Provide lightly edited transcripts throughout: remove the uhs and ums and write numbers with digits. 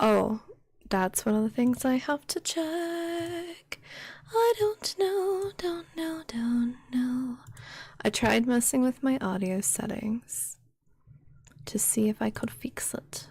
Oh, that's one of the things I have to check. I don't know. I tried messing with my audio settings to see if I could fix it.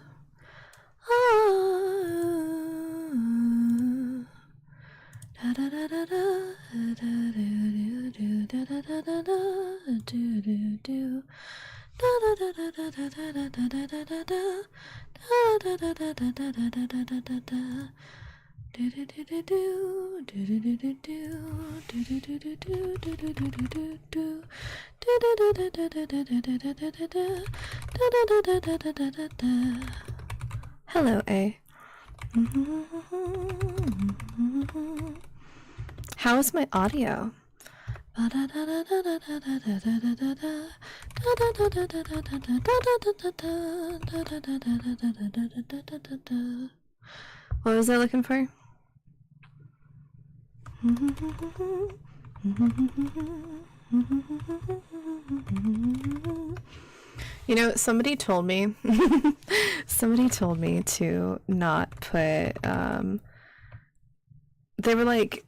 Hello, A. How is my audio? What was I looking for? You know, somebody told me to not put, they were like,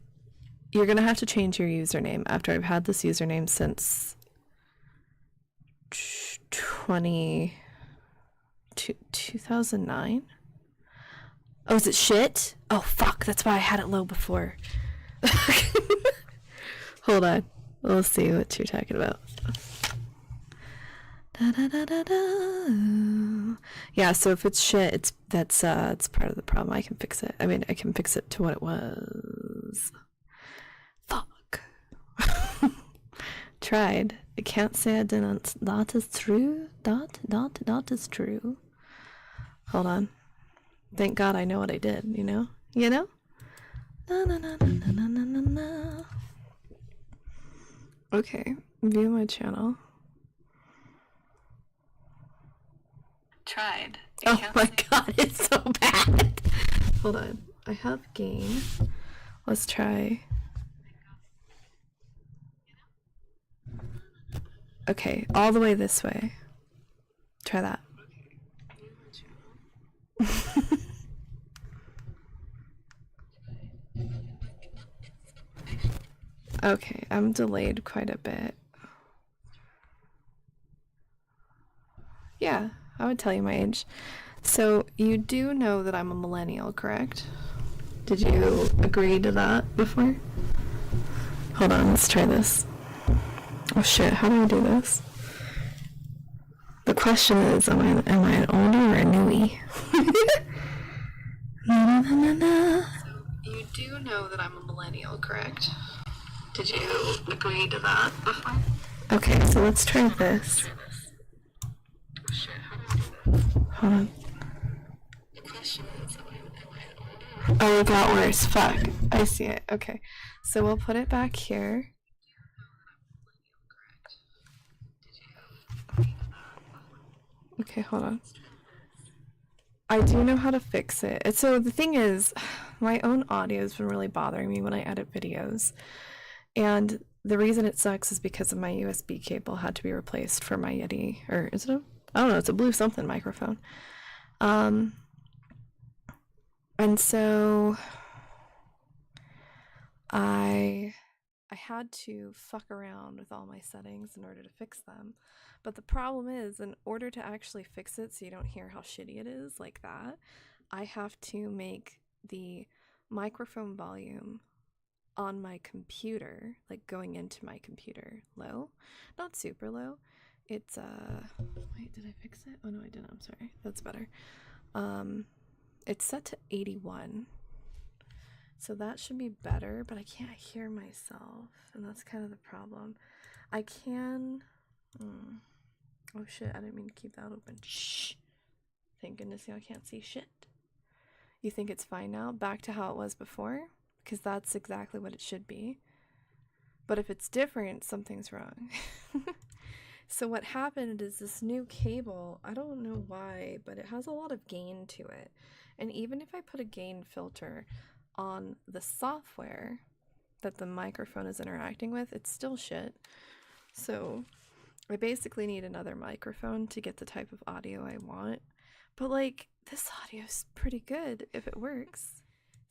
you're gonna have to change your username after I've had this username since 2009. Oh, is it shit? Oh, fuck, that's why I had it low before. Hold on. Let's see what you're talking about. Yeah, so if it's shit, it's part of the problem. I can fix it. I mean, I can fix it to what it was. Fuck. Tried. I can't say I didn't. That is true. That is true. Hold on. Thank God I know what I did, you know? You know? Na. Okay, view my channel. Tried. Oh my God, it's so bad. Hold on. I have gain. Let's try. Okay, all the way this way. Try that. Okay, I'm delayed quite a bit. Yeah, I would tell you my age. So, you do know that I'm a millennial, correct? Did you agree to that before? Hold on, let's try this. Oh shit, how do I do this? The question is, am I an oldie or a newie? So, you do know that I'm a millennial, correct? Did you agree to that before? Okay, so let's try this. Oh shit, how do I do this? Hold on. The question is, oh, it got worse. Fuck. I see it. Okay. So we'll put it back here. Okay, hold on. I do know how to fix it. So the thing is, my own audio has been really bothering me when I edit videos. And the reason it sucks is because of my USB cable had to be replaced for my Yeti, or is it a, I don't know, it's a blue something microphone. And so I had to fuck around with all my settings in order to fix them. But the problem is, in order to actually fix it so you don't hear how shitty it is like that, I have to make the microphone volume on my computer, like going into my computer, low. Not super low. It's wait, did I fix it? Oh no, I didn't. I'm sorry. That's better. It's set to 81. So that should be better, but I can't hear myself, and that's kind of the problem. I can... Oh shit, I didn't mean to keep that open. Shh! Thank goodness y'all can't see shit. You think it's fine now? Back to how it was before? Because that's exactly what it should be. But if it's different, something's wrong. So what happened is this new cable, I don't know why, but it has a lot of gain to it. And even if I put a gain filter on the software that the microphone is interacting with, it's still shit. So I basically need another microphone to get the type of audio I want. But like, This audio's pretty good if it works.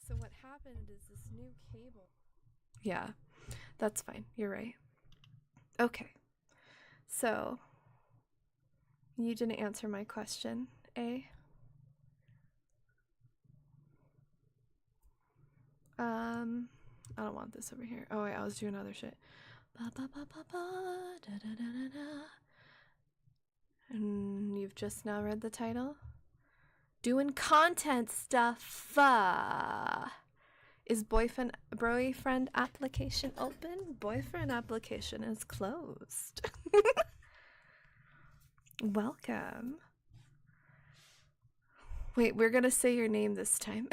So what happened is this new cable. Yeah, that's fine. You're right. Okay. So, you didn't answer my question, eh? I don't want this over here. Oh wait, I was doing other shit. Ba, ba, ba, ba, ba, da, da, da, da, da. And you've just now read the title? Doing content stuff. Is boyfriend application open? Boyfriend application is closed. Welcome. Wait, we're gonna say your name this time.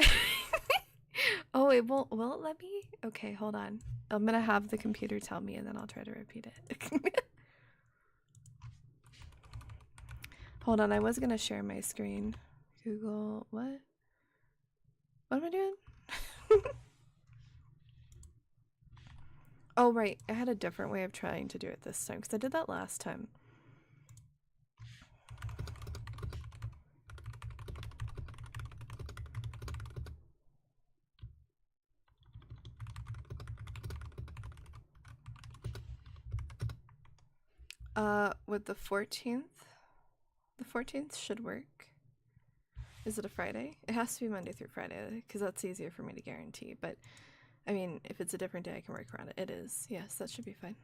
Oh, it won't. Will it let me? Okay, hold on. I'm gonna have the computer tell me and then I'll try to repeat it. Hold on, I was gonna share my screen. Google, what? What am I doing? Oh, right. I had a different way of trying to do it this time because I did that last time. With the 14th? The 14th should work. Is it a Friday? It has to be Monday through Friday because that's easier for me to guarantee. But, I mean, if it's a different day, I can work around it. It is. Yes, that should be fine.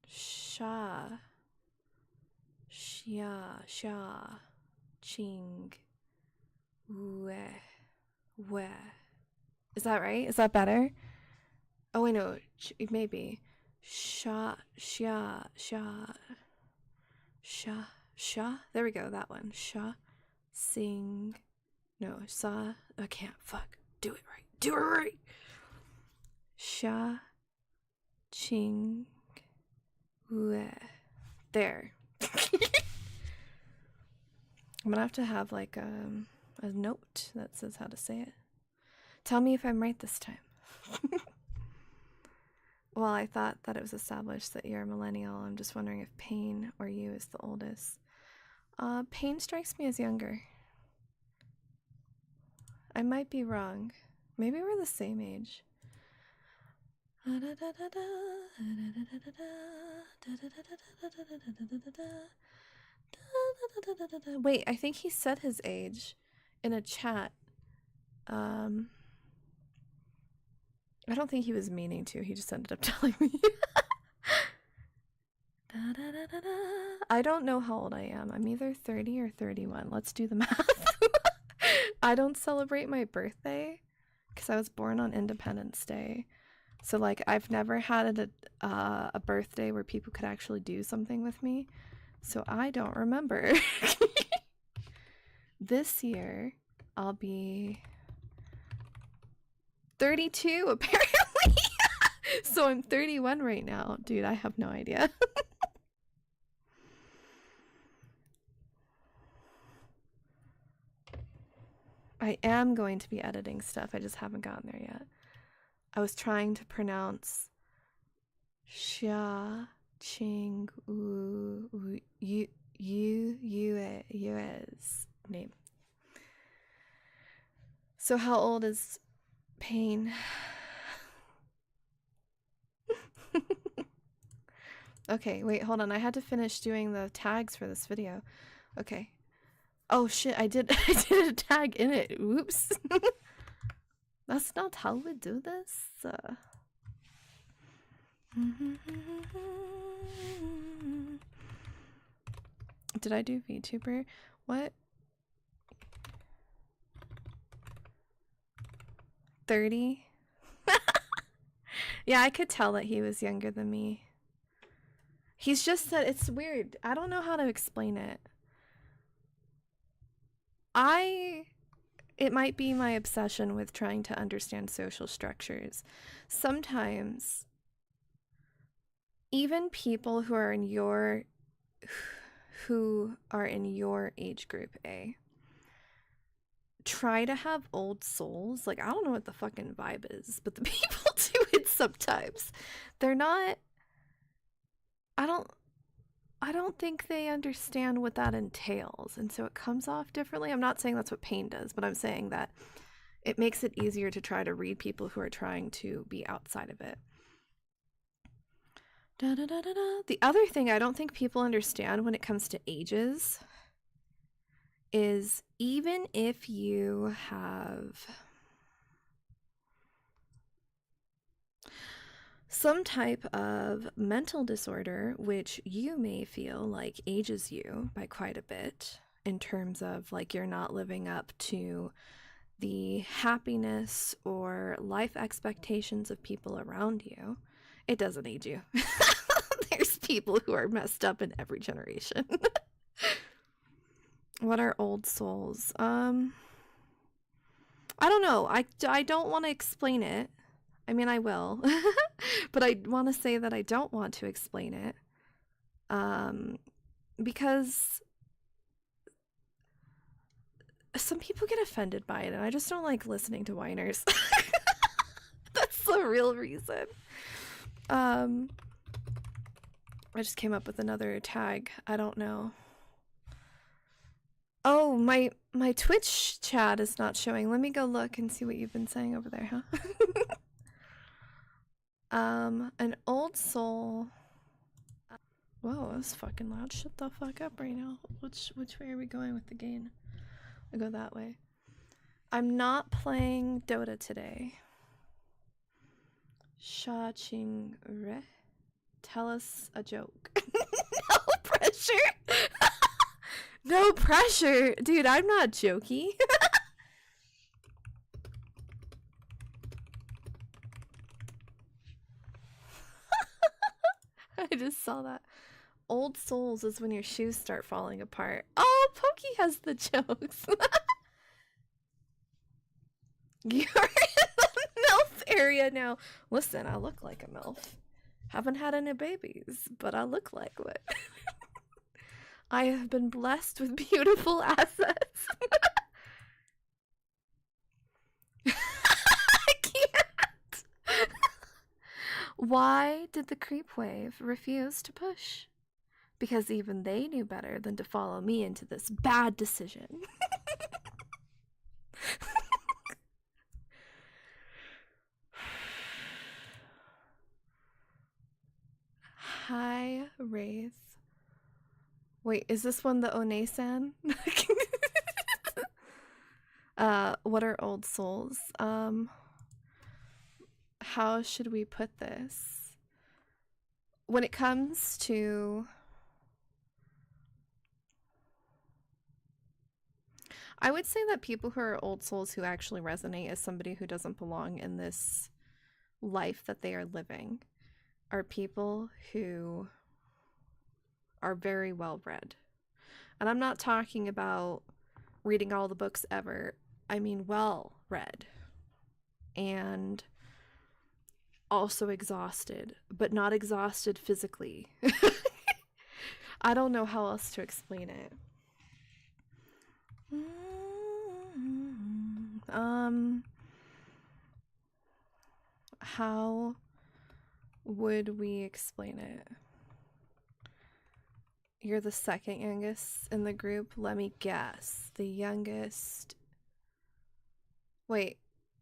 Sha. Xia. Sha. Ching. We. Is that right? Is that better? Oh, wait, no. Maybe. Sha. Xia. Sha. Sha. Sha. There we go. That one. Sha. Sing. No. Sa. I can't. Fuck. Do it right. Do it right. Sha. Ching. We. There. I'm gonna have to have like a note that says how to say it. Tell me if I'm right this time. Well, I thought that it was established that you're a millennial. I'm just wondering if Pain or you is the oldest. Pain strikes me as younger. I might be wrong. Maybe we're the same age. Wait, I think he said his age in a chat. I don't think he was meaning to. He just ended up telling me. I don't know how old I am. I'm either 30 or 31. Let's do the math. I don't celebrate my birthday because I was born on Independence Day. So, like, I've never had a birthday where people could actually do something with me. So I don't remember. This year, I'll be 32, apparently. So I'm 31 right now. Dude, I have no idea. I am going to be editing stuff. I just haven't gotten there yet. I was trying to pronounce Xia Ching Yue's name. So how old is Pain? Okay, wait, hold on. I had to finish doing the tags for this video. Okay. Oh shit, I did a tag in it. Oops. That's not how we do this. Did I do VTuber? What? 30? Yeah, I could tell that he was younger than me. He's just that it's weird. I don't know how to explain it. It might be my obsession with trying to understand social structures. Sometimes, even people who are in your age group, try to have old souls. Like, I don't know what the fucking vibe is, but the people do it sometimes. They're not I don't think they understand what that entails, and so it comes off differently. I'm not saying that's what pain does, but I'm saying that it makes it easier to try to read people who are trying to be outside of it. Da, da, da, da, da. The other thing I don't think people understand when it comes to ages is even if you have some type of mental disorder, which you may feel like ages you by quite a bit in terms of like you're not living up to the happiness or life expectations of people around you, it doesn't age you. There's people who are messed up in every generation. What are old souls? I don't know. I don't want to explain it. I mean, I will. But I want to say that I don't want to explain it. Because some people get offended by it, and I just don't like listening to whiners. That's the real reason. I just came up with another tag. I don't know. Oh, my Twitch chat is not showing. Let me go look and see what you've been saying over there, huh? An old soul. Whoa, that's fucking loud. Shut the fuck up right now. Which way are we going with the gain? I go that way. I'm not playing Dota today. Sha Ching Re. Tell us a joke. No pressure. No pressure. Dude, I'm not jokey. I just saw that. Old souls is when your shoes start falling apart. Oh, Pokey has the jokes. You're in the MILF area now. Listen, I look like a MILF. Haven't had any babies, but I look like one. I have been blessed with beautiful assets. I can't. Why did the creep wave refuse to push? Because even they knew better than to follow me into this bad decision. Hi, Wraith. Wait, is this one the One-san? What are old souls? How should we put this? When it comes to... I would say that people who are old souls who actually resonate as somebody who doesn't belong in this life that they are living are people who are very well read. And I'm not talking about reading all the books ever. I mean well read. And also exhausted, but not exhausted physically. I don't know how else to explain it. How would we explain it? You're the second youngest in the group. Let me guess. The youngest... Wait.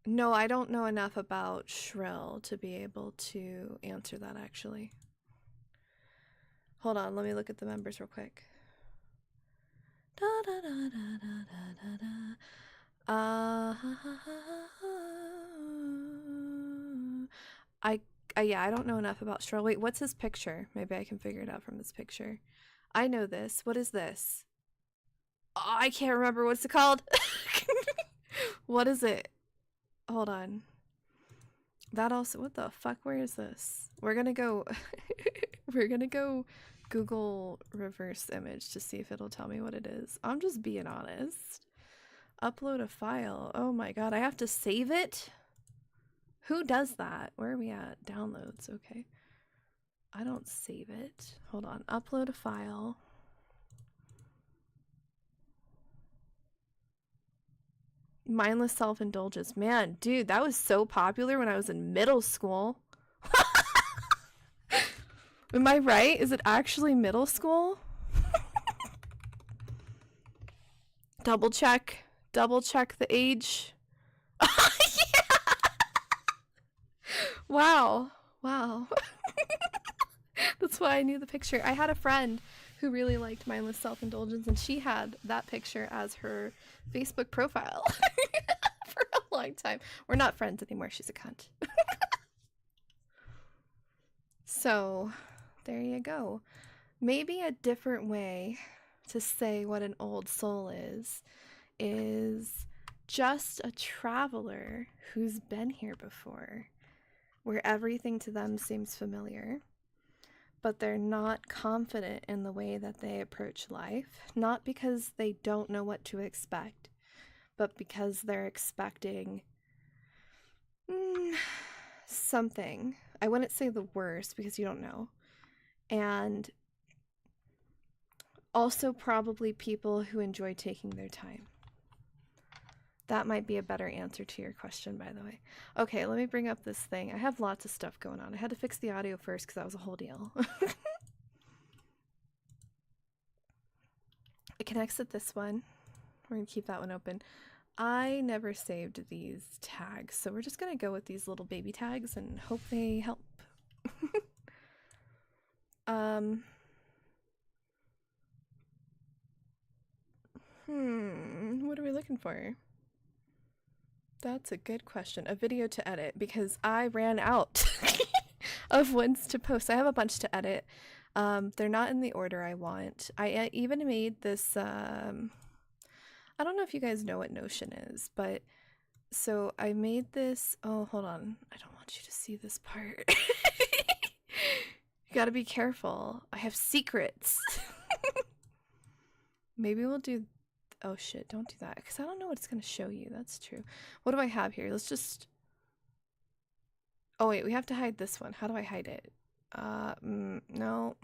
No, I don't know enough about Shrill to be able to answer that, actually. Hold on, let me look at the members real quick. Da, da, da, da, da, da, da. Yeah, I don't know enough about Shrill. Wait, what's his picture? Maybe I can figure it out from his picture. I know this. What is this? Oh, I can't remember. What's it called? What is it? Hold on. That also... What the fuck? Where is this? We're gonna go... We're gonna go Google reverse image to see if it'll tell me what it is. I'm just being honest. Upload a file. Oh my god, I have to save it? Who does that? Where are we at? Downloads. Okay. I don't save it. Hold on. Upload a file. Mindless self-indulgence. Man, dude, that was so popular when I was in middle school. Am I right? Is it actually middle school? Double check the age. Yeah. Wow. That's why I knew the picture. I had a friend who really liked mindless self-indulgence, and she had that picture as her Facebook profile for a long time. We're not friends anymore. She's a cunt. So, there you go. Maybe a different way to say what an old soul is just a traveler who's been here before, where everything to them seems familiar, but they're not confident in the way that they approach life, not because they don't know what to expect, but because they're expecting something. I wouldn't say the worst because you don't know. And also probably people who enjoy taking their time. That might be a better answer to your question, by the way. Okay, let me bring up this thing. I have lots of stuff going on. I had to fix the audio first because that was a whole deal. I can exit this one. We're going to keep that one open. I never saved these tags, so we're just going to go with these little baby tags and hope they help. What are we looking for? That's a good question. A video to edit, because I ran out of ones to post. I have a bunch to edit. They're not in the order I want. I even made this, I don't know if you guys know what Notion is, but so I made this, oh, hold on. I don't want you to see this part. You gotta be careful. I have secrets. Maybe we'll do, oh shit, don't do that, because I don't know what it's gonna show you. That's true. What do I have here? Let's just, oh wait, we have to hide this one. How do I hide it? No,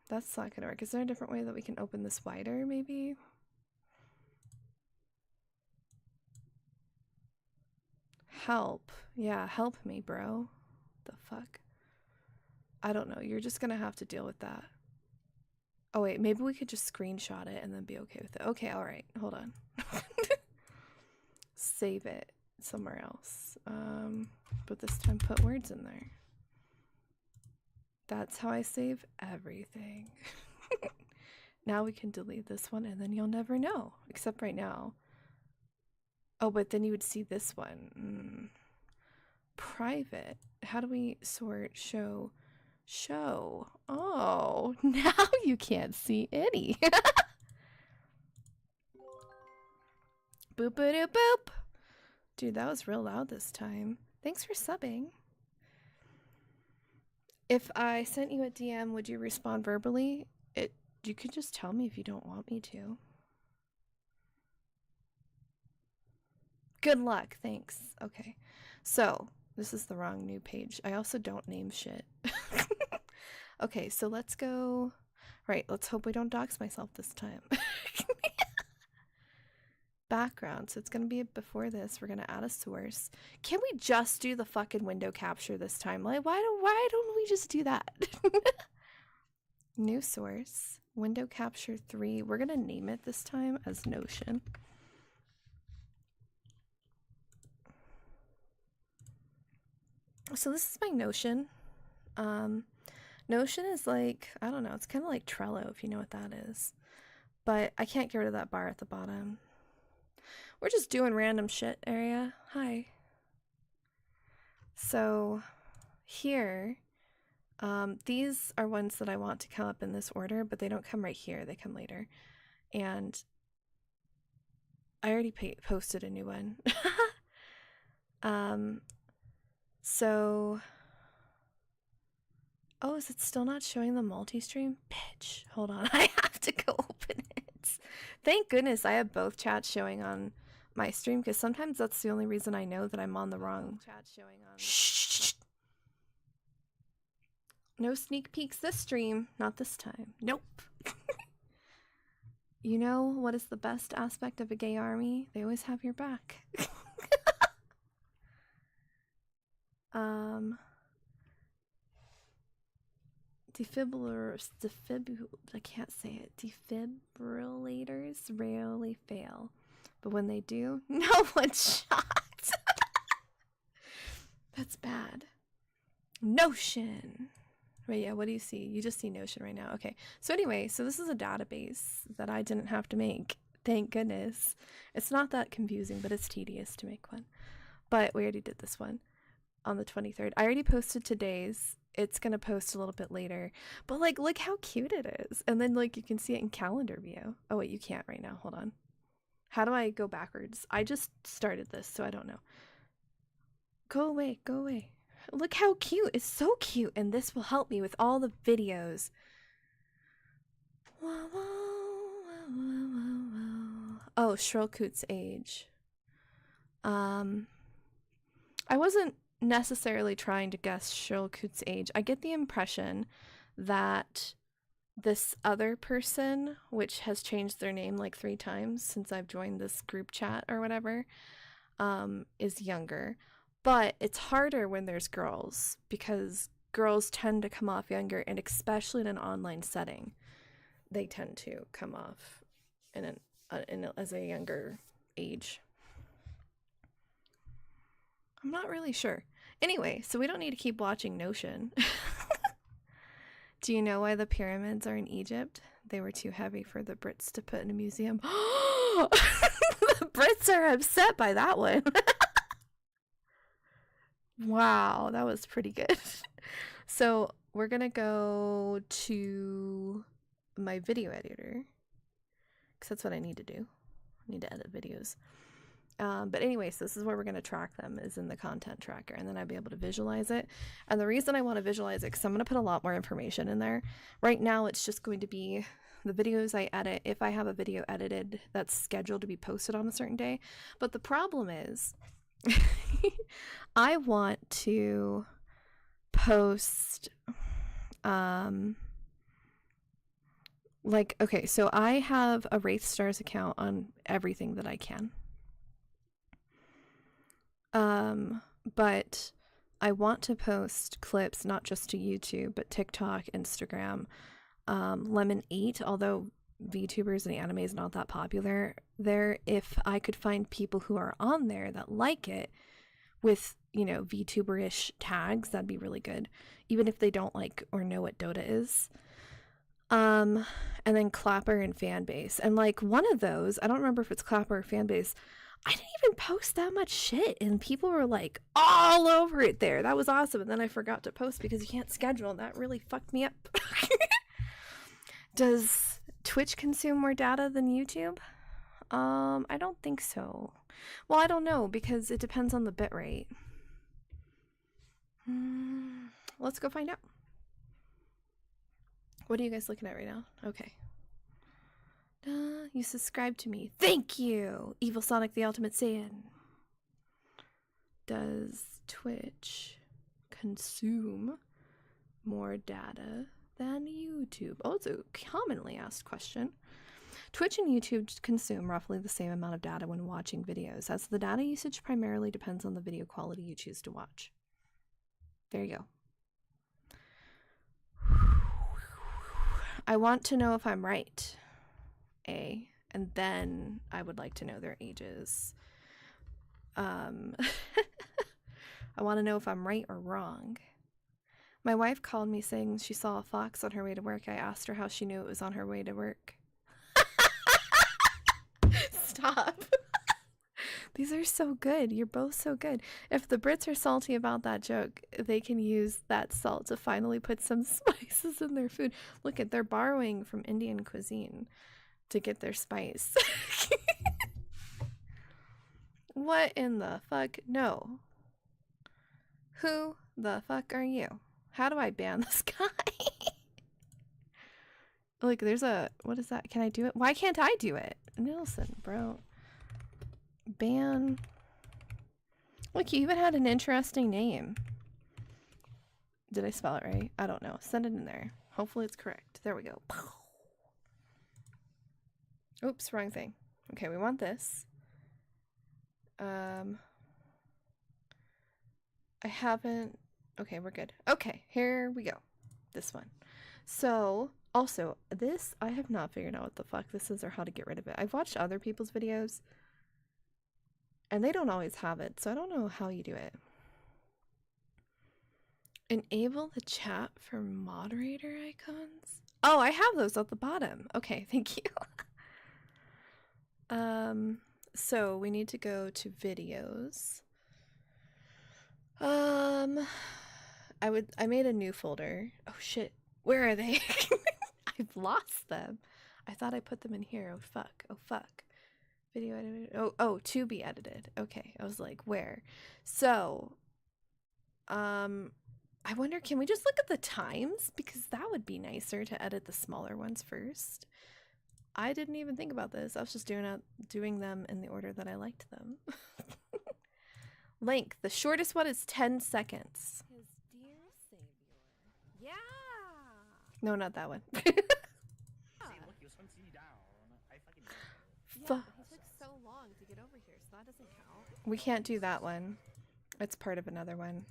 that's not gonna work. Is there a different way that we can open this wider, maybe? Help. Yeah, help me, bro. The fuck? I don't know. You're just gonna have to deal with that. Oh wait, maybe we could just screenshot it and then be okay with it. Okay, alright. Hold on. Save it somewhere else. But this time put words in there. That's how I save everything. Now we can delete this one and then you'll never know. Except right now. Oh, but then you would see this one. Private. How do we sort? Show. Oh, now you can't see any. Boop-a-doop-boop. Dude, that was real loud this time. Thanks for subbing. If I sent you a DM, would you respond verbally? You could just tell me if you don't want me to. Good luck, thanks. Okay, so this is the wrong new page. I also don't name shit. Okay, so let's go. Right, let's hope we don't dox myself this time. Background, so it's gonna be before this. We're gonna add a source. Can we just do the fucking window capture this time? Like, why don't we just do that? New source, window capture 3. We're gonna name it this time as Notion. So this is my Notion. Notion is like, I don't know, it's kind of like Trello if you know what that is. But I can't get rid of that bar at the bottom. We're just doing random shit area. Hi. So here, these are ones that I want to come up in this order, but they don't come right here. They come later. And I already posted a new one. So, oh, is it still not showing the multi-stream? Bitch, hold on, I have to go open it. Thank goodness I have both chats showing on my stream, because sometimes that's the only reason I know that I'm on the wrong chat showing on. Shh. No sneak peeks this stream, not this time. Nope. You know what is the best aspect of a gay army? They always have your back. I can't say it. Defibrillators rarely fail, but when they do, no one's shot. That's bad. Notion. Right, yeah, what do you see? You just see Notion right now. Okay, so anyway, so this is a database that I didn't have to make. Thank goodness. It's not that confusing, but it's tedious to make one. But we already did this one on the 23rd. I already posted today's. It's going to post a little bit later. But, like, look how cute it is. And then, like, you can see it in calendar view. Oh, wait, you can't right now. Hold on. How do I go backwards? I just started this, so I don't know. Go away, go away. Look how cute. It's so cute. And this will help me with all the videos. Oh, Shrillcoot's age. I wasn't necessarily trying to guess Shrillcoot's age. I get the impression that this other person, which has changed their name like 3 times since I've joined this group chat or whatever, is younger. But it's harder when there's girls, because girls tend to come off younger, and especially in an online setting, they tend to come off as a younger age. I'm not really sure. Anyway, so we don't need to keep watching Notion. Do you know why the pyramids are in Egypt? They were too heavy for the Brits to put in a museum. The Brits are upset by that one. Wow, that was pretty good. So we're gonna go to my video editor, because that's what I need to do. I need to edit videos. But anyways, this is where we're going to track them, is in the content tracker, and then I'll be able to visualize it. And the reason I want to visualize it, because I'm going to put a lot more information in there. Right now, it's just going to be the videos I edit, if I have a video edited that's scheduled to be posted on a certain day. But the problem is, I want to post, like, okay, so I have a WraithStars account on everything that I can. But I want to post clips not just to YouTube, but TikTok, Instagram, Lemon 8, although VTubers and anime is not that popular there. If I could find people who are on there that like it with, you know, VTuber-ish tags, that'd be really good, even if they don't like or know what Dota is. And then Clapper and Fanbase. And like one of those, I don't remember if it's Clapper or Fanbase, I didn't even post that much shit, and people were like all over it there. That was awesome. And then I forgot to post because you can't schedule, and that really fucked me up. Does Twitch consume more data than YouTube? I don't think so. Well, I don't know, because it depends on the bitrate. Let's go find out. What are you guys looking at right now? Okay. You subscribe to me. Thank you! Evil Sonic the Ultimate Saiyan. Does Twitch consume more data than YouTube? Oh, it's a commonly asked question. Twitch and YouTube consume roughly the same amount of data when watching videos, as the data usage primarily depends on the video quality you choose to watch. There you go. I want to know if I'm right. And then I would like to know their ages. I want to know if I'm right or wrong. My wife called me saying she saw a fox on her way to work. I asked her how she knew it was on her way to work. Stop. These are so good. You're both so good. If the Brits are salty about that joke, they can use that salt to finally put some spices in their food. Look at, they're borrowing from Indian cuisine to get their spice. What in the fuck? No. Who the fuck are you? How do I ban this guy? Like, there's a, what is that? Can I do it? Why can't I do it? Nielsen, bro. Ban. Look, you even had an interesting name. Did I spell it right? I don't know. Send it in there. Hopefully it's correct. There we go. Oops, wrong thing. Okay, we want this. I haven't... Okay, we're good. Okay, here we go. This one. So, also, this, I have not figured out what the fuck this is or how to get rid of it. I've watched other people's videos, and they don't always have it, so I don't know how you do it. Enable the chat for moderator icons? Oh, I have those at the bottom. Okay, thank you. So we need to go to videos. I made a new folder. Oh shit, where are they? I've lost them. I thought I put them in here. Oh fuck, oh fuck. Video edited. Oh, to be edited. Okay, I was like, where? So, I wonder, can we just look at the times? Because that would be nicer to edit the smaller ones first. I didn't even think about this. I was just doing them in the order that I liked them. Length. The shortest one is 10 seconds. His dear savior. Yeah. No, not that one. Yeah, he took so long to get over here, so that doesn't count. We can't do that one. It's part of another one.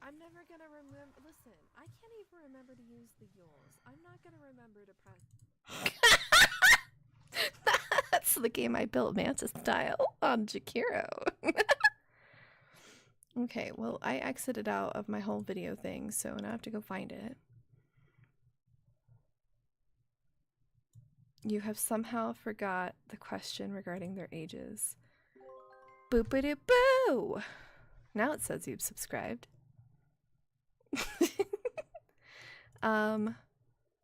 I'm never gonna remember. Listen, I can't even remember to use the Yules. I'm not gonna remember to press. That's the game I built Manta style on Jakiro. Okay, well, I exited out of my whole video thing, so now I have to go find it. You have somehow forgot the question regarding their ages. Boopity-boo! Now it says you've subscribed.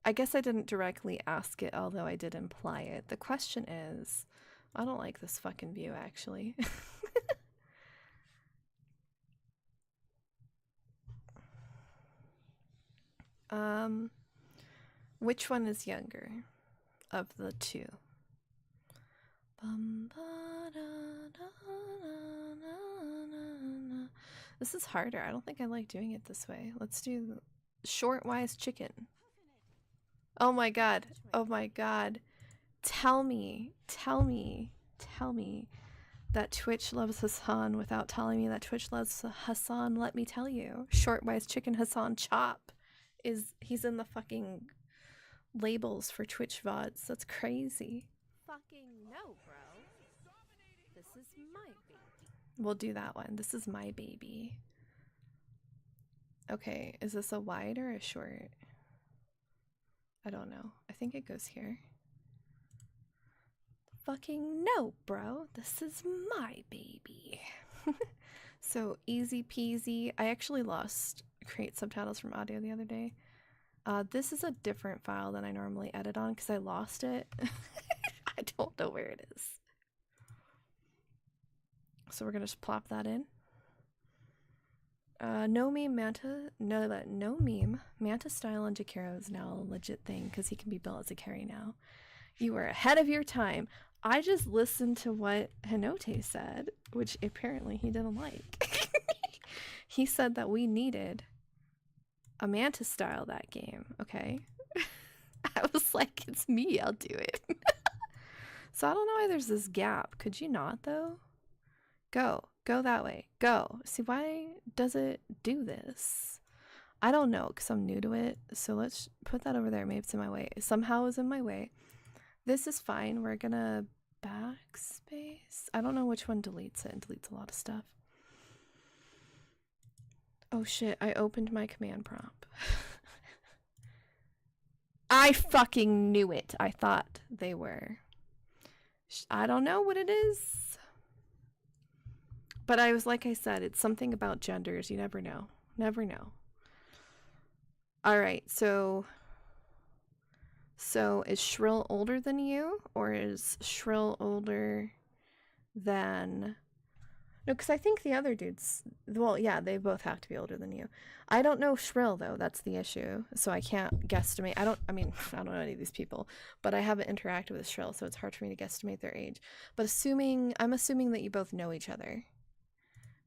I guess I didn't directly ask it, although I did imply it. The question is, I don't like this fucking view, actually. Which one is younger of the two? This is harder. I don't think I like doing it this way. Let's do short-wise chicken. Oh my god. Oh my god. Tell me that Twitch loves Hassan without telling me that Twitch loves Hassan. Let me tell you. Short-wise chicken Hassan Chop he's in the fucking labels for Twitch VODs. That's crazy. Fucking no, bro. This is my baby. We'll do that one. This is my baby. Okay, is this a wide or a short? I don't know. I think it goes here. Fucking no, bro. This is my baby. So easy peasy. I actually lost create subtitles from audio the other day. This is a different file than I normally edit on because I lost it. I don't know where it is. So we're gonna just plop that in. No meme Manta style on Jakiro is now a legit thing because he can be built as a carry now. You were ahead of your time. I just listened to what Hinote said, which apparently he didn't like. He said that we needed a Manta style that game, okay? I was like, it's me, I'll do it. So I don't know why there's this gap. Could you not, though? Go that way, go. See, why does it do this? I don't know, because I'm new to it. So let's put that over there. Maybe it's in my way. Somehow it's in my way. This is fine. We're gonna backspace. I don't know which one deletes it. It deletes a lot of stuff. Oh shit, I opened my command prompt. I fucking knew it. I thought they were. I don't know what it is. But I was, like I said, it's something about genders. You never know. Never know. Alright, so is Shrill older than you? Or is Shrill older than... No, because I think the other dudes... Well, yeah, they both have to be older than you. I don't know Shrill, though. That's the issue. So I can't guesstimate. I don't know any of these people. But I haven't interacted with Shrill, so it's hard for me to guesstimate their age. But I'm assuming that you both know each other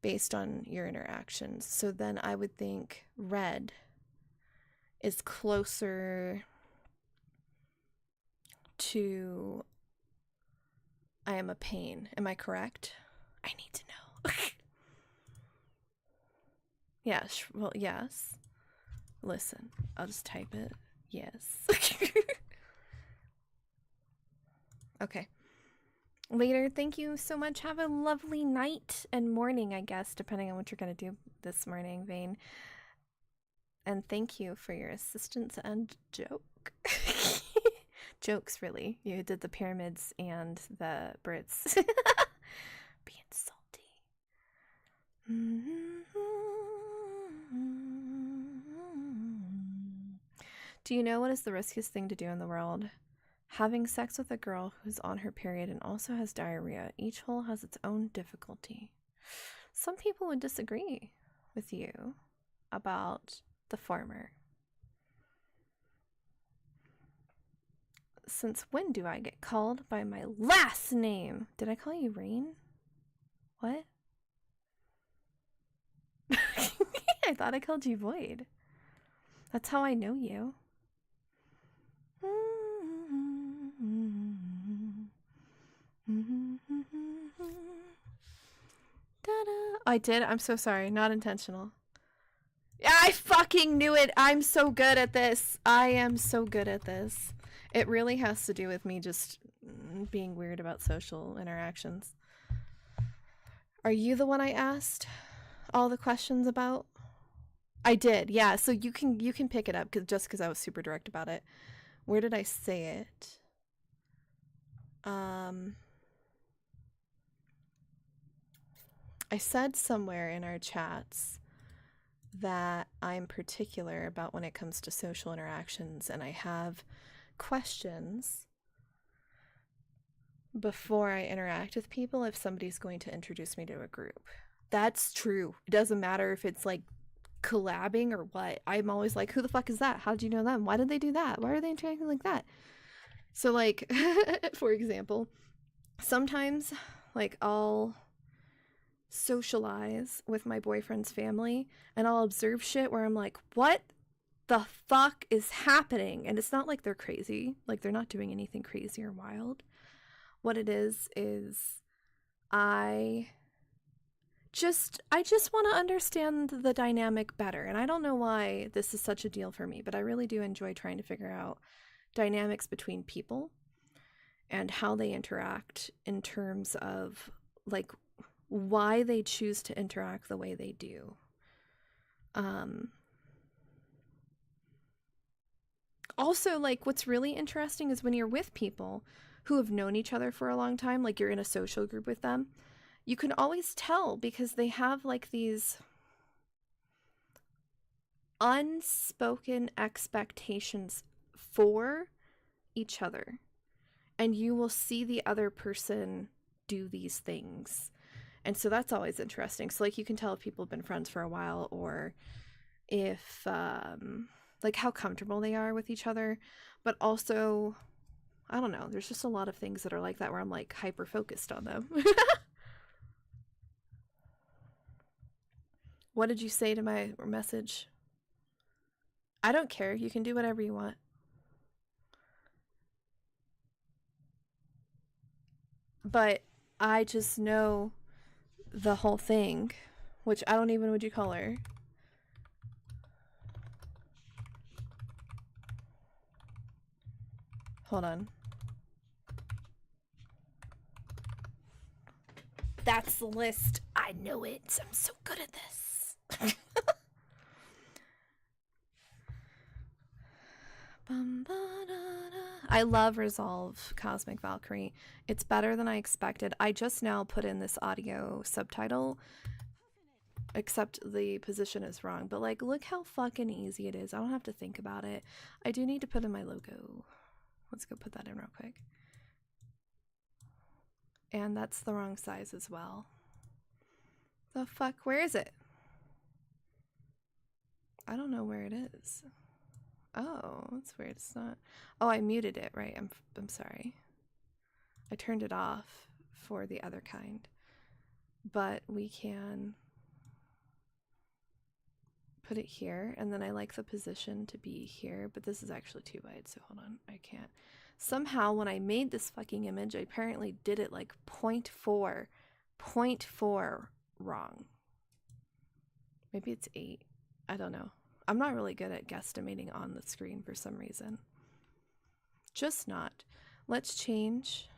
based on your interactions. So then I would think Red is closer to I am a pain. Am I correct? I need to know. Yes, well, yes. Listen, I'll just type it. Yes. Okay. Later, thank you so much. Have a lovely night and morning, I guess, depending on what you're going to do this morning, Vane. And thank you for your assistance and joke. Jokes, really. You did the pyramids and the Brits. Being salty. Do you know what is the riskiest thing to do in the world? Having sex with a girl who's on her period and also has diarrhea. Each hole has its own difficulty. Some people would disagree with you about the former. Since when do I get called by my last name? Did I call you Rain? What? I thought I called you Void. That's how I know you. I did. I'm so sorry. Not intentional. I fucking knew it. I'm so good at this. I am so good at this. It really has to do with me just being weird about social interactions. Are you the one I asked all the questions about? I did. Yeah, so you can pick it up just cuz I was super direct about it. Where did I say it? I said somewhere in our chats that I'm particular about when it comes to social interactions, and I have questions before I interact with people if somebody's going to introduce me to a group. That's true. It doesn't matter if it's like collabing or what. I'm always like, who the fuck is that? How did you know them? Why did they do that? Why are they interacting like that? So like, for example, sometimes like I'll socialize with my boyfriend's family and I'll observe shit where I'm like, what the fuck is happening? And it's not like they're crazy. Like they're not doing anything crazy or wild. What it is I just want to understand the dynamic better. And I don't know why this is such a deal for me, but I really do enjoy trying to figure out dynamics between people and how they interact in terms of like why they choose to interact the way they do. Also, like, what's really interesting is when you're with people who have known each other for a long time, like you're in a social group with them, you can always tell because they have like these unspoken expectations for each other. And you will see the other person do these things. And so that's always interesting. So like you can tell if people have been friends for a while or if like how comfortable they are with each other. But also, I don't know, there's just a lot of things that are like that where I'm like hyper focused on them. What did you say to my message? I don't care. You can do whatever you want. But I just know the whole thing, which I don't even, would you call her? Hold on. That's the list. I know it. I'm so good at this. I love Resolve Cosmic Valkyrie. It's better than I expected. I just now put in this audio subtitle, except the position is wrong. But like, look how fucking easy it is. I don't have to think about it. I do need to put in my logo. Let's go put that in real quick. And that's the wrong size as well. The fuck? Where is it? I don't know where it is. Oh, that's weird. It's not. Oh, I muted it, right? I'm sorry. I turned it off for the other kind. But we can put it here, and then I like the position to be here, but this is actually too wide, so hold on. I can't. Somehow, when I made this fucking image, I apparently did it like 0.4 wrong. Maybe it's 8. I don't know. I'm not really good at guesstimating on the screen for some reason. Just not. Let's change.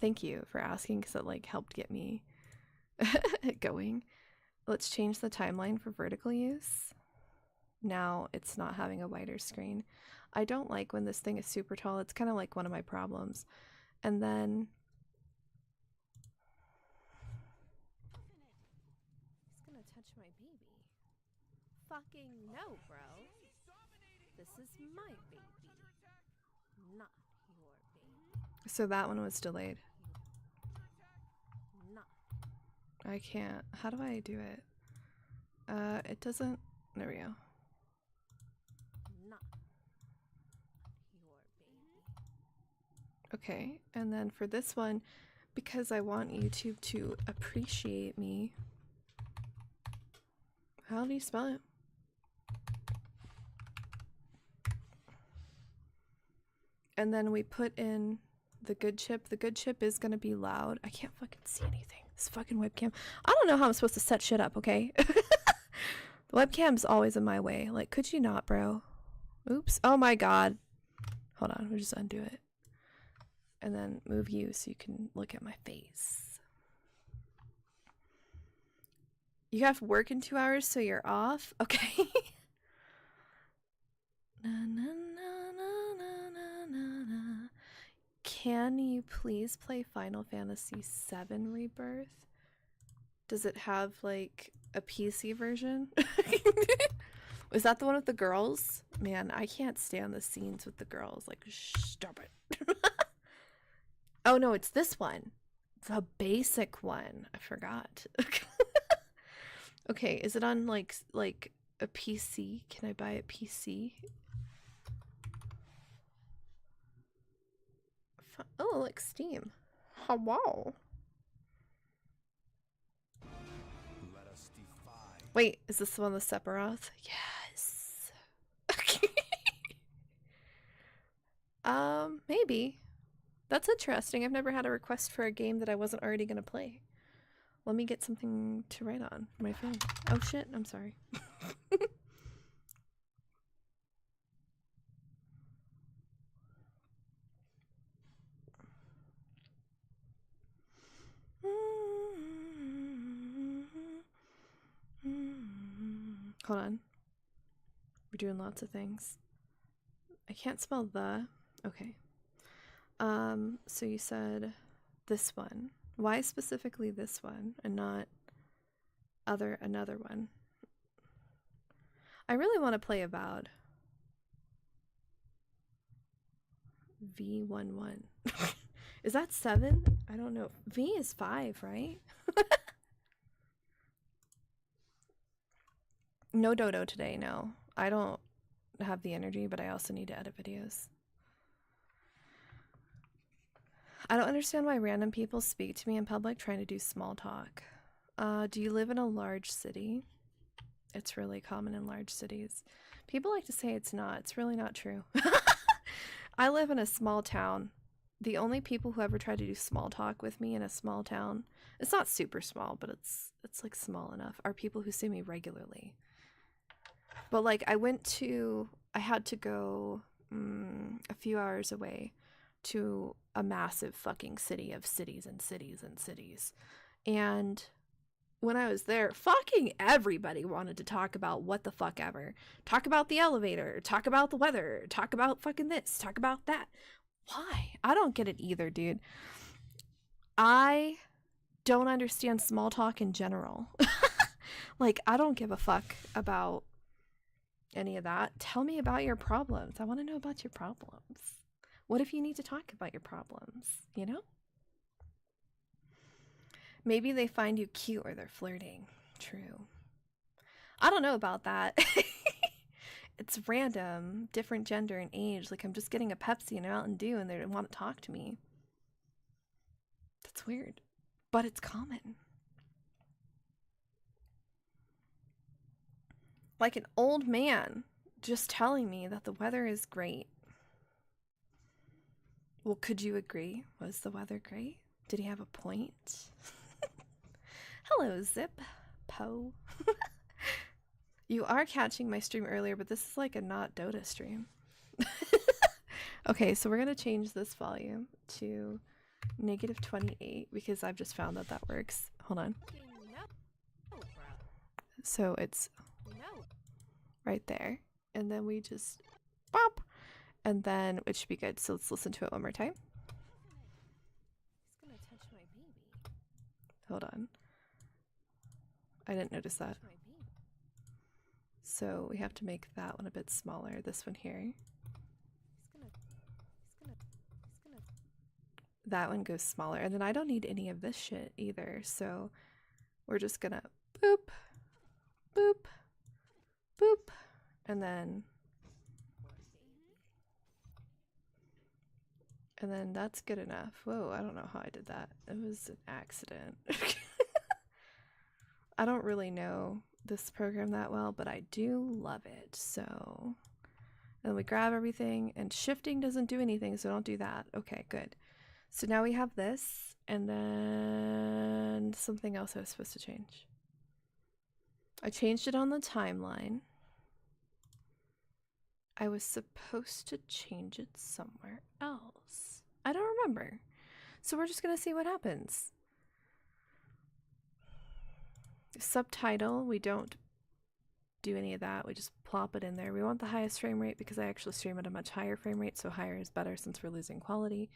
Thank you for asking, because it like helped get me going. Let's change the timeline for vertical use. Now it's not having a wider screen. I don't like when this thing is super tall. It's kind of like one of my problems. And then He's gonna touch my baby. Fucking no, bro. This is my baby, not your baby. so that one was delayed. Not. I can't. How do I do it? It doesn't. There we go. Not your baby. Okay, and then for this one, because I want YouTube to appreciate me. How do you spell it? And then we put in the good chip. The good chip is gonna be loud. I can't fucking see anything. This fucking webcam. I don't know how I'm supposed to set shit up, okay? The webcam's always in my way. Like, could you not, bro? Oops. Oh my god. Hold on, we'll just undo it. And then move you so you can look at my face. You have work in 2 hours, so you're off? Okay. Na, na, na, na, na, na, na. Can you please play Final Fantasy VII Rebirth? Does it have like a PC version? Was that the one with the girls? Man, I can't stand the scenes with the girls. Like, stop it. Oh no, it's this one. The basic one. I forgot. Okay, is it on like a PC? Can I buy a PC? Oh, like Steam. Oh, wow. Wait, is this the one with Sephiroth? Yes. Okay. Maybe. That's interesting. I've never had a request for a game that I wasn't already gonna play. Let me get something to write on my phone. Oh shit, I'm sorry. Hold on. We're doing lots of things. I can't spell the. Okay. So you said this one. Why specifically this one and not another one? I really want to play Avowed. V11. Is that 7? I don't know. V is 5, right? No Dodo today, no. I don't have the energy, but I also need to edit videos. I don't understand why random people speak to me in public trying to do small talk. Do you live in a large city? It's really common in large cities. People like to say it's not. It's really not true. I live in a small town. The only people who ever try to do small talk with me in a small town, it's not super small, but it's like small enough, are people who see me regularly. But like I had to go a few hours away to a massive fucking city of cities and cities and cities. And when I was there, fucking everybody wanted to talk about what the fuck ever. Talk about the elevator, talk about the weather, talk about fucking this, talk about that. Why? I don't get it either, dude. I don't understand small talk in general. Like, I don't give a fuck about any of that. Tell me about your problems. I want to know about your problems. What if you need to talk about your problems, you know? Maybe they find you cute or they're flirting. True. I don't know about that. It's random, different gender and age. Like I'm just getting a Pepsi and a Mountain Dew and they want to talk to me. That's weird. But it's common. Like an old man just telling me that the weather is great. Well, could you agree? Was the weather great? Did he have a point? Hello, Zip. Poe. You are catching my stream earlier, but this is like a not Dota stream. Okay, so we're going to change this volume to -28 because I've just found that that works. Hold on. So it's right there. And then we just pop. And then it should be good. So let's listen to it one more time. He's gonna touch my baby. Hold on. I didn't notice that. Touch my baby. So we have to make that one a bit smaller. This one here. That one goes smaller. And then I don't need any of this shit either. So we're just gonna boop, boop, boop, and then that's good enough. Whoa, I don't know how I did that. It was an accident. I don't really know this program that well, but I do love it. So then we grab everything, and shifting doesn't do anything, so don't do that. Okay, good. So now we have this, and then something else I was supposed to change. I changed it on the timeline. I was supposed to change it somewhere else. I don't remember. So we're just gonna see what happens. Subtitle, we don't do any of that. We just plop it in there. We want the highest frame rate because I actually stream at a much higher frame rate, so higher is better since we're losing quality.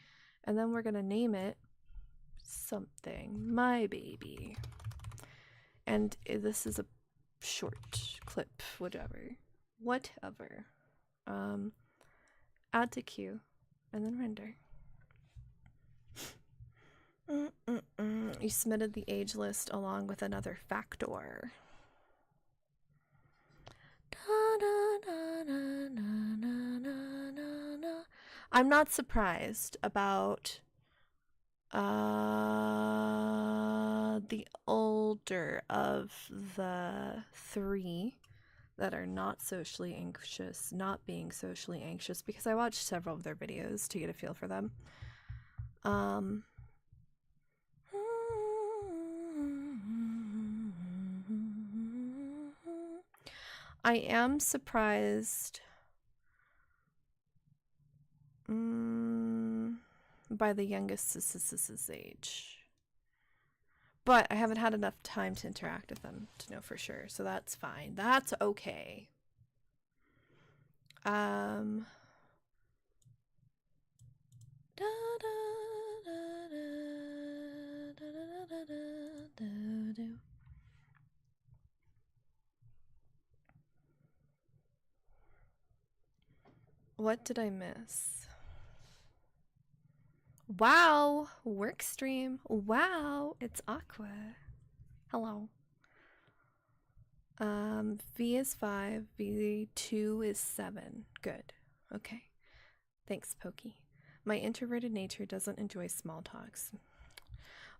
And then we're gonna name it something. My baby. And this is a short clip, whatever. Add to queue and then render. You submitted the age list along with another factor. I'm not surprised about the older of the three that are not socially anxious, not being socially anxious, because I watched several of their videos to get a feel for them. I am surprised by the youngest age. But I haven't had enough time to interact with them to know for sure, so that's fine. That's okay. What did I miss? Wow, work stream. Wow, it's Aqua. Hello. V is 5, V2 is 7. Good. Okay. Thanks, Pokey. My introverted nature doesn't enjoy small talks.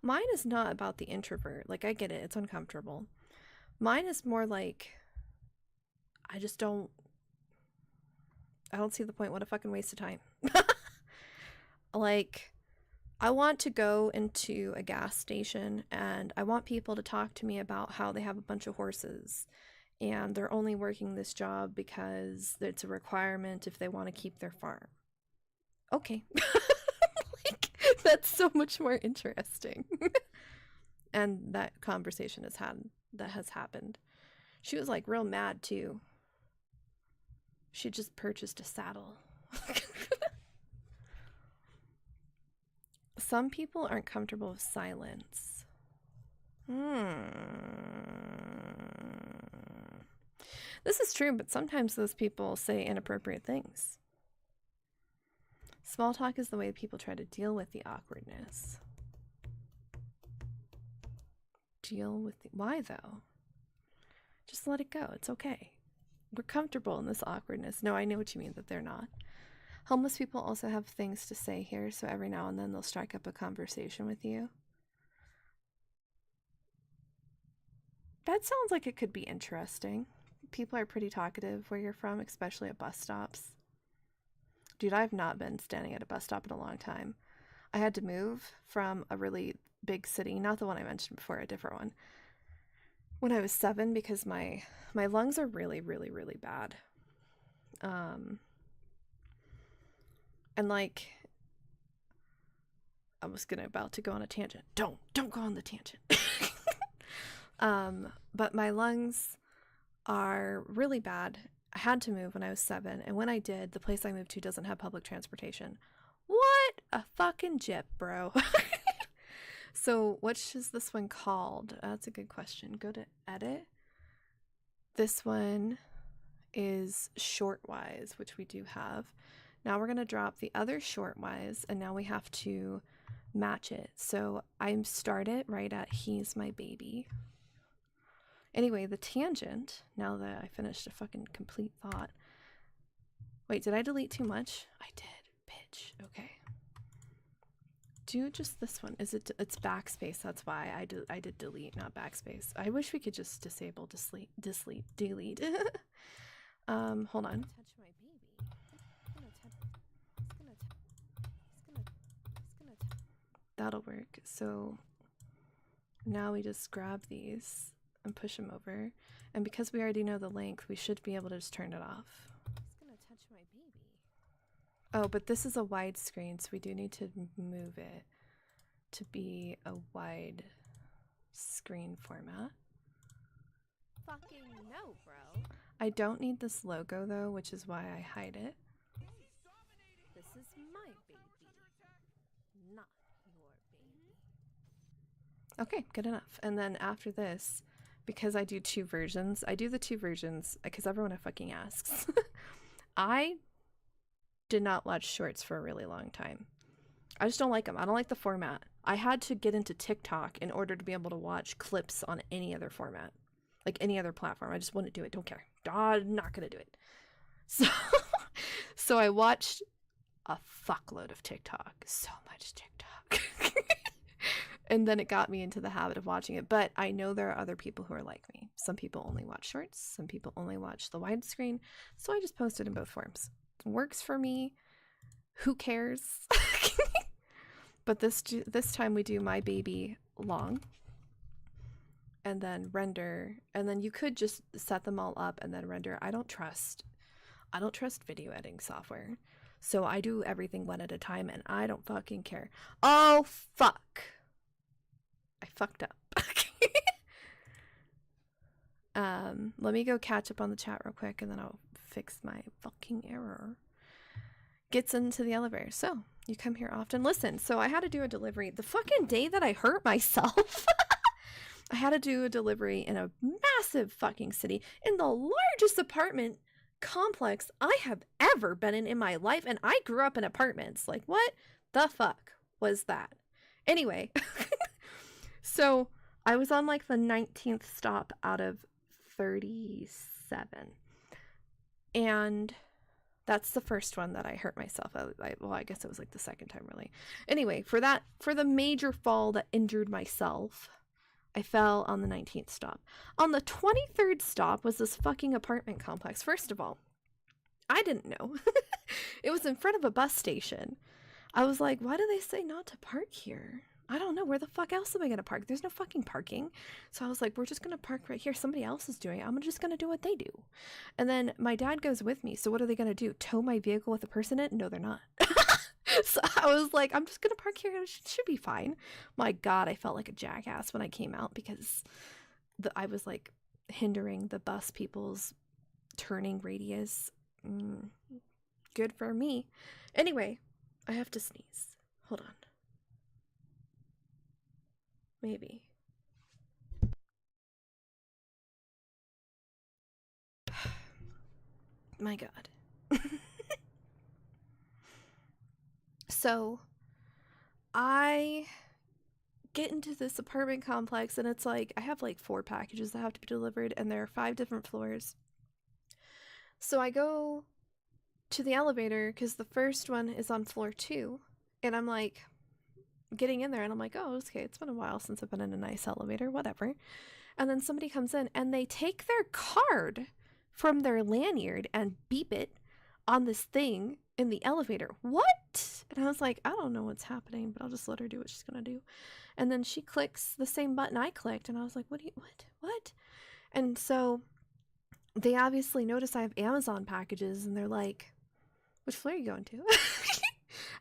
Mine is not about the introvert. Like, I get it. It's uncomfortable. Mine is more like, I don't see the point. What a fucking waste of time. Like, I want to go into a gas station and I want people to talk to me about how they have a bunch of horses and they're only working this job because it's a requirement if they want to keep their farm. Okay. Like, that's so much more interesting. And that conversation has happened. She was like real mad too. She just purchased a saddle. Some people aren't comfortable with silence. This is true, but sometimes those people say inappropriate things. Small talk is the way people try to deal with the awkwardness. Why though? Just let it go. It's okay. We're comfortable in this awkwardness. No, I know what you mean that they're not. Homeless people also have things to say here, so every now and then they'll strike up a conversation with you. That sounds like it could be interesting. People are pretty talkative where you're from, especially at bus stops. Dude, I've not been standing at a bus stop in a long time. I had to move from a really big city, not the one I mentioned before, a different one. when I was 7 because my lungs are really, really, really bad. And like, I was about to go on a tangent. Don't go on the tangent. But my lungs are really bad. I had to move when I was 7, and when I did, the place I moved to doesn't have public transportation. What a fucking jip, bro. So what is this one called? That's a good question. Go to edit. This one is shortwise, which we do have. Now we're going to drop the other shortwise, and now we have to match it. So I started right at he's my baby. Anyway, the tangent, now that I finished a fucking complete thought. Wait, did I delete too much? I did, bitch. Okay. Do just this one. It's backspace, that's why I did delete, not backspace. I wish we could just disable delete. Hold on. Touch my baby. That'll work. So now we just grab these and push them over, and because we already know the length, we should be able to just turn it off. It's gonna touch my baby. Oh, but this is a wide screen, so we do need to move it to be a wide screen format. Fucking no, bro. I don't need this logo though, which is why I hide it. This is my baby, not your baby. Okay, good enough. And then after this, because I do two versions, I do the two versions because everyone fucking asks. I did not watch shorts for a really long time. I just don't like them. I don't like the format. I had to get into TikTok in order to be able to watch clips on any other format, like any other platform. I just wouldn't do it. Don't care. I'm not gonna do it. So I watched a fuckload of TikTok. So much TikTok. And then it got me into the habit of watching it. But I know there are other people who are like me. Some people only watch shorts. Some people only watch the widescreen. So I just posted in both forms. It works for me. Who cares? But this time we do my baby long. And then render. And then you could just set them all up and then render. I don't trust video editing software. So I do everything one at a time, and I don't fucking care. Oh, fuck. I fucked up. Let me go catch up on the chat real quick, and then I'll fix my fucking error. Gets into the elevator. So, you come here often. Listen, so I had to do a delivery the fucking day that I hurt myself. I had to do a delivery in a massive fucking city in the largest apartment complex I have ever been in my life, and I grew up in apartments. Like, what the fuck was that? Anyway, so I was on like the 19th stop out of 37, and that's the first one that I hurt myself. Well, I guess it was like the second time, really. Anyway, for the major fall that injured myself, I fell on the 19th stop. On the 23rd stop was this fucking apartment complex. First of all, I didn't know. It was in front of a bus station. I was like, why do they say not to park here? I don't know. Where the fuck else am I going to park? There's no fucking parking. So I was like, we're just going to park right here. Somebody else is doing it. I'm just going to do what they do. And then my dad goes with me. So what are they going to do? Tow my vehicle with a person in it? No, they're not. So I was like, I'm just going to park here. It should be fine. My God, I felt like a jackass when I came out because I was like hindering the bus people's turning radius. Good for me. Anyway, I have to sneeze. Hold on. Maybe. My God. So I get into this apartment complex, and it's like I have like 4 packages that have to be delivered, and there are 5 different floors. So I go to the elevator because the first one is on floor 2, and I'm like getting in there, and I'm like, oh, okay, it's been a while since I've been in a nice elevator, whatever. And then somebody comes in and they take their card from their lanyard and beep it on this thing in the elevator. What? And I was like, I don't know what's happening, but I'll just let her do what she's gonna do. And then she clicks the same button I clicked, and I was like, what? And so they obviously notice I have Amazon packages, and they're like, which floor are you going to?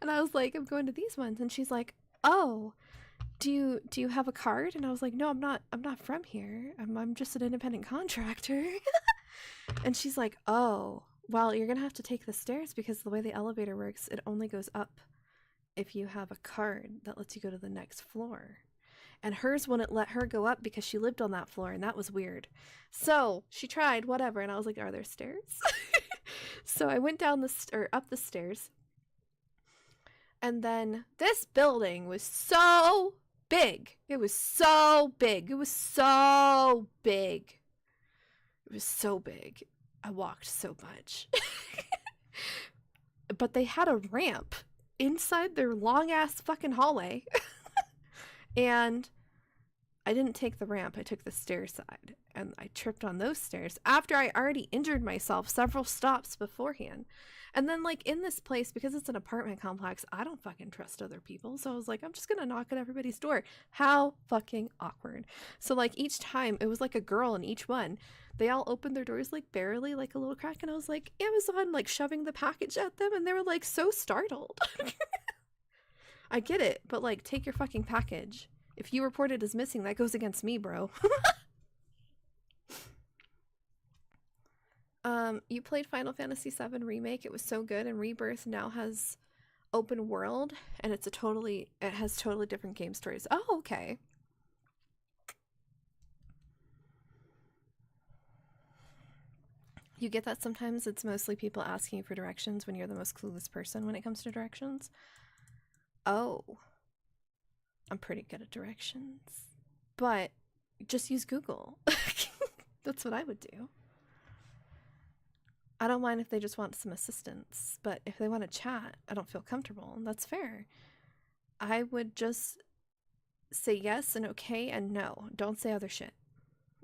And I was like, I'm going to these ones. And she's like, oh, do you have a card? And I was like, no, I'm not from here. I'm just an independent contractor. And she's like, oh, well, you're gonna have to take the stairs because the way the elevator works, it only goes up if you have a card that lets you go to the next floor. And hers wouldn't let her go up because she lived on that floor, and that was weird. So she tried, whatever, and I was like, are there stairs? So I went down up the stairs, and then this building was so big. It was so big. It was so big. It was so big. I walked so much. But they had a ramp inside their long-ass fucking hallway. And I didn't take the ramp. I took the stair side. And I tripped on those stairs after I already injured myself several stops beforehand. And then, like, in this place, because it's an apartment complex, I don't fucking trust other people. So I was like, I'm just gonna knock at everybody's door. How fucking awkward. So, like, each time, it was like a girl in each one. They all opened their doors, like, barely, like a little crack. And I was like, Amazon, like, shoving the package at them. And they were, like, so startled. I get it, but, like, take your fucking package. If you report it as missing, that goes against me, bro. You played Final Fantasy VII Remake. It was so good, and Rebirth now has open world, and it has totally different game stories. Oh, okay. You get that sometimes? It's mostly people asking you for directions when you're the most clueless person when it comes to directions. Oh. I'm pretty good at directions. But just use Google. That's what I would do. I don't mind if they just want some assistance, but if they want to chat, I don't feel comfortable. That's fair. I would just say yes and okay and no. Don't say other shit.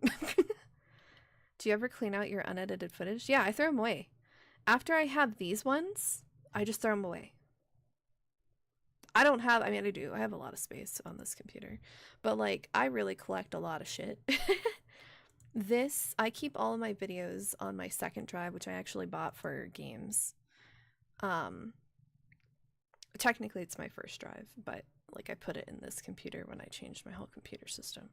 Do you ever clean out your unedited footage? Yeah, I throw them away. After I have these ones, I just throw them away. I don't have, I mean, I do. I have a lot of space on this computer. But, like, I really collect a lot of shit. I keep all of my videos on my second drive, which I actually bought for games. Technically, it's my first drive, but, like, I put it in this computer when I changed my whole computer system.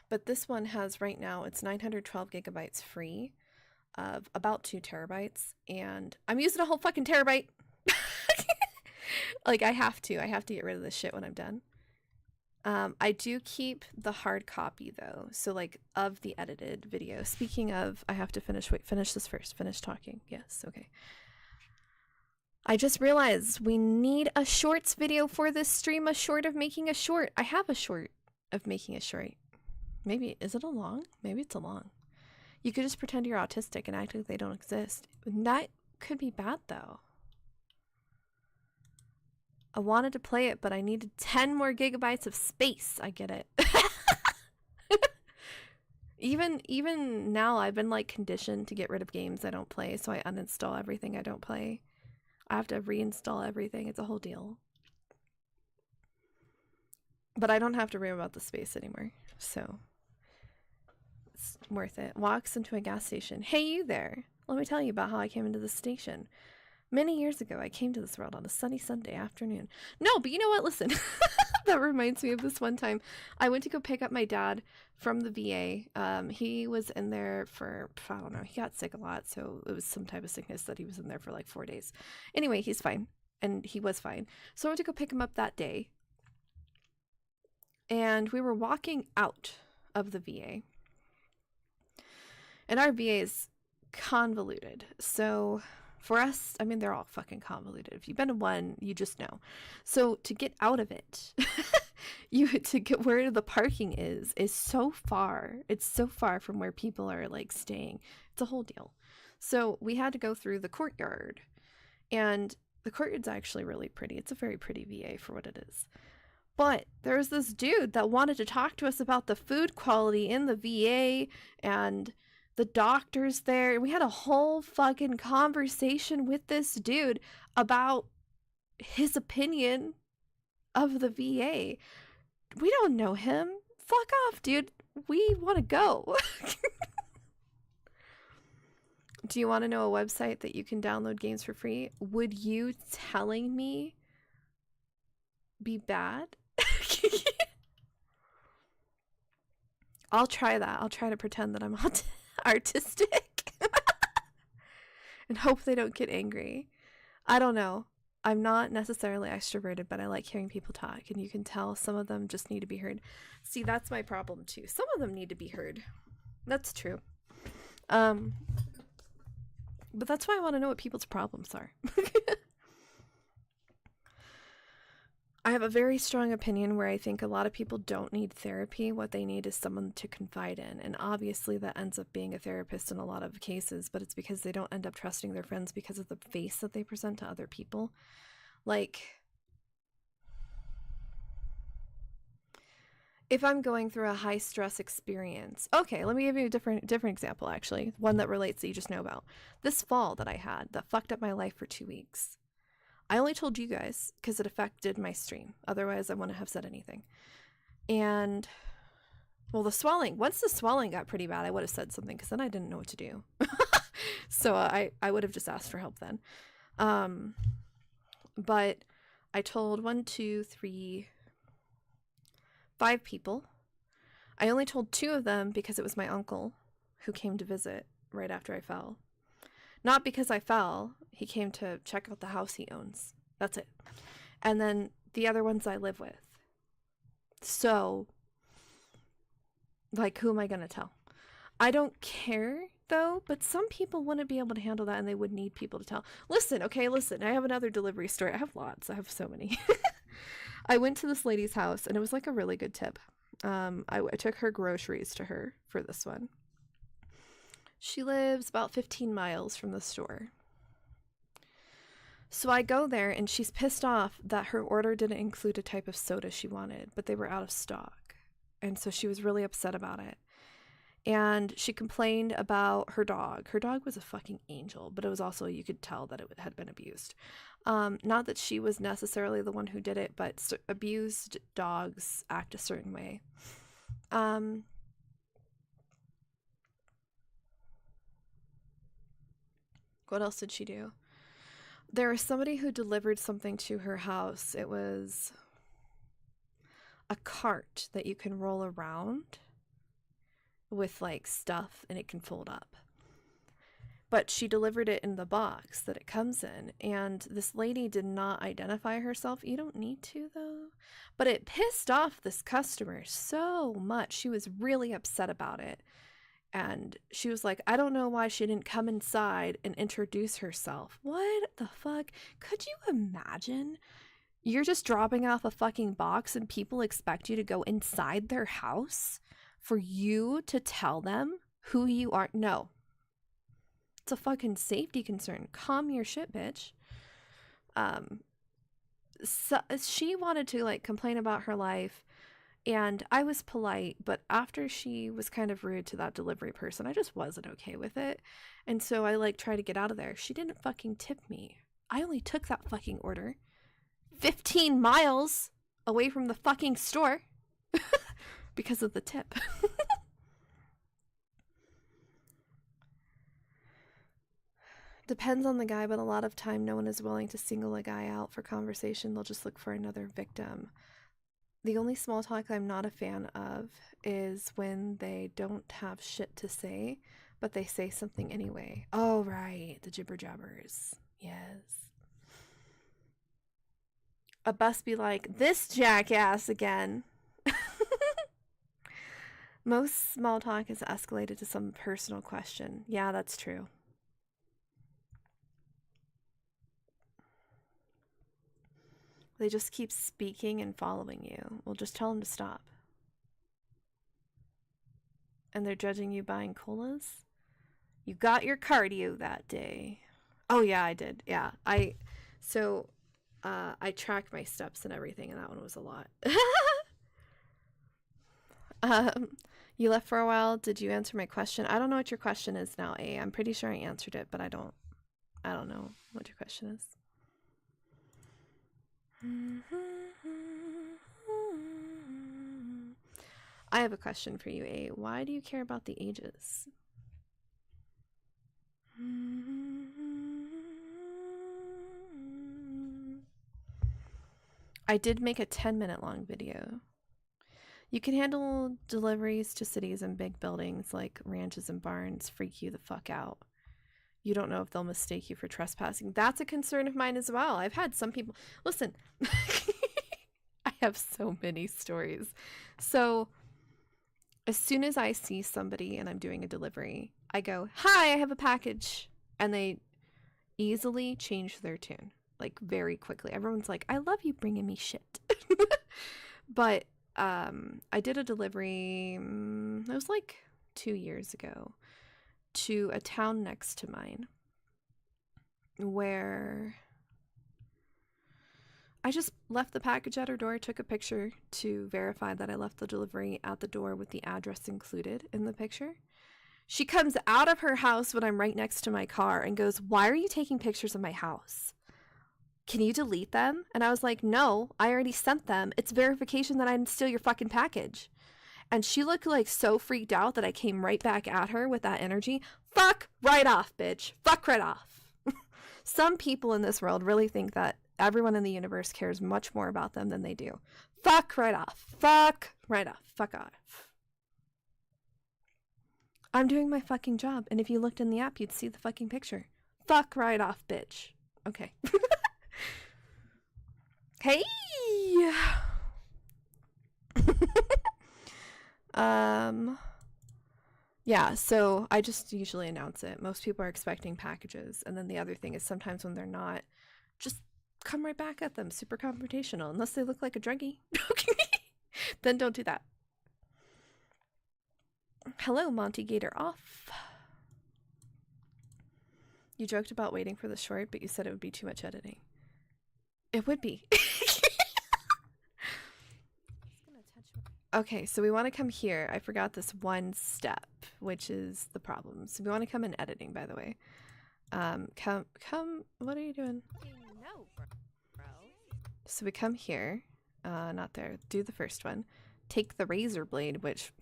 But this one has, right now, it's 912 gigabytes free of about 2 terabytes. And I'm using a whole fucking terabyte. Like, I have to get rid of this shit when I'm done. I do keep the hard copy, though. So, like, of the edited video. Speaking of, I have to finish this first. Finish talking. Yes, okay. I just realized we need a shorts video for this stream. A short of making a short. I have a short of making a short. Maybe, is it a long? Maybe it's a long. You could just pretend you're autistic and act like they don't exist. That could be bad, though. I wanted to play it, but I needed 10 more gigabytes of space. I get it. Even now, I've been, like, conditioned to get rid of games I don't play, so I uninstall everything I don't play. I have to reinstall everything. It's a whole deal. But I don't have to worry about the space anymore, so it's worth it. Walks into a gas station. Hey, you there. Let me tell you about how I came into the station. Many years ago, I came to this world on a sunny Sunday afternoon. No, but you know what? Listen, that reminds me of this one time. I went to go pick up my dad from the VA. He was in there for, I don't know, he got sick a lot, so it was some type of sickness that he was in there for like 4 days. Anyway, he's fine, and he was fine. So I went to go pick him up that day, and we were walking out of the VA. And our VA is convoluted, so for us, I mean, they're all fucking convoluted. If you've been to one, you just know. So to get out of it, to get where the parking is so far. It's so far from where people are, like, staying. It's a whole deal. So we had to go through the courtyard. And the courtyard's actually really pretty. It's a very pretty VA for what it is. But there's this dude that wanted to talk to us about the food quality in the VA and the doctors there. We had a whole fucking conversation with this dude about his opinion of the VA. We don't know him. Fuck off, dude. We want to go. Do you want to know a website that you can download games for free? Would you telling me be bad? I'll try that. I'll try to pretend that I'm artistic and hope they don't get angry. I don't know. I'm not necessarily extroverted, but I like hearing people talk, and you can tell some of them just need to be heard. See, that's my problem too. Some of them need to be heard. That's true. But that's why I want to know what people's problems are. I have a very strong opinion where I think a lot of people don't need therapy. What they need is someone to confide in. And obviously that ends up being a therapist in a lot of cases, but it's because they don't end up trusting their friends because of the face that they present to other people. Like, if I'm going through a high stress experience, okay, let me give you a different example, actually. One that relates that you just know about. This fall that I had that fucked up my life for 2 weeks. I only told you guys because it affected my stream. Otherwise, I wouldn't have said anything. And, well, the swelling. Once the swelling got pretty bad, I would have said something because then I didn't know what to do. So I would have just asked for help then. But I told 1, 2, 3, 5 people. I only told 2 of them because it was my uncle who came to visit right after I fell. Not because I fell. He came to check out the house he owns. That's it. And then the other ones I live with. So, like, who am I going to tell? I don't care, though, but some people wouldn't be able to handle that and they would need people to tell. Listen, I have another delivery story. I have lots. I have so many. I went to this lady's house and it was like a really good tip. I took her groceries to her for this one. She lives about 15 miles from the store. So I go there and she's pissed off that her order didn't include a type of soda she wanted, but they were out of stock. And so she was really upset about it. And she complained about her dog. Her dog was a fucking angel, but it was also, you could tell that it had been abused. Not that she was necessarily the one who did it, but abused dogs act a certain way. What else did she do? There was somebody who delivered something to her house. It was a cart that you can roll around with like stuff and it can fold up. But she delivered it in the box that it comes in, and this lady did not identify herself. You don't need to, though. But it pissed off this customer so much. She was really upset about it. And she was like, I don't know why she didn't come inside and introduce herself. What the fuck? Could you imagine? You're just dropping off a fucking box and people expect you to go inside their house for you to tell them who you are? No. It's a fucking safety concern. Calm your shit, bitch. So she wanted to like complain about her life. And I was polite, but after she was kind of rude to that delivery person, I just wasn't okay with it. And so I like tried to get out of there. She didn't fucking tip me. I only took that fucking order 15 miles away from the fucking store because of the tip. Depends on the guy, but a lot of time no one is willing to single a guy out for conversation. They'll just look for another victim. The only small talk I'm not a fan of is when they don't have shit to say, but they say something anyway. Oh, right. The jibber jabbers. Yes. A bus be like, this jackass again. Most small talk is escalated to some personal question. Yeah, that's true. They just keep speaking and following you. Well, just tell them to stop. And they're judging you buying colas? You got your cardio that day. Oh, yeah, I did. Yeah. I tracked my steps and everything, and that one was a lot. You left for a while. Did you answer my question? I don't know what your question is now, A. I'm pretty sure I answered it, but I don't know what your question is. I have a question for you, A. Why do you care about the ages? I did make a 10-minute long video. You can handle deliveries to cities and big buildings like ranches and barns freak you the fuck out. You don't know if they'll mistake you for trespassing. That's a concern of mine as well. I've had some people... Listen, I have so many stories. So as soon as I see somebody and I'm doing a delivery, I go, "Hi, I have a package." And they easily change their tune, like very quickly. Everyone's like, "I love you bringing me shit." But I did a delivery, it was like 2 years ago, to a town next to mine where I just left the package at her door, took a picture to verify that I left the delivery at the door with the address included in the picture. She comes out of her house when I'm right next to my car and goes, "Why are you taking pictures of my house? Can you delete them?" And I was like, "No, I already sent them. It's verification that I didn't steal your fucking package." And she looked like so freaked out that I came right back at her with that energy. Fuck right off, bitch. Fuck right off. Some people in this world really think that everyone in the universe cares much more about them than they do. Fuck right off. Fuck right off. Fuck off. I'm doing my fucking job, and if you looked in the app, you'd see the fucking picture. Fuck right off, bitch. Okay. Hey! Yeah, so I just usually announce it. Most people are expecting packages, and then the other thing is sometimes when they're not, just come right back at them. Super confrontational, unless they look like a druggie. Then don't do that. Hello, Monty Gator off. You joked about waiting for the short, but you said it would be too much editing. It would be. Okay, so we want to come here. I forgot this one step, which is the problem. So we want to come in editing, by the way. Come, what are you doing? No, bro. So we come here, not there, do the first one. Take the razor blade, which,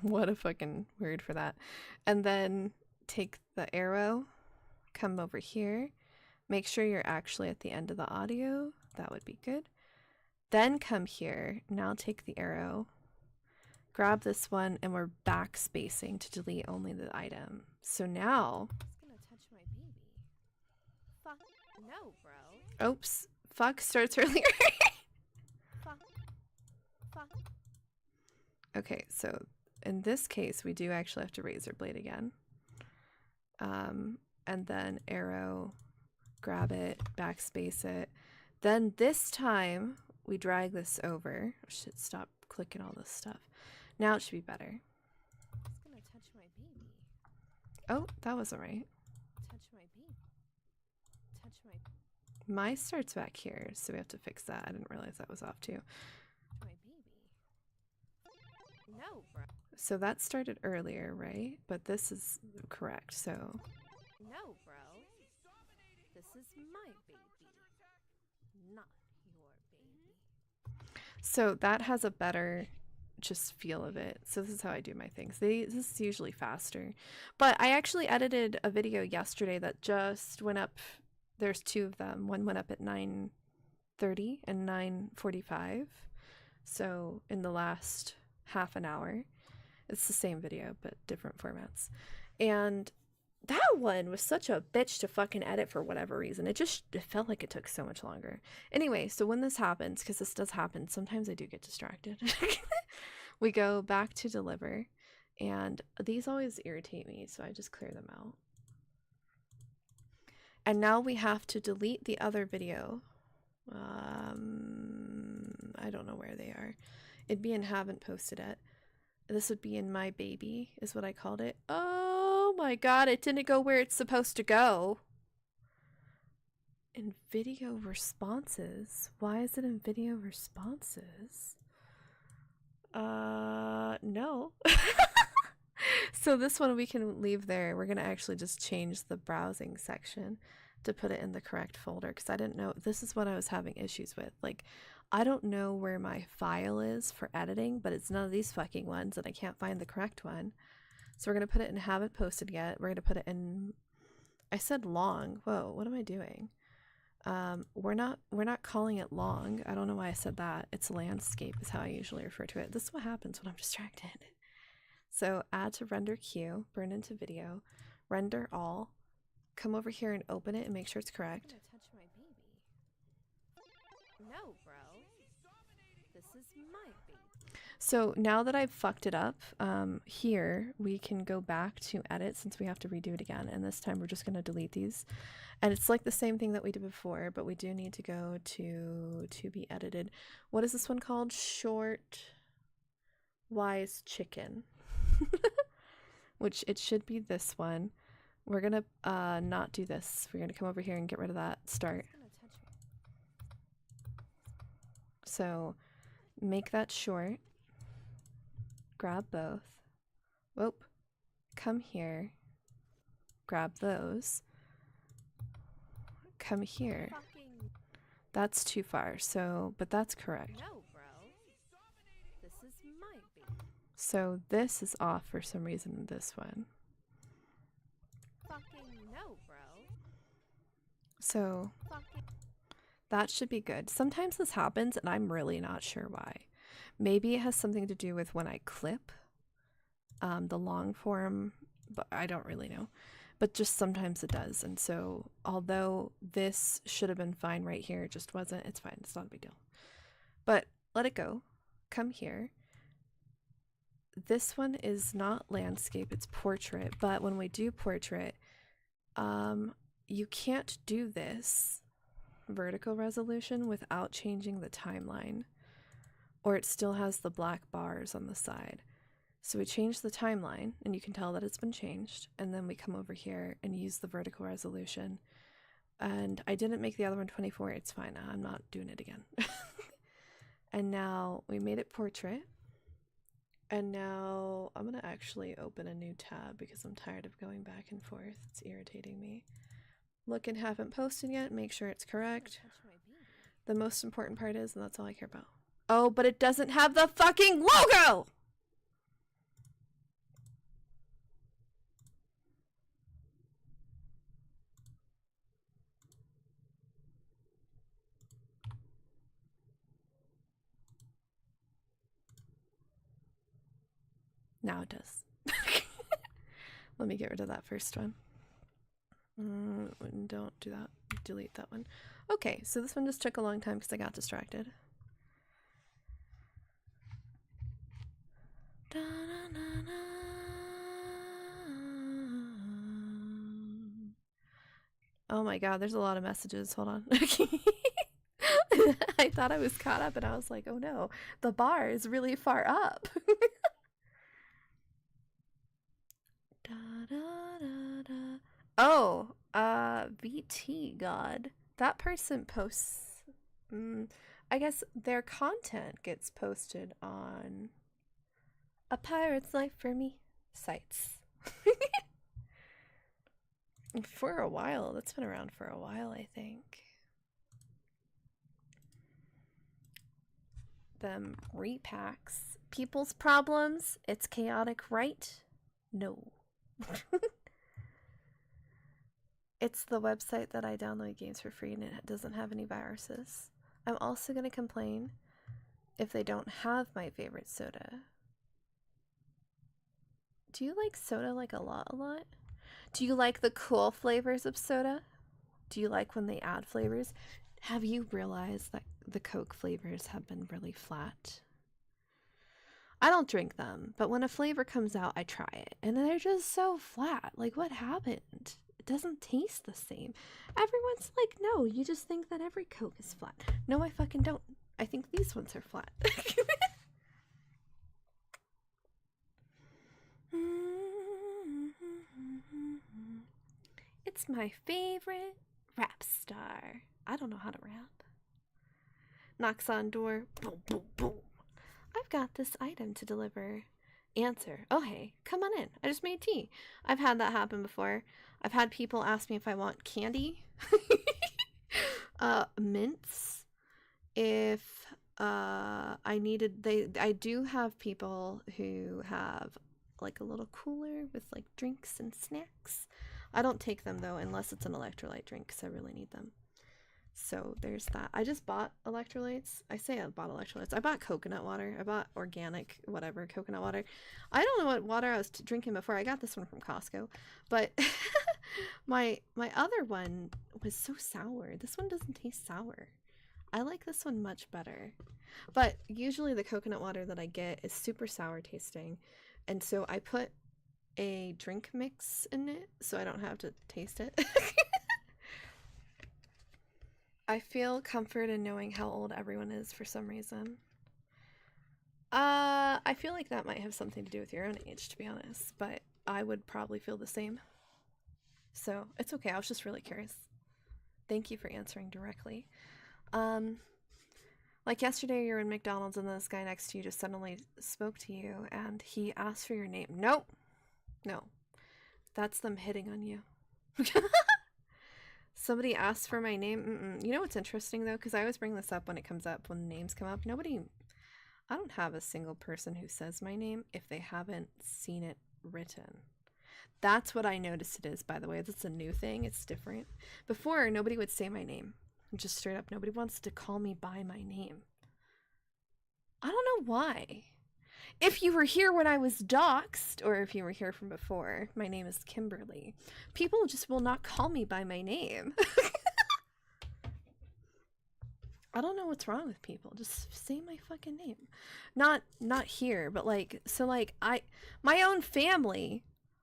what a fucking word for that. And then take the arrow, come over here. Make sure you're actually at the end of the audio. That would be good. Then come here. Now take the arrow. Grab this one, and we're backspacing to delete only the item. So now... It's gonna touch my baby. Fuck. No, bro. Oops. Fuck starts earlier. Fuck. Fuck. Okay, so in this case, we do actually have to razor blade again. And then arrow, grab it, backspace it. Then this time, we drag this over. I should stop clicking all this stuff. Now it should be better. It's gonna touch my baby. Oh, that wasn't right. Touch my baby. Touch my... My starts back here, so we have to fix that. I didn't realize that was off too. My baby. No, bro. So that started earlier, right? But this is correct, so... No, bro. This is my baby. Not your baby. So that has a better just feel of it. So this is how I do my things. This is usually faster. But I actually edited a video yesterday that just went up. There's two of them. One went up at 9:30 and 9:45. So in the last half an hour. It's the same video, but different formats. And that one was such a bitch to fucking edit for whatever reason. It felt like it took so much longer. Anyway, so when this happens, because this does happen, sometimes I do get distracted. We go back to deliver, and these always irritate me, so I just clear them out. And now we have to delete the other video. I don't know where they are. It'd be in haven't posted it. This would be in my baby, is what I called it. Oh my god, it didn't go where it's supposed to go. In video responses? Why is it in video responses? No. So this one we can leave there. We're gonna actually just change the browsing section. to put it in the correct folder because I didn't know. This is what I was having issues with. Like, I don't know where my file is for editing, but it's none of these fucking ones and I can't find the correct one. So we're going to put it in haven't posted yet. We're going to put it in, I said long. Whoa, what am I doing? We're not calling it long. I don't know why I said that. It's landscape is how I usually refer to it. This is what happens when I'm distracted. So add to render queue, burn into video, render all, come over here and open it and make sure it's correct. Touch my baby. No, bro. This is my baby. So now that I've fucked it up, here we can go back to edit since we have to redo it again. And this time we're just going to delete these. And it's like the same thing that we did before, but we do need to go to be edited. What is this one called? Short Wise Chicken. Which it should be this one. We're going to not do this. We're going to come over here and get rid of that start. So make that short. Grab both. Whoop. Come here. Grab those. Come here. That's too far, so, but that's correct. No, bro. This is my baby. So this is off for some reason, this one. Fucking no, bro. So that should be good. Sometimes this happens and I'm really not sure why. Maybe it has something to do with when I clip the long form, but I don't really know. But just sometimes it does. And so although this should have been fine right here, it just wasn't. It's fine. It's not a big deal. But let it go. Come here. This one is not landscape, it's portrait. But when we do portrait, you can't do this vertical resolution without changing the timeline, or it still has the black bars on the side. So we change the timeline and you can tell that it's been changed, and then we come over here and use the vertical resolution. And I didn't make the other one 24. It's fine. I'm not doing it again. And now we made it portrait. And now I'm going to actually open a new tab because I'm tired of going back and forth. It's irritating me. Look and haven't posted yet. Make sure it's correct. The most important part is, and that's all I care about. Oh, but it doesn't have the fucking logo! Now it does. Let me get rid of that first one. Don't do that. Delete that one. Okay, so this one just took a long time because I got distracted. Oh my god, there's a lot of messages. Hold on. I thought I was caught up and I was like, oh no, the bar is really far up. Oh, VT God. That person posts, I guess their content gets posted on A Pirate's Life for Me sites. For a while. That's been around for a while, I think. Them repacks. People's problems. It's chaotic, right? No. It's the website that I download games for free and it doesn't have any viruses. I'm also going to complain if they don't have my favorite soda. Do you like soda like a lot? Do you like the cool flavors of soda? Do you like when they add flavors? Have you realized that the Coke flavors have been really flat? I don't drink them, but when a flavor comes out, I try it, and they're just so flat. Like, what happened? It doesn't taste the same. Everyone's like, no, you just think that every Coke is flat. No, I fucking don't. I think these ones are flat. It's my favorite rap star. I don't know how to rap. Knocks on door. Boom, boom, boom. I've got this item to deliver. Answer. Oh, hey, come on in. I just made tea. I've had that happen before. I've had people ask me if I want candy Mints. If I needed, I do have people who have like a little cooler with like drinks and snacks. I don't take them though unless it's an electrolyte drink because I really need them. So there's that. I just bought electrolytes. I say I bought electrolytes. I bought coconut water. I bought organic whatever coconut water. I don't know what water I was drinking before. I got this one from Costco, but my other one was so sour. This one doesn't taste sour. I like this one much better. But usually the coconut water that I get is super sour tasting, and so I put a drink mix in it so I don't have to taste it. I feel comfort in knowing how old everyone is for some reason. I feel like that might have something to do with your own age, to be honest, but I would probably feel the same. So it's okay, I was just really curious. Thank you for answering directly. Like yesterday you were in McDonald's and this guy next to you just suddenly spoke to you and he asked for your name. Nope. No. That's them hitting on you. Somebody asked for my name. You know what's interesting though? Because I always bring this up when it comes up, when names come up. I don't have a single person who says my name if they haven't seen it written. That's what I noticed it is, by the way. That's a new thing. It's different. Before, nobody would say my name. Just straight up, nobody wants to call me by my name. I don't know why. If you were here when I was doxxed, or if you were here from before, my name is Kimberly. People just will not call me by my name. I don't know what's wrong with people. Just say my fucking name. Not here, but like, so like my own family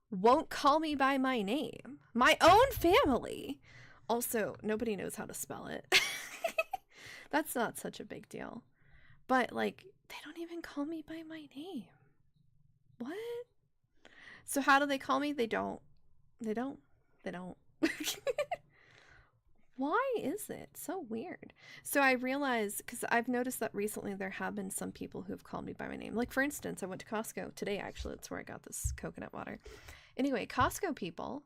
won't call me by my name. My own family. Also, nobody knows how to spell it. That's not such a big deal. But like, they don't even call me by my name. What? So how do they call me? They don't. Why is it so weird? So I realized, because I've noticed that recently there have been some people who have called me by my name. Like, for instance, I went to Costco today, actually. That's where I got this coconut water. Anyway, Costco people,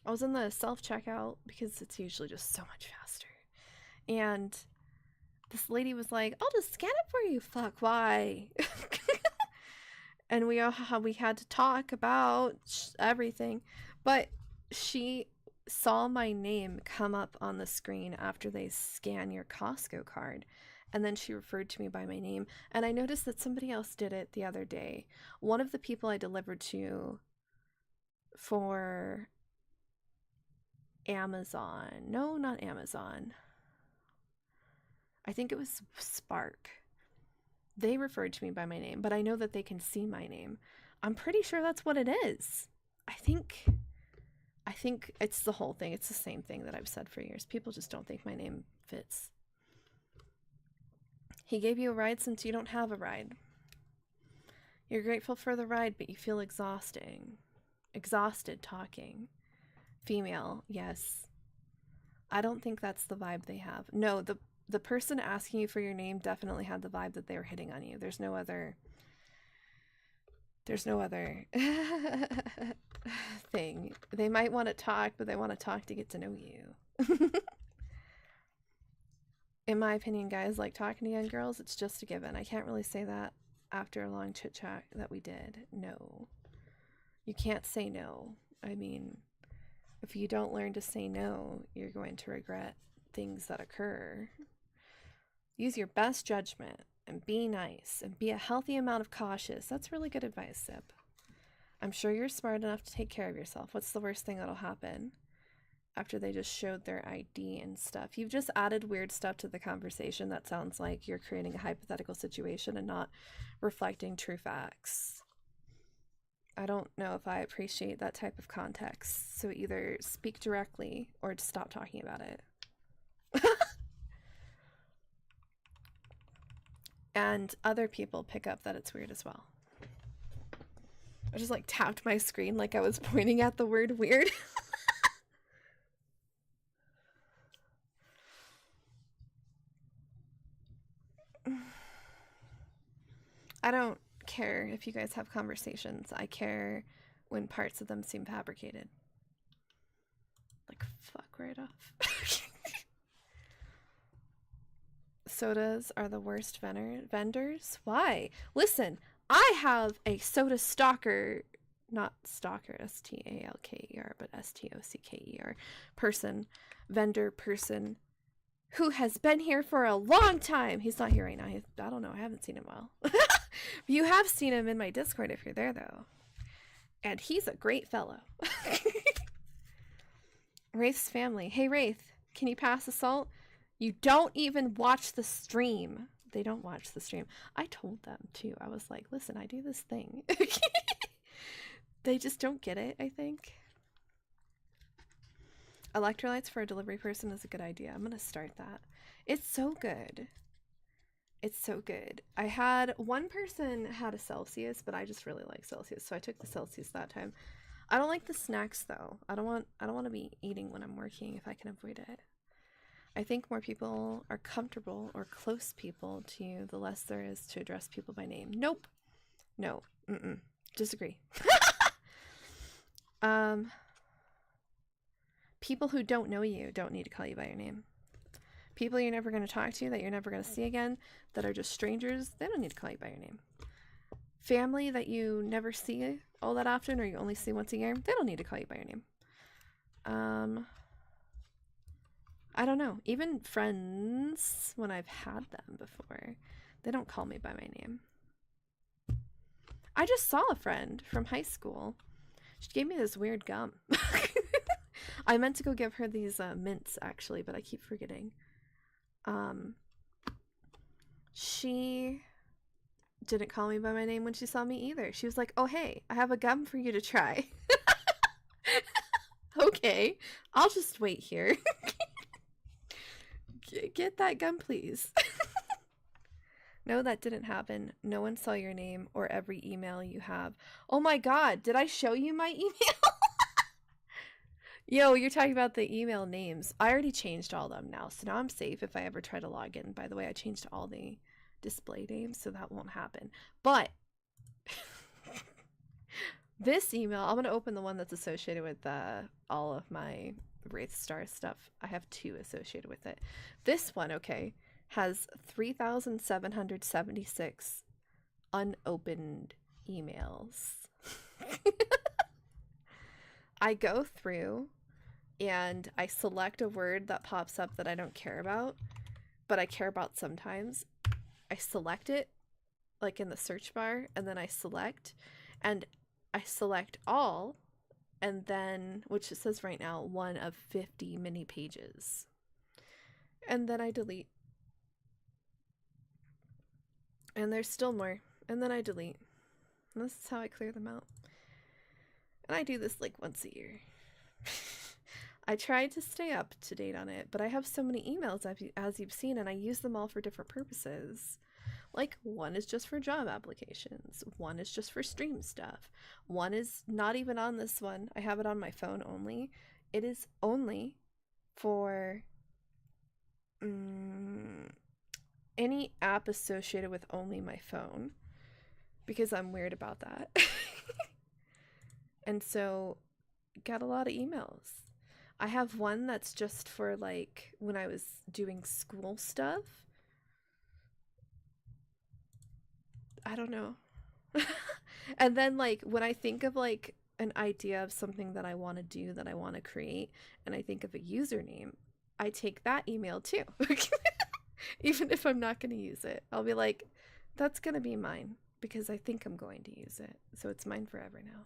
I was in the self-checkout because it's usually just so much faster. And this lady was like, I'll just scan it for you. Fuck, why? And we had to talk about everything. But she saw my name come up on the screen after they scan your Costco card. And then she referred to me by my name. And I noticed that somebody else did it the other day. One of the people I delivered to for Amazon. No, not Amazon. I think it was Spark. They referred to me by my name, but I know that they can see my name. I'm pretty sure that's what it is. I think it's the whole thing. It's the same thing that I've said for years. People just don't think my name fits. He gave you a ride since you don't have a ride. You're grateful for the ride, but you feel exhausted talking. Female, yes. I don't think that's the vibe they have. No, the person asking you for your name definitely had the vibe that they were hitting on you. There's no other thing. They might want to talk, but they want to talk to get to know you. In my opinion, guys like talking to young girls. It's just a given. I can't really say that after a long chit chat that we did. No. You can't say no. I mean, if you don't learn to say no, you're going to regret things that occur. Use your best judgment and be nice and be a healthy amount of cautious. That's really good advice, Sip. I'm sure you're smart enough to take care of yourself. What's the worst thing that'll happen after they just showed their ID and stuff? You've just added weird stuff to the conversation that sounds like you're creating a hypothetical situation and not reflecting true facts. I don't know if I appreciate that type of context. So either speak directly or just stop talking about it. And other people pick up that it's weird as well. I just like tapped my screen like I was pointing at the word weird. I don't care if you guys have conversations. I care when parts of them seem fabricated. Like, fuck fuck right off. Sodas are the worst vendors? Why? Listen, I have a soda stalker, not stalker, S-T-A-L-K-E-R, but S-T-O-C-K-E-R, vendor person, who has been here for a long time. He's not here right now. I don't know. I haven't seen him well. You have seen him in my Discord if you're there, though. And he's a great fellow. Wraith's family. Hey, Wraith, can you pass the salt? You don't even watch the stream. They don't watch the stream. I told them, too. I was like, listen, I do this thing. They just don't get it, I think. Electrolytes for a delivery person is a good idea. I'm going to start that. It's so good. It's so good. I had one person had a Celsius, but I just really like Celsius, so I took the Celsius that time. I don't like the snacks though. I don't want to be eating when I'm working if I can avoid it. I think more people are comfortable or close people to you, the less there is to address people by name. Nope. No. Disagree. People who don't know you don't need to call you by your name. People you're never going to talk to, that you're never going to see again, that are just strangers, they don't need to call you by your name. Family that you never see all that often, or you only see once a year, they don't need to call you by your name. I don't know. Even friends, when I've had them before, they don't call me by my name. I just saw a friend from high school. She gave me this weird gum. I meant to go give her these mints, actually, but I keep forgetting. She didn't call me by my name when she saw me either. She was like, oh, hey, I have a gum for you to try. Okay, I'll just wait here. Get that gum, please. No, that didn't happen. No one saw your name or every email you have. Oh my god, did I show you my email? Yo, you're talking about the email names. I already changed all of them now, so now I'm safe if I ever try to log in. By the way, I changed all the display names, so that won't happen. But this email, I'm going to open the one that's associated with all of my WraithStars stuff. I have 2 associated with it. This one, okay, has 3,776 unopened emails. I go through and I select a word that pops up that I don't care about, but I care about sometimes. I select it, like in the search bar, and then I select all, and then, which it says right now, 1 of 50 mini pages. And then I delete. And there's still more. And then I delete. And this is how I clear them out. And I do this like once a year. I tried to stay up to date on it, but I have so many emails as you've seen, and I use them all for different purposes. Like, one is just for job applications. One is just for stream stuff. One is not even on this one. I have it on my phone only. It is only for any app associated with only my phone, because I'm weird about that. And so, got a lot of emails. I have one that's just for, like, when I was doing school stuff. I don't know. And then, like, when I think of, like, an idea of something that I want to do, that I want to create, and I think of a username, I take that email too. Even if I'm not going to use it. I'll be like, that's going to be mine, because I think I'm going to use it. So it's mine forever now.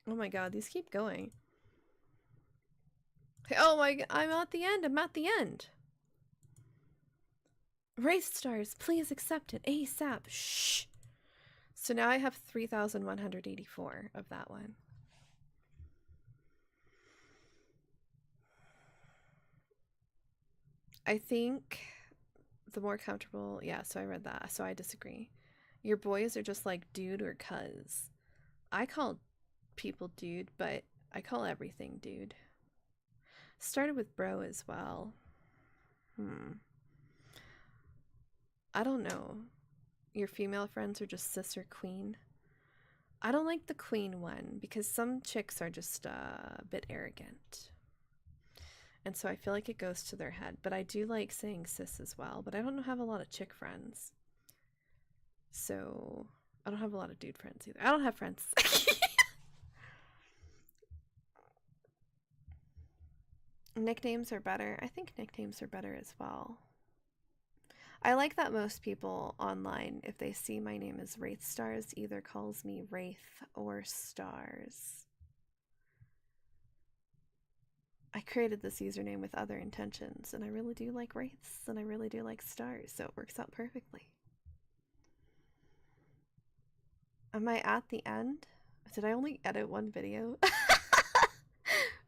Oh my god, these keep going. Oh my god, I'm at the end. I'm at the end. WraithStars, please accept it ASAP. Shh. So now I have 3,184 of that one. I think the more comfortable, yeah, so I read that. So I disagree. Your boys are just like dude or cuz. I call people dude, but I call everything dude. Started with bro as well. I don't know. Your female friends are just sis or queen. I don't like the queen one because some chicks are just a bit arrogant. And so I feel like it goes to their head. But I do like saying sis as well. But I don't have a lot of chick friends. So I don't have a lot of dude friends either. I don't have friends. Nicknames are better. I think nicknames are better as well. I like that most people online, if they see my name as WraithStars, either calls me Wraith or Stars. I created this username with other intentions, and I really do like Wraiths, and I really do like Stars, so it works out perfectly. Am I at the end? Did I only edit one video?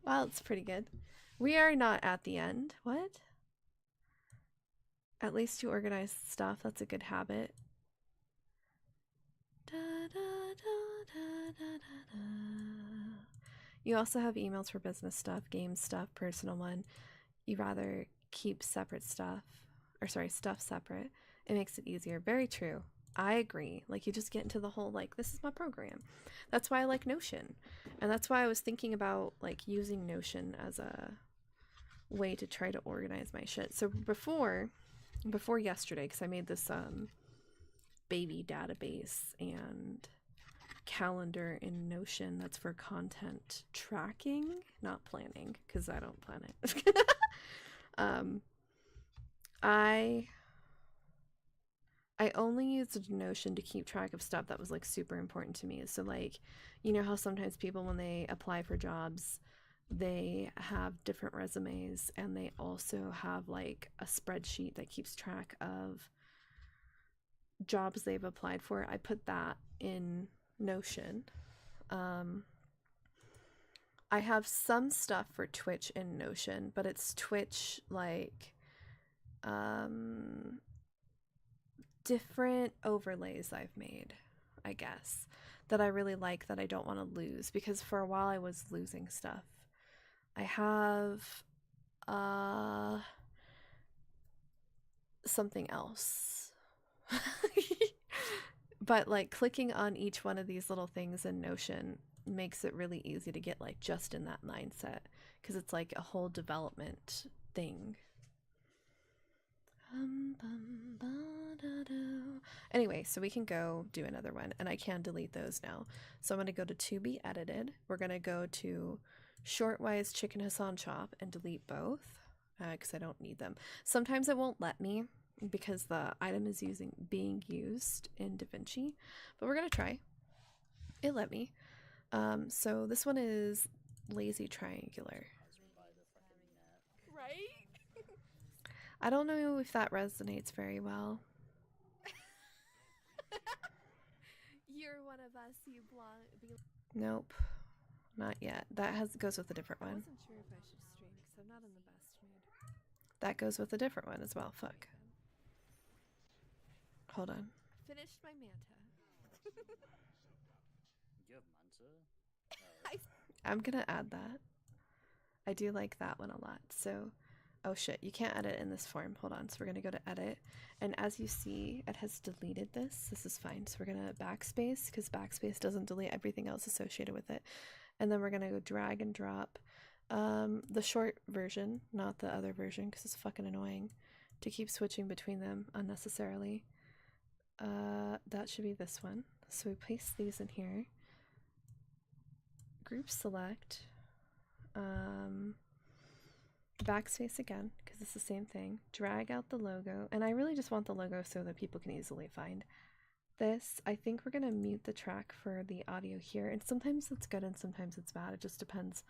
Well, it's pretty good. We are not at the end. What? At least you organize stuff. That's a good habit. Da, da, da, you also have emails for business stuff, game stuff, personal one. You rather keep separate stuff, or sorry, stuff separate. It makes it easier. Very true. I agree. Like, you just get into the whole, like, this is my program. That's why I like Notion. And that's why I was thinking about, like, using Notion as a way to try to organize my shit. So before yesterday, because I made this baby database and calendar in Notion that's for content tracking, not planning, because I don't plan it. I only used Notion to keep track of stuff that was like super important to me. So like, you know how sometimes people, when they apply for jobs, they have different resumes, and they also have like a spreadsheet that keeps track of jobs they've applied for. I put that in Notion. I have some stuff for Twitch in Notion, but it's Twitch like different overlays I've made, I guess, that I really like, that I don't want to lose, because for a while I was losing stuff. I have something else. But like clicking on each one of these little things in Notion makes it really easy to get like just in that mindset, because it's like a whole development thing. Anyway, so we can go do another one, and I can delete those now. So I'm going to go to be edited. We're going to go to Shortwise Chicken Hassan Shop and delete both, because I don't need them. Sometimes it won't let me because the item is being used in DaVinci, but we're going to try. It let me. So this one is Lazy Triangular. Right? I don't know if that resonates very well. You're one of us, you blonde. Nope, not yet. That goes with a different I one. wasn't sure if I should stream because I'm not in the best mood. That goes with a different one as well. Fuck. Hold on. Finished my manta. You have manta? I'm gonna add that. I do like that one a lot. So, oh shit, you can't edit in this form. Hold on. So we're gonna go to edit, and as you see, it has deleted this. This is fine. So we're gonna backspace, because backspace doesn't delete everything else associated with it. And then we're gonna go drag and drop the short version, not the other version, because it's fucking annoying to keep switching between them unnecessarily. That should be this one. So we paste these in here. Group select. Backspace again, because it's the same thing. Drag out the logo, and I really just want the logo so that people can easily find this. I think we're gonna mute the track for the audio here, and sometimes it's good and sometimes it's bad. It just depends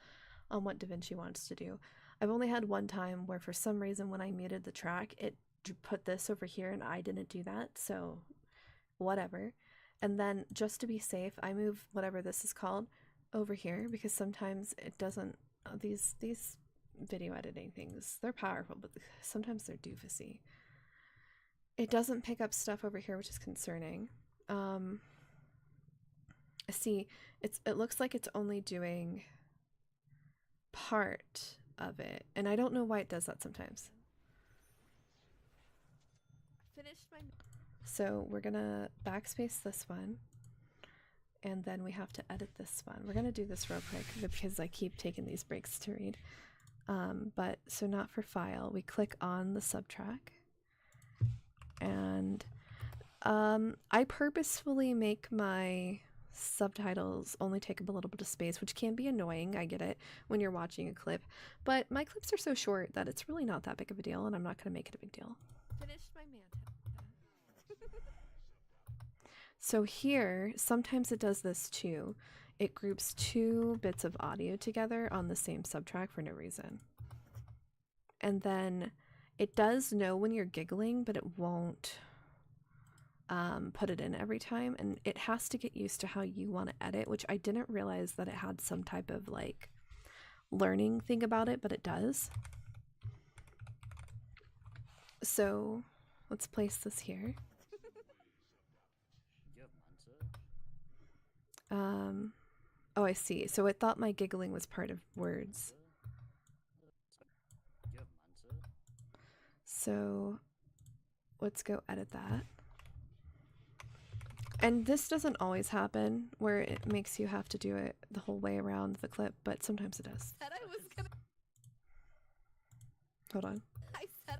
on what DaVinci wants to do. I've only had one time where for some reason when I muted the track, it put this over here and I didn't do that, so whatever. And then just to be safe, I move whatever this is called over here, because sometimes it doesn't, these video editing things, they're powerful, but sometimes they're doofusy. It doesn't pick up stuff over here, which is concerning. See, it looks like it's only doing part of it, and I don't know why it does that sometimes. Finished my. So we're gonna backspace this one, and then we have to edit this one. We're going to do this real quick because I keep taking these breaks to read. But so not for file, we click on the subtrack, and I purposefully make my subtitles only take up a little bit of space, which can be annoying. I get it when you're watching a clip, but my clips are so short that it's really not that big of a deal, and I'm not going to make it a big deal. Finished my mantis. So here, sometimes it does this too. It groups two bits of audio together on the same subtrack for no reason. And then it does know when you're giggling, but it won't put it in every time. And it has to get used to how you want to edit, which I didn't realize that it had some type of like learning thing about it, but it does. So let's place this here. Oh, I see. So it thought my giggling was part of words. So let's go edit that. And this doesn't always happen where it makes you have to do it the whole way around the clip, but sometimes it does. Said I was gonna. Hold on. I said.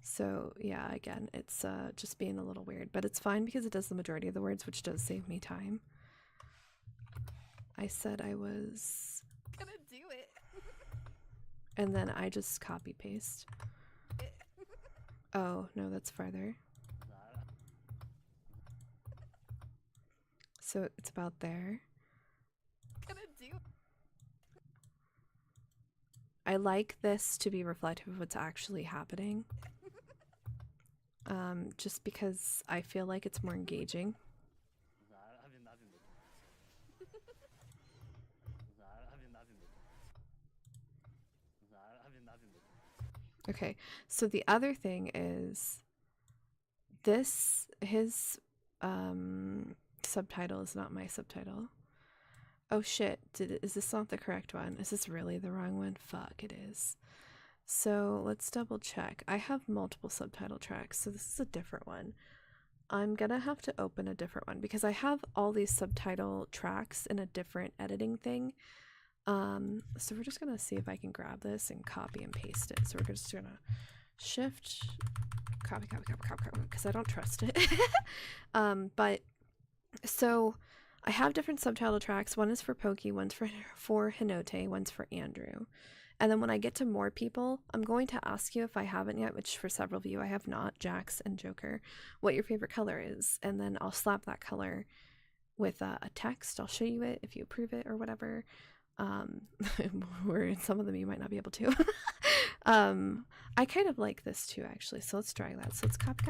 So yeah, again, it's just being a little weird, but it's fine because it does the majority of the words, which does save me time. I said I was Gonna do it. and then I just copy paste. Oh, no, that's farther. So it's about there. Gonna do. I like this to be reflective of what's actually happening. Just because I feel like it's more engaging. Okay, so the other thing is his subtitle is not my subtitle. Oh shit, is this not the correct one? Is this really the wrong one? Fuck, it is. So let's double check. I have multiple subtitle tracks, so this is a different one. I'm gonna have to open a different one because I have all these subtitle tracks in a different editing thing. So we're just gonna see if I can grab this and copy and paste it. So we're just gonna shift, copy, because I don't trust it. But so I have different subtitle tracks. One is for Pokey, one's for Hinote, one's for Andrew. And then when I get to more people, I'm going to ask you, if I haven't yet, which for several of you I have not, Jax and Joker, what your favorite color is. And then I'll slap that color with a text. I'll show you it if you approve it or whatever. Or some of them you might not be able to. I kind of like this too, actually. So let's try that. So let's copy.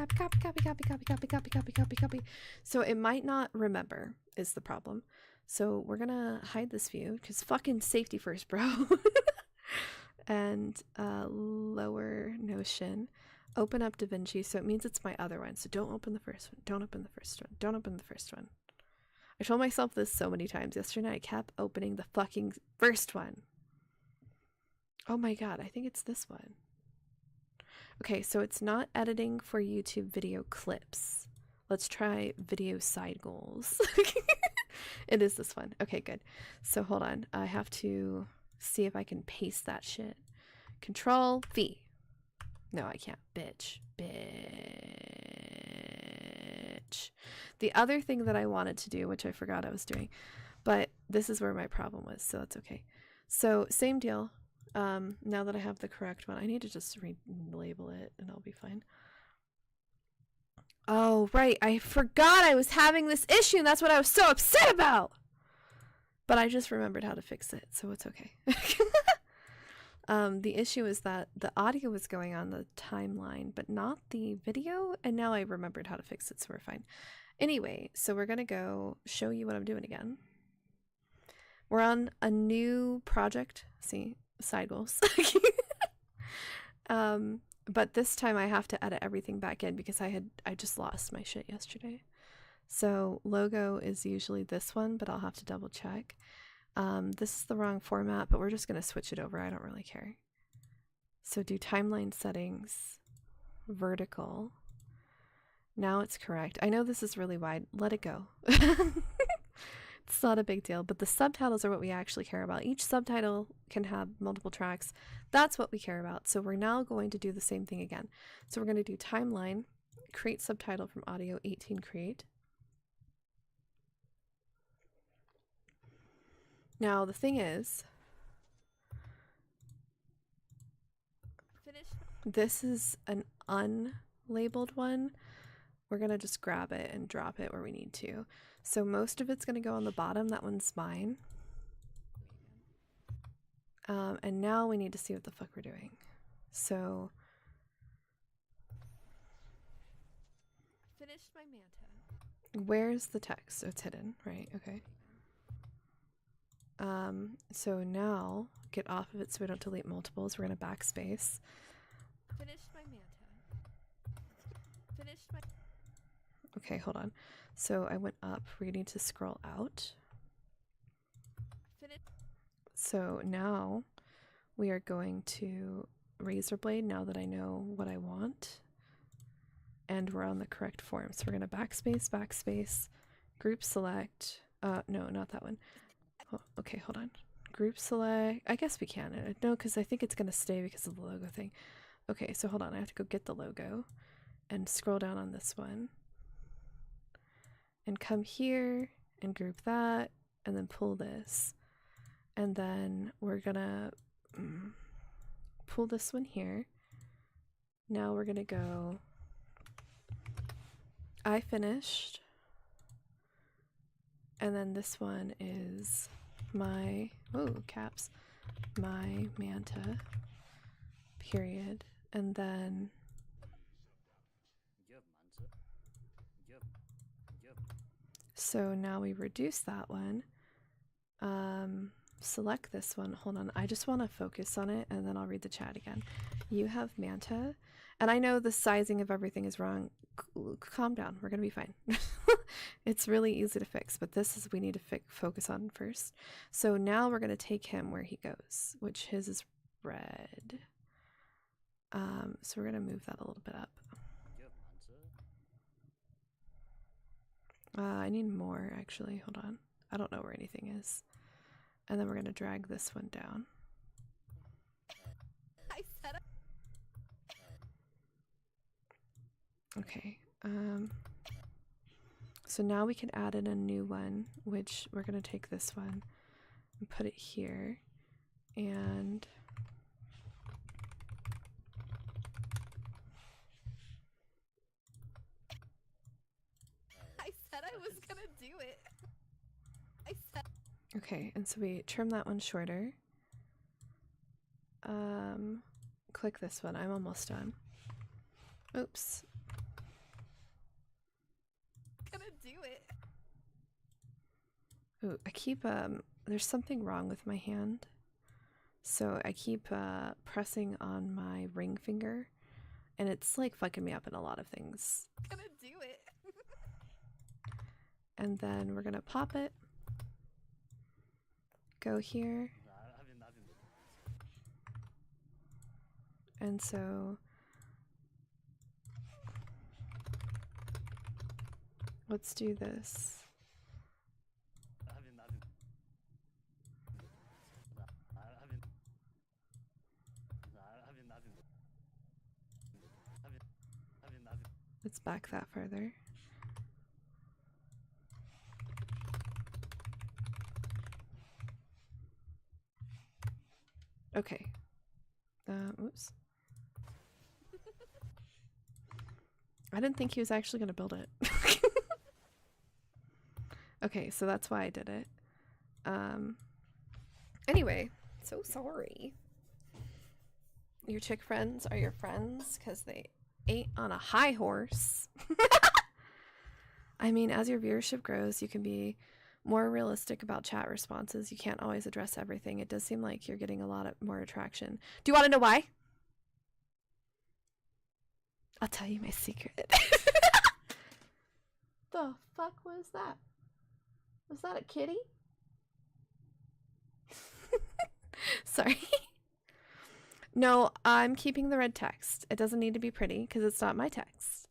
So it might not remember is the problem. So we're gonna hide this view because fucking safety first, bro. And lower Notion, open up DaVinci. So it means it's my other one. So don't open the first one. Don't open the first one. Don't open the first one. I told myself this so many times yesterday. I kept opening the fucking first one. Oh my god, I think it's this one. Okay, so it's not editing for YouTube video clips. Let's try video side goals. It is this one. Okay, good. So hold on. I have to see if I can paste that shit. Control V. No, I can't. Bitch. The other thing that I wanted to do, which I forgot I was doing, but this is where my problem was, so that's okay. So same deal. Now that I have the correct one, I need to just relabel it and I'll be fine. Oh, right. I forgot I was having this issue and that's what I was so upset about. But I just remembered how to fix it, so it's okay. The issue is that the audio was going on the timeline, but not the video, and now I remembered how to fix it, so we're fine. Anyway, so we're gonna go show you what I'm doing again. We're on a new project. See, side goals. But this time I have to edit everything back in because I just lost my shit yesterday. So logo is usually this one, but I'll have to double check. This is the wrong format, but we're just going to switch it over. I don't really care. So do timeline settings, vertical. Now it's correct. I know this is really wide. Let it go. It's not a big deal, but the subtitles are what we actually care about. Each subtitle can have multiple tracks. That's what we care about. So we're now going to do the same thing again. So we're going to do timeline, create subtitle from audio 18 create. Now the thing is, this is an unlabeled one. We're going to just grab it and drop it where we need to. So most of it's going to go on the bottom. That one's mine. And now we need to see what the fuck we're doing. So finished my manta. Where's the text? Oh, it's hidden, right? Okay. So now get off of it so we don't delete multiples. We're going to backspace. Finished my manta. Finished my... Okay, hold on. So I went up. We need to scroll out. So now we are going to razor blade now that I know what I want. And we're on the correct form. So we're going to backspace, backspace, group select. No, not that one. Oh, okay, hold on. Group select. I guess we can. No, because I think it's going to stay because of the logo thing. Okay, so hold on. I have to go get the logo and scroll down on this one. And come here and group that and then pull this. And then we're gonna pull this one here. Now we're gonna go, I finished. And then this one is my, oh, caps, my manta, period. And then so now we reduce that one. Select this one. Hold on. I just want to focus on it and then I'll read the chat again. You have manta. And I know the sizing of everything is wrong. Calm down. We're going to be fine. It's really easy to fix, but this is we need to focus on first. So now we're going to take him where he goes, which his is red. So we're going to move that a little bit up. I need more actually. Hold on. I don't know where anything is. And then we're going to drag this one down. I said Okay. So now we can add in a new one, which we're going to take this one and put it here. And I said I was gonna do it. I said. okay, and so we trim that one shorter. Click this one. I'm almost done. Oops. Gonna do it. Ooh, I keep there's something wrong with my hand. So I keep pressing on my ring finger and it's like fucking me up in a lot of things. Gonna do it. And then we're gonna pop it. Go here. And so let's do this. Let's back that further. Okay. Oops. I didn't think he was actually going to build it. Okay, so that's why I did it. Anyway, so sorry. Your chick friends are your friends because they ate on a high horse. I mean, as your viewership grows, you can be more realistic about chat responses. You can't always address everything. It does seem like you're getting a lot of more attraction. Do you want to know why? I'll tell you my secret. The fuck was that? Was that a kitty? Sorry. No, I'm keeping the red text. It doesn't need to be pretty because it's not my text.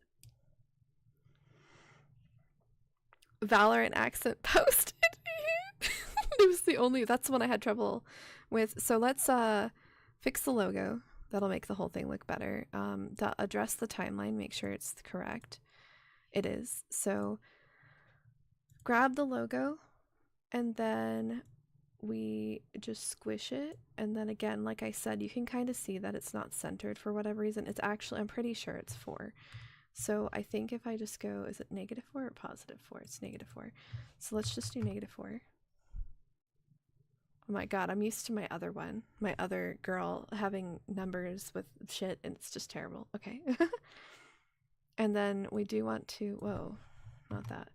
Valorant accent posted. It was that's one I had trouble with. So let's fix the logo. That'll make the whole thing look better. Address the timeline, make sure it's correct. It is. So grab the logo and then we just squish it. And then again, like I said, you can kind of see that it's not centered for whatever reason. It's actually, I'm pretty sure it's 4. So I think if I just go, is it -4 or +4? It's -4. So let's just do -4. Oh my god, I'm used to my other one. My other girl having numbers with shit, and it's just terrible. Okay. And then we do want to, whoa, not that.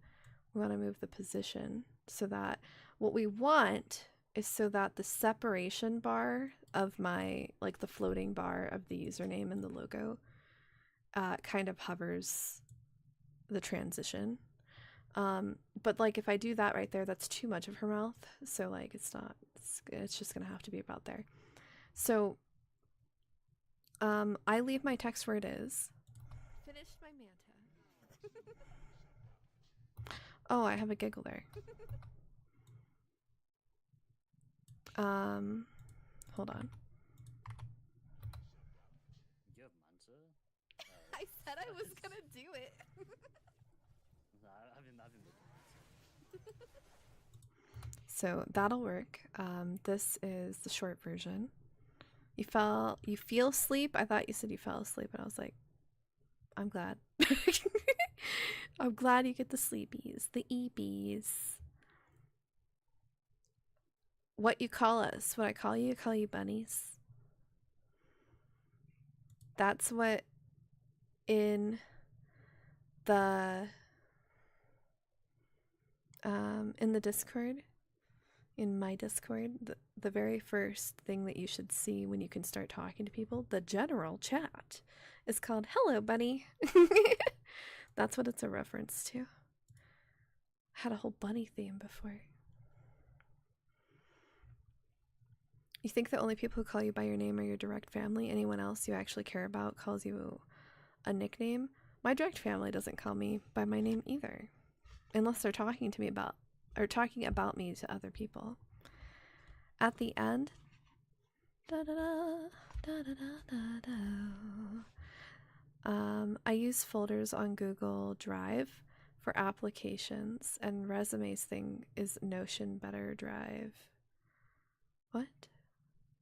We want to move the position so that what we want is so that the separation bar of my, like the floating bar of the username and the logo kind of hovers the transition. But like if I do that right there, that's too much of her mouth. So like it's not, it's just gonna have to be about there. So I leave my text where it is. Finished my manta. Oh, I have a giggle there. Hold on. You have manta? I said I was gonna do it. I've been looking. So that'll work. This is the short version. You feel asleep? I thought you said you fell asleep, and I was like, I'm glad. I'm glad you get the sleepies, the eebies. What you call us, what I call you bunnies. That's what in the Discord, in my Discord, the very first thing that you should see when you can start talking to people, the general chat, is called Hello Bunny. That's what it's a reference to. Had a whole bunny theme before. You think the only people who call you by your name are your direct family? Anyone else you actually care about calls you a nickname? My direct family doesn't call me by my name either, unless they're talking to me about, or talking about me to other people. At the end, I use folders on Google Drive for applications, and resumes thing is Notion Better Drive. What?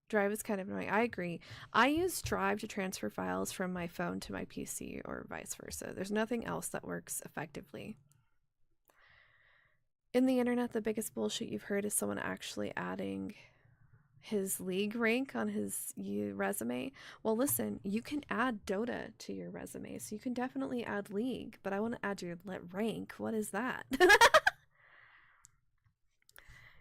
Drive is kind of annoying. I agree. I use Drive to transfer files from my phone to my PC or vice versa. There's nothing else that works effectively. In the internet, the biggest bullshit you've heard is someone actually adding his league rank on his resume. Well, listen, you can add Dota to your resume, so you can definitely add league, but I want to add your rank. What is that?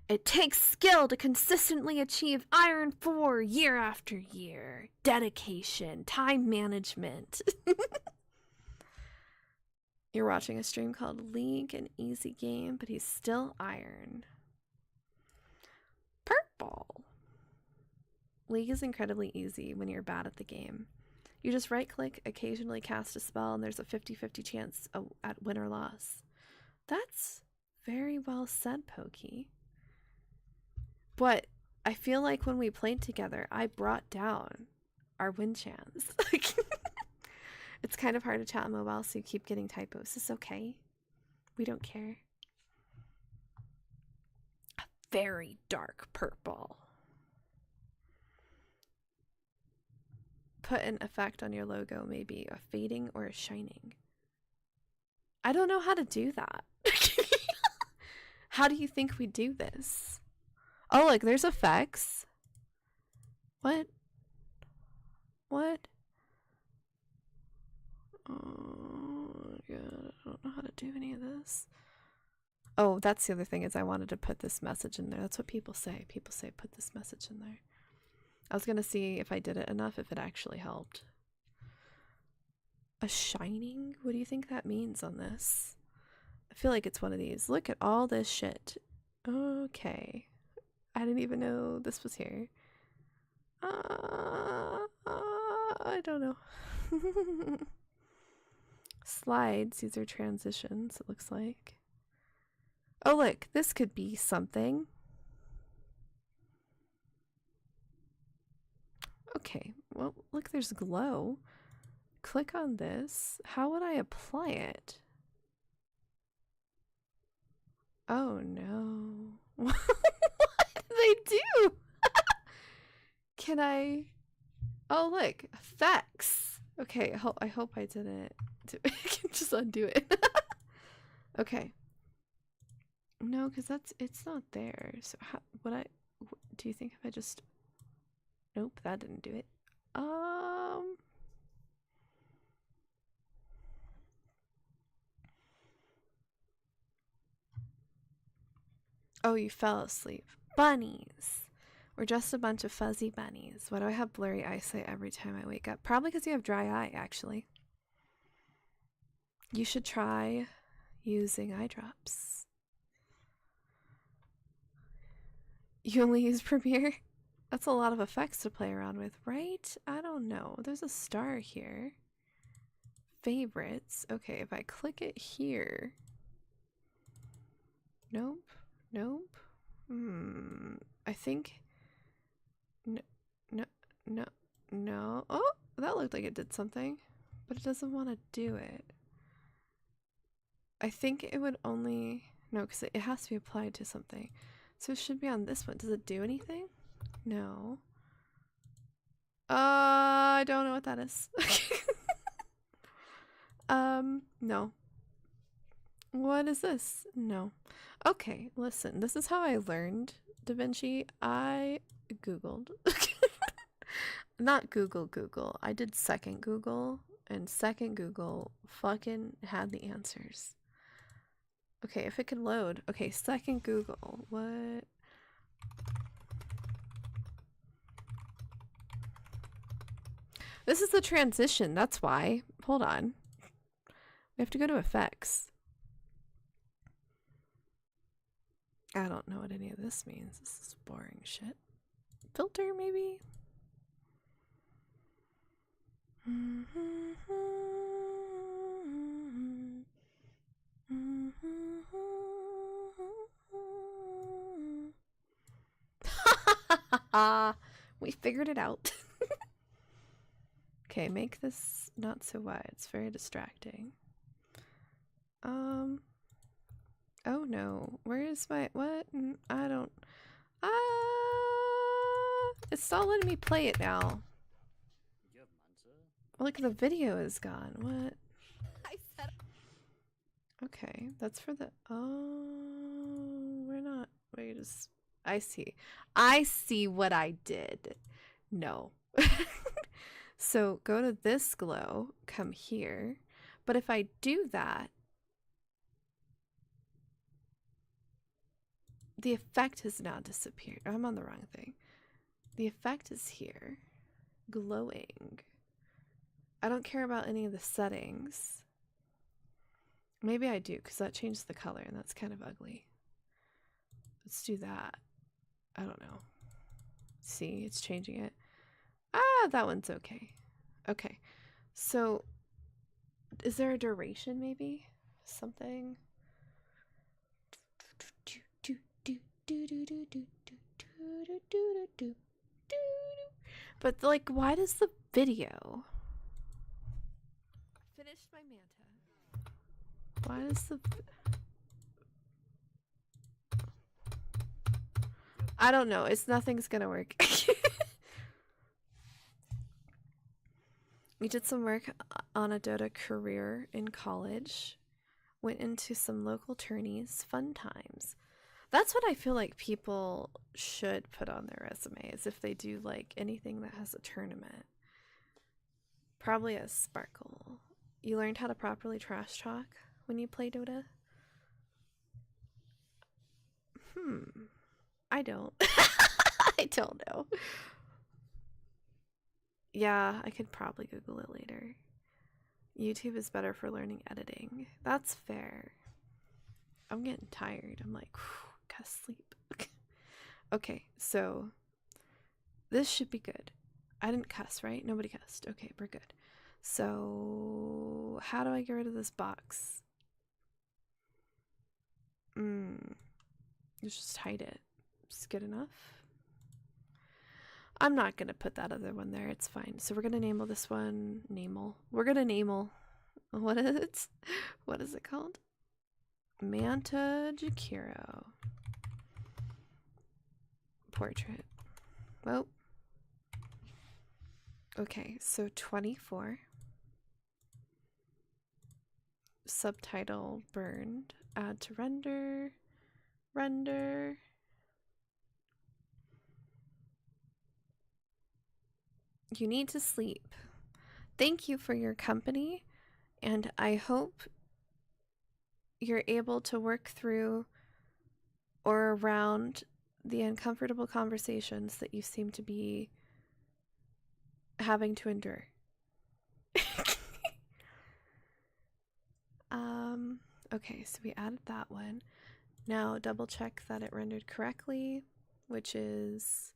It takes skill to consistently achieve Iron 4 year after year. Dedication, time management. You're watching a stream called League, an easy game, but he's still Iron. Purple. League is incredibly easy when you're bad at the game. You just right-click, occasionally cast a spell, and there's a 50-50 chance at win or loss. That's very well said, Pokey. But I feel like when we played together, I brought down our win chance. It's kind of hard to chat on mobile, so you keep getting typos. It's okay. We don't care. A very dark purple. Put an effect on your logo, maybe a fading or a shining. I don't know how to do that. How do you think we do this? Oh, look, there's effects. What? What? Oh, God, I don't know how to do any of this. Oh, that's the other thing, is I wanted to put this message in there. That's what people say. People say put this message in there. I was gonna see if I did it enough, if it actually helped. A shining? What do you think that means on this? I feel like it's one of these. Look at all this shit. Okay. I didn't even know this was here. I don't know. Slides, these are transitions, it looks like. Oh look, this could be something. Okay, well, look, there's glow. Click on this. How would I apply it? Oh no. What did they do? Can I? Oh, look, effects. Okay, I hope I didn't. I can just undo it. Okay. No, because it's not there. So how would I? Do you think if I just? Nope, that didn't do it. Oh, you fell asleep. Bunnies. We're just a bunch of fuzzy bunnies. Why do I have blurry eyesight every time I wake up? Probably because you have dry eye, actually. You should try using eye drops. You only use Premiere? That's a lot of effects to play around with, right? I don't know. There's a star here. Favorites. Okay, if I click it here. Nope. Nope. I think. No. No. No. No. Oh, that looked like it did something. But it doesn't want to do it. I think it would only. No, because it has to be applied to something. So it should be on this one. Does it do anything? No. I don't know what that is. No. What is this? No. Okay, listen. This is how I learned DaVinci. I Googled. Not Google. I did second Google, and second Google fucking had the answers. Okay, if it could load. Okay, second Google. What? This is the transition, that's why. Hold on. We have to go to effects. I don't know what any of this means. This is boring shit. Filter, maybe? We figured it out. Okay, make this not so wide. It's very distracting. Oh no. Where is my what? I don't. It's not letting me play it now. You have Manta? Look, the video is gone. What? I said Okay, that's for the. Oh, we're not. Wait, just. I see. I see what I did. No. So go to this glow, come here. But if I do that, the effect has now disappeared. I'm on the wrong thing. The effect is here. Glowing. I don't care about any of the settings. Maybe I do, because that changed the color, and that's kind of ugly. Let's do that. I don't know. See, it's changing it. Ah, that one's okay. Okay. So, is there a duration, maybe? Something? But, like, why does the video? finished my manta. Why does the... I don't know. Nothing's gonna work. We did some work on a Dota career in college. Went into some local tourneys. Fun times. That's what I feel like people should put on their resumes if they do like anything that has a tournament. Probably a sparkle. You learned how to properly trash talk when you play Dota? I don't. I don't know. Yeah, I could probably Google it later. YouTube is better for learning editing. That's fair. I'm getting tired. I'm like, gotta sleep. Okay, so this should be good. I didn't cuss, right? Nobody cussed. Okay, we're good. So how do I get rid of this box? Let's just hide it. Is good enough? I'm not going to put that other one there. It's fine. So we're going to enable this one. We're going to enable. What is it called? Manta Jakiro. Portrait. Well. Okay, so 24. Subtitle burned. Add to render. Render. You need to sleep. Thank you for your company, and I hope you're able to work through or around the uncomfortable conversations that you seem to be having to endure. Okay, so we added that one. Now double check that it rendered correctly, which is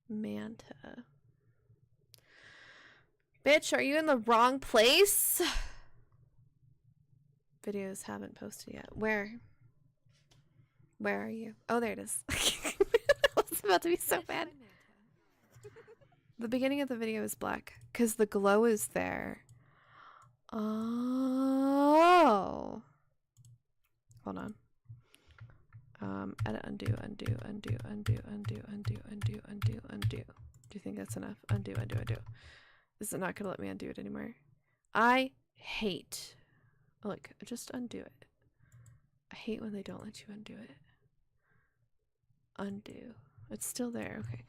Manta. Bitch, are you in the wrong place? Videos haven't posted yet. Where? Where are you? Oh, there it is. It's about to be so bad. The beginning of the video is black because the glow is there. Oh. Hold on. Edit, undo. Do you think that's enough? Undo. Is it not gonna let me undo it anymore? I hate. Look, just undo it. I hate when they don't let you undo it. Undo. It's still there. Okay.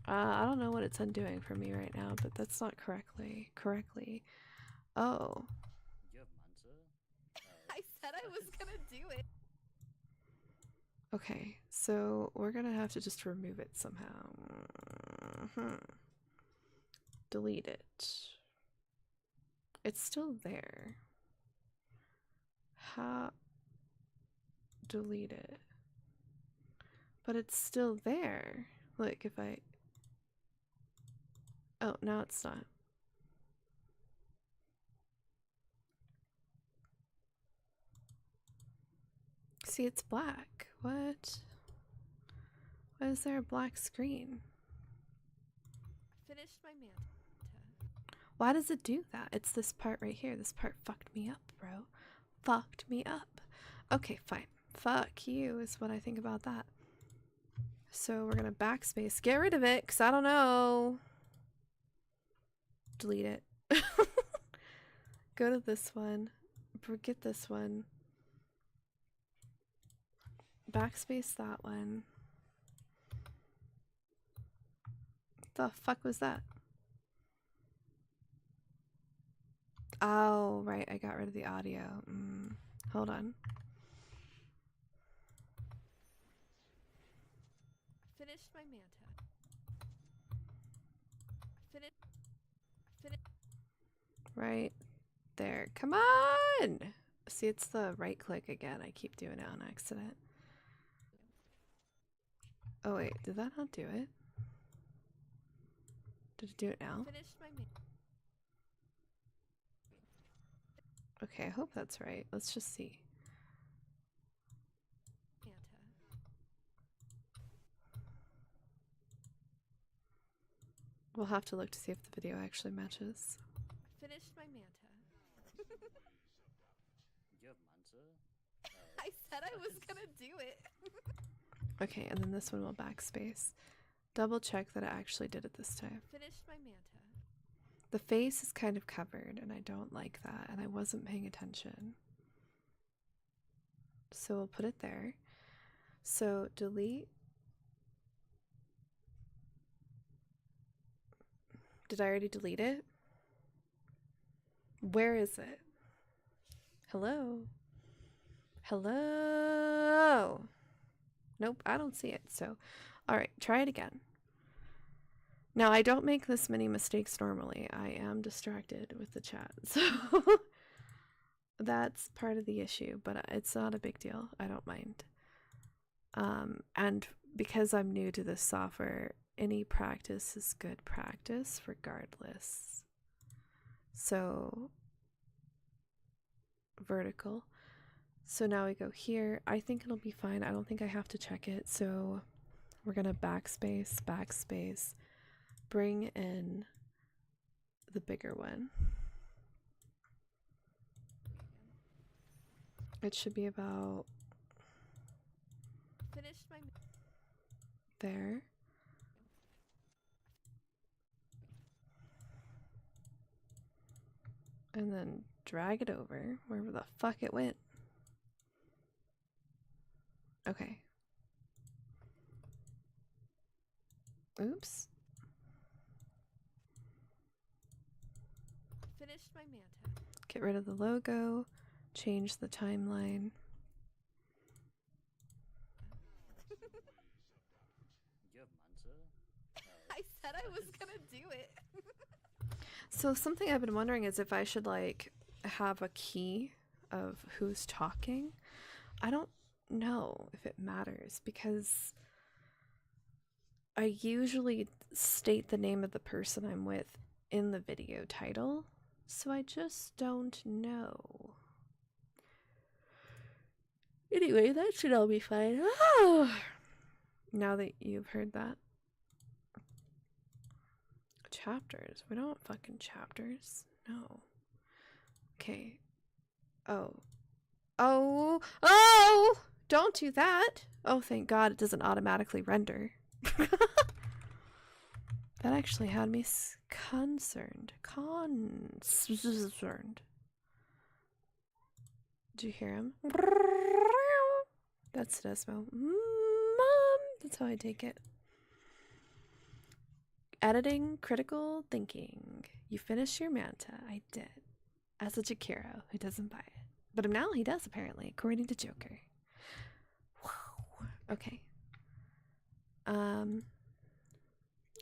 I don't know what it's undoing for me right now, but that's not correctly. Oh. You have Manta? I said I was gonna do it. Okay, so we're gonna have to just remove it somehow. Delete it. It's still there. Delete it. But it's still there. Look, if I... Oh, now it's not. See, it's black. What? Why is there a black screen? Finished my manta. Why does it do that? It's this part right here. This part fucked me up, bro. Fucked me up. Okay, fine. Fuck you is what I think about that. So we're gonna backspace. Get rid of it, because I don't know. Delete it. Go to this one. Forget this one. Backspace that one. The fuck was that? Oh, right. I got rid of the audio. Hold on. Finished my manta. Right there. Come on! See, it's the right click again. I keep doing it on accident. Oh, wait. Did that not do it? Did it do it now? Finished my manta. Okay, I hope that's right. Let's just see. We'll have to look to see if the video actually matches. Finished my manta. You have Manta? I said I was gonna do it. Okay, and then this one will backspace. Double check that it actually did it this time. Finished my manta. The face is kind of covered, and I don't like that, and I wasn't paying attention. So we'll put it there. So delete. Did I already delete it? Where is it? Hello? Hello? Nope, I don't see it. So, alright, try it again. Now, I don't make this many mistakes normally. I am distracted with the chat. So, that's part of the issue, but it's not a big deal. I don't mind. And because I'm new to this software, any practice is good practice regardless. So, vertical. So now we go here. I think it'll be fine. I don't think I have to check it. So we're going to backspace, backspace, bring in the bigger one. It should be about Finished my there. And then drag it over wherever the fuck it went. Okay. Oops. finished my manta. Get rid of the logo. Change the timeline. You have manta? I said I was gonna do it. So something I've been wondering is if I should like have a key of who's talking. I don't know if it matters because I usually state the name of the person I'm with in the video title, so I just don't know. Anyway, that should all be fine. Now that you've heard that. Chapters. We don't want fucking chapters. No. Okay. Oh. Oh! Oh! Don't do that! Oh, thank God it doesn't automatically render. That actually had me concerned. Concerned. Did you hear him? That's Desmo. Mom! That's how I take it. Editing, critical thinking. You finished your manta. I did. As a Jakiro who doesn't buy it. But now he does, apparently, according to Joker. Wow. Okay.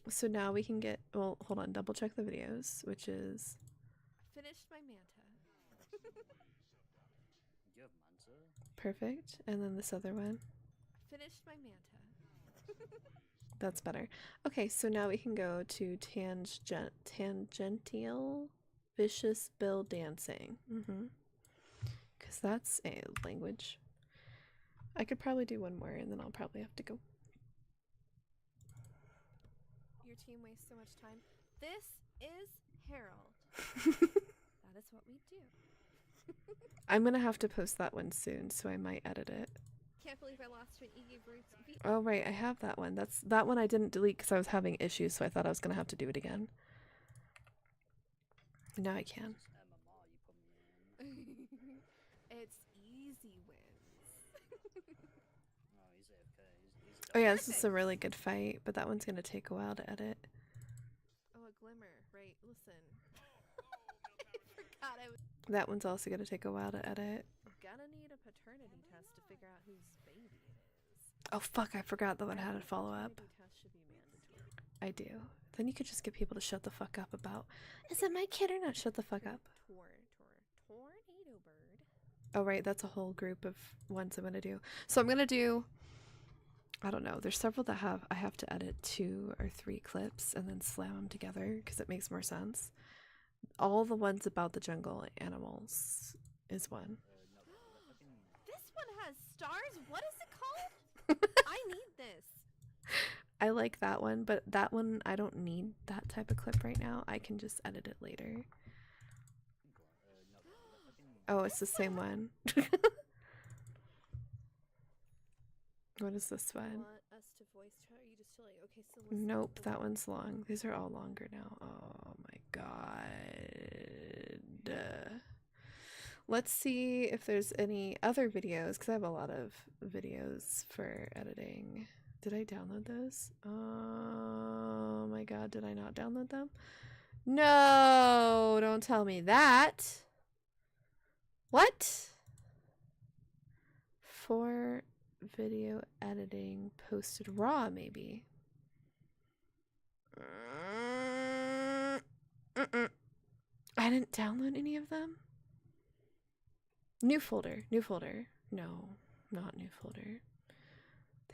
So now we can get, well, hold on, double check the videos, which is Finished my manta. You have manta? perfect. And then this other one. Finished my manta. That's better. Okay, so now we can go to tangential vicious bill dancing. Because that's a language. I could probably do one more and then I'll probably have to go. Your team wastes so much time. This is Harold. That is what we do. I'm gonna have to post that one soon, so I might edit it. Can't believe I lost to an EG Brutes. Oh right, I have that one. That one I didn't delete because I was having issues, so I thought I was gonna have to do it again. Now I can. This MMR you put me in. It's easy wins. No, he's AFK. He's Oh yeah, this is a really good fight, but that one's gonna take a while to edit. Oh, a glimmer. Right, listen. I forgot I was That one's also gonna take a while to edit. gonna need a paternity test to figure out whose baby it is. Oh fuck, I forgot that one had a follow-up. Paternity test should be mandatory. I do. Then you could just get people to shut the fuck up about, is it my kid or not? Shut the fuck up. Tornado bird. Oh right, that's a whole group of ones I'm gonna do. So I'm gonna do, I don't know, there's several that I have to edit 2 or 3 clips and then slam them together because it makes more sense. All the ones about the jungle animals is one. This one has stars? What is it called? I need this. I like that one, but that one, I don't need that type of clip right now. I can just edit it later. Oh, it's the same one. What is this one? Want us to voice chat? Or you just feel like, okay, so listen. Nope, that one's long. These are all longer now. Oh my god. Let's see if there's any other videos, because I have a lot of videos for editing. Did I download those? Oh my god, did I not download them? No, don't tell me that. What? For video editing posted raw, maybe. I didn't download any of them. New folder, new folder. No, not new folder.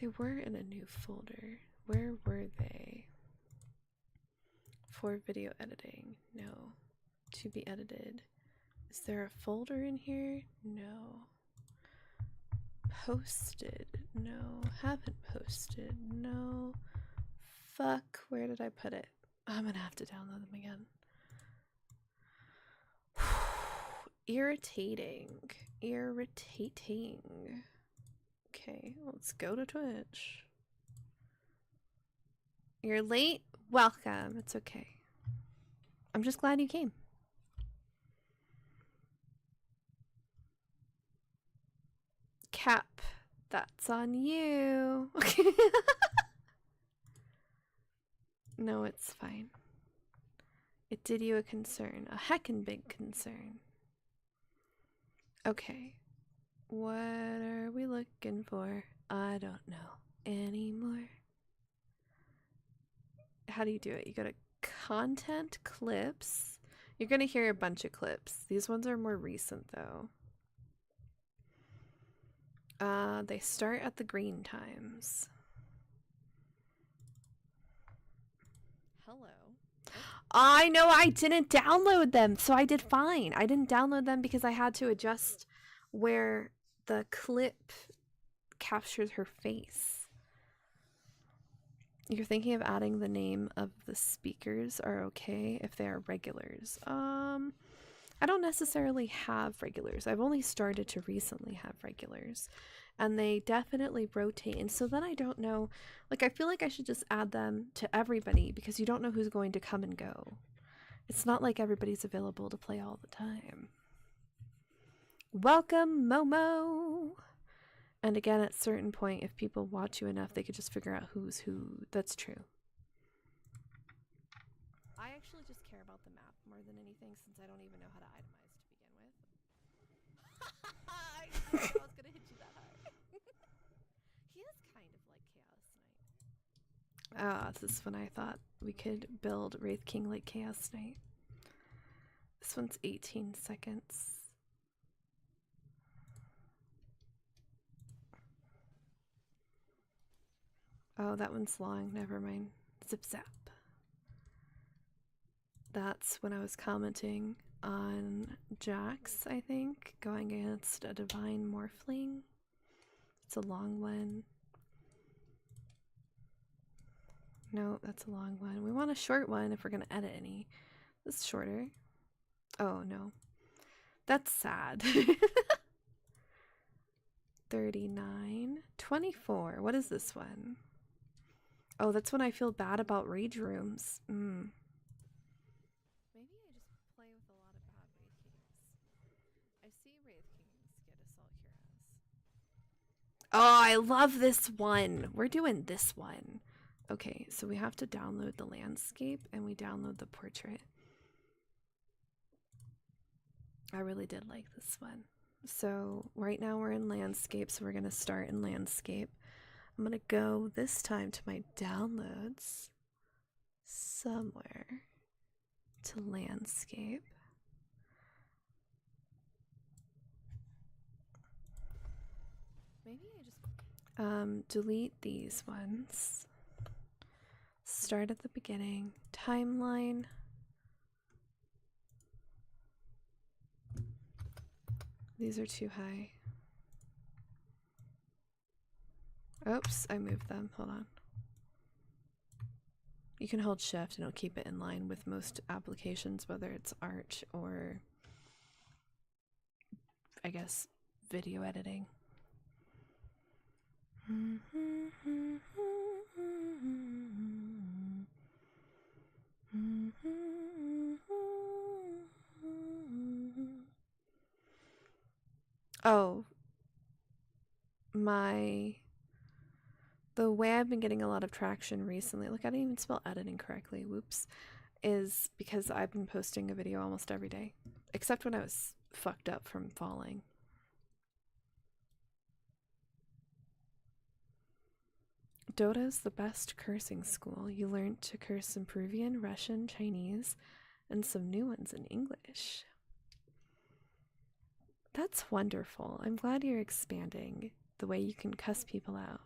They were in a new folder. Where were they? For video editing. No. To be edited. Is there a folder in here? No. Posted. No. Haven't posted. No. Fuck. Where did I put it? I'm gonna have to download them again. Irritating. Irritating. Okay, let's go to Twitch. You're late? Welcome. It's okay. I'm just glad you came. Cap, that's on you. No, it's fine. It did you a concern, a heckin' big concern. Okay. What are we looking for? I don't know anymore. How do you do it? You go to content clips. You're gonna hear a bunch of clips. These ones are more recent though. They start at the green times. Hello. I know I didn't download them, so I did fine. I didn't download them because I had to adjust where the clip captures her face. You're thinking of adding the name of the speakers are okay if they are regulars. I don't necessarily have regulars. I've only started to recently have regulars. And they definitely rotate. And so then I don't know, like I feel like I should just add them to everybody because you don't know who's going to come and go. It's not like everybody's available to play all the time. Welcome, Momo! And again, at a certain point, if people watch you enough, they could just figure out who's who. That's true. I actually just care about the map more than anything since I don't even know how to itemize to begin with. I didn't know I was gonna hit you that hard. He is kind of like Chaos Knight. Ah, this is when I thought we could build Wraith King like Chaos Knight. This one's 18 seconds. Oh, that one's long. Never mind. Zip zap. That's when I was commenting on Jax, I think, going against a Divine Morphling. It's a long one. No, that's a long one. We want a short one if we're going to edit any. This is shorter. Oh, no. That's sad. 39. 24. What is this one? Oh, that's when I feel bad about rage rooms. Maybe I just play with a lot of bad Wraith Kings. I see Wraith Kings get Assault Heroes. Oh, I love this one. We're doing this one. Okay, so we have to download the landscape and we download the portrait. I really did like this one. So right now we're in landscape, so we're going to start in landscape. I'm going to go this time to my downloads somewhere to landscape. Maybe I just Delete these ones. Start at the beginning. Timeline. These are too high. Oops, I moved them. Hold on. You can hold shift and it'll keep it in line with most applications, whether it's art or, I guess, video editing. Oh, the way I've been getting a lot of traction recently, look, I didn't even spell editing correctly, whoops, is because I've been posting a video almost every day, except when I was fucked up from falling. Dota is the best cursing school. You learn to curse in Peruvian, Russian, Chinese, and some new ones in English. That's wonderful. I'm glad you're expanding the way you can cuss people out.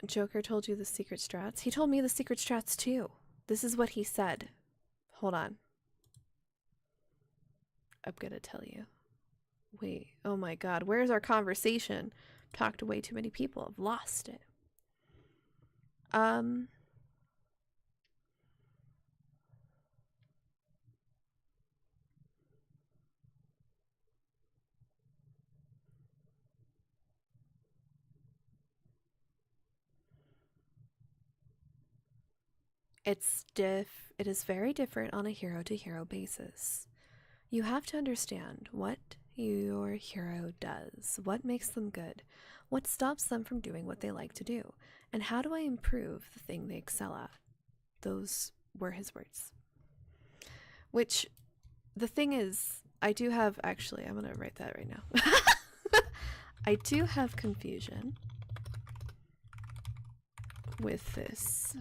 Joker told you the secret strats? He told me the secret strats too. This is what he said. Hold on. I'm gonna tell you. Wait, oh my god, where's our conversation? Talked to way too many people. I've lost it. It is very different on a hero to hero basis. You have to understand what your hero does, what makes them good, what stops them from doing what they like to do, and how do I improve the thing they excel at. Those were his words. Which, the thing is, I do have, actually, I'm gonna write that right now. I do have confusion with this.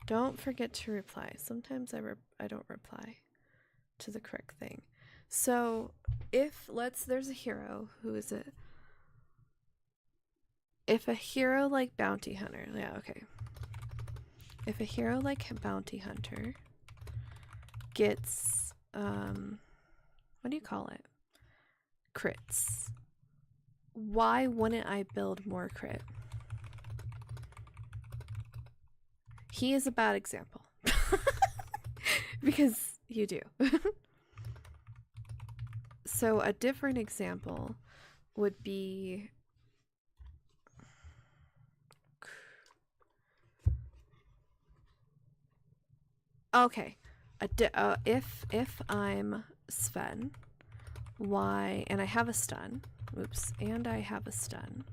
Don't forget to reply. Sometimes I don't reply to the correct thing. So if there's a hero, who is it? If a hero like Bounty Hunter, yeah, okay. If a hero like Bounty Hunter gets, what do you call it? Crits. Why wouldn't I build more crit? He is a bad example. Because you do. So a different example would be okay. If I'm Sven, why, and I have a stun. Oops, and I have a stun.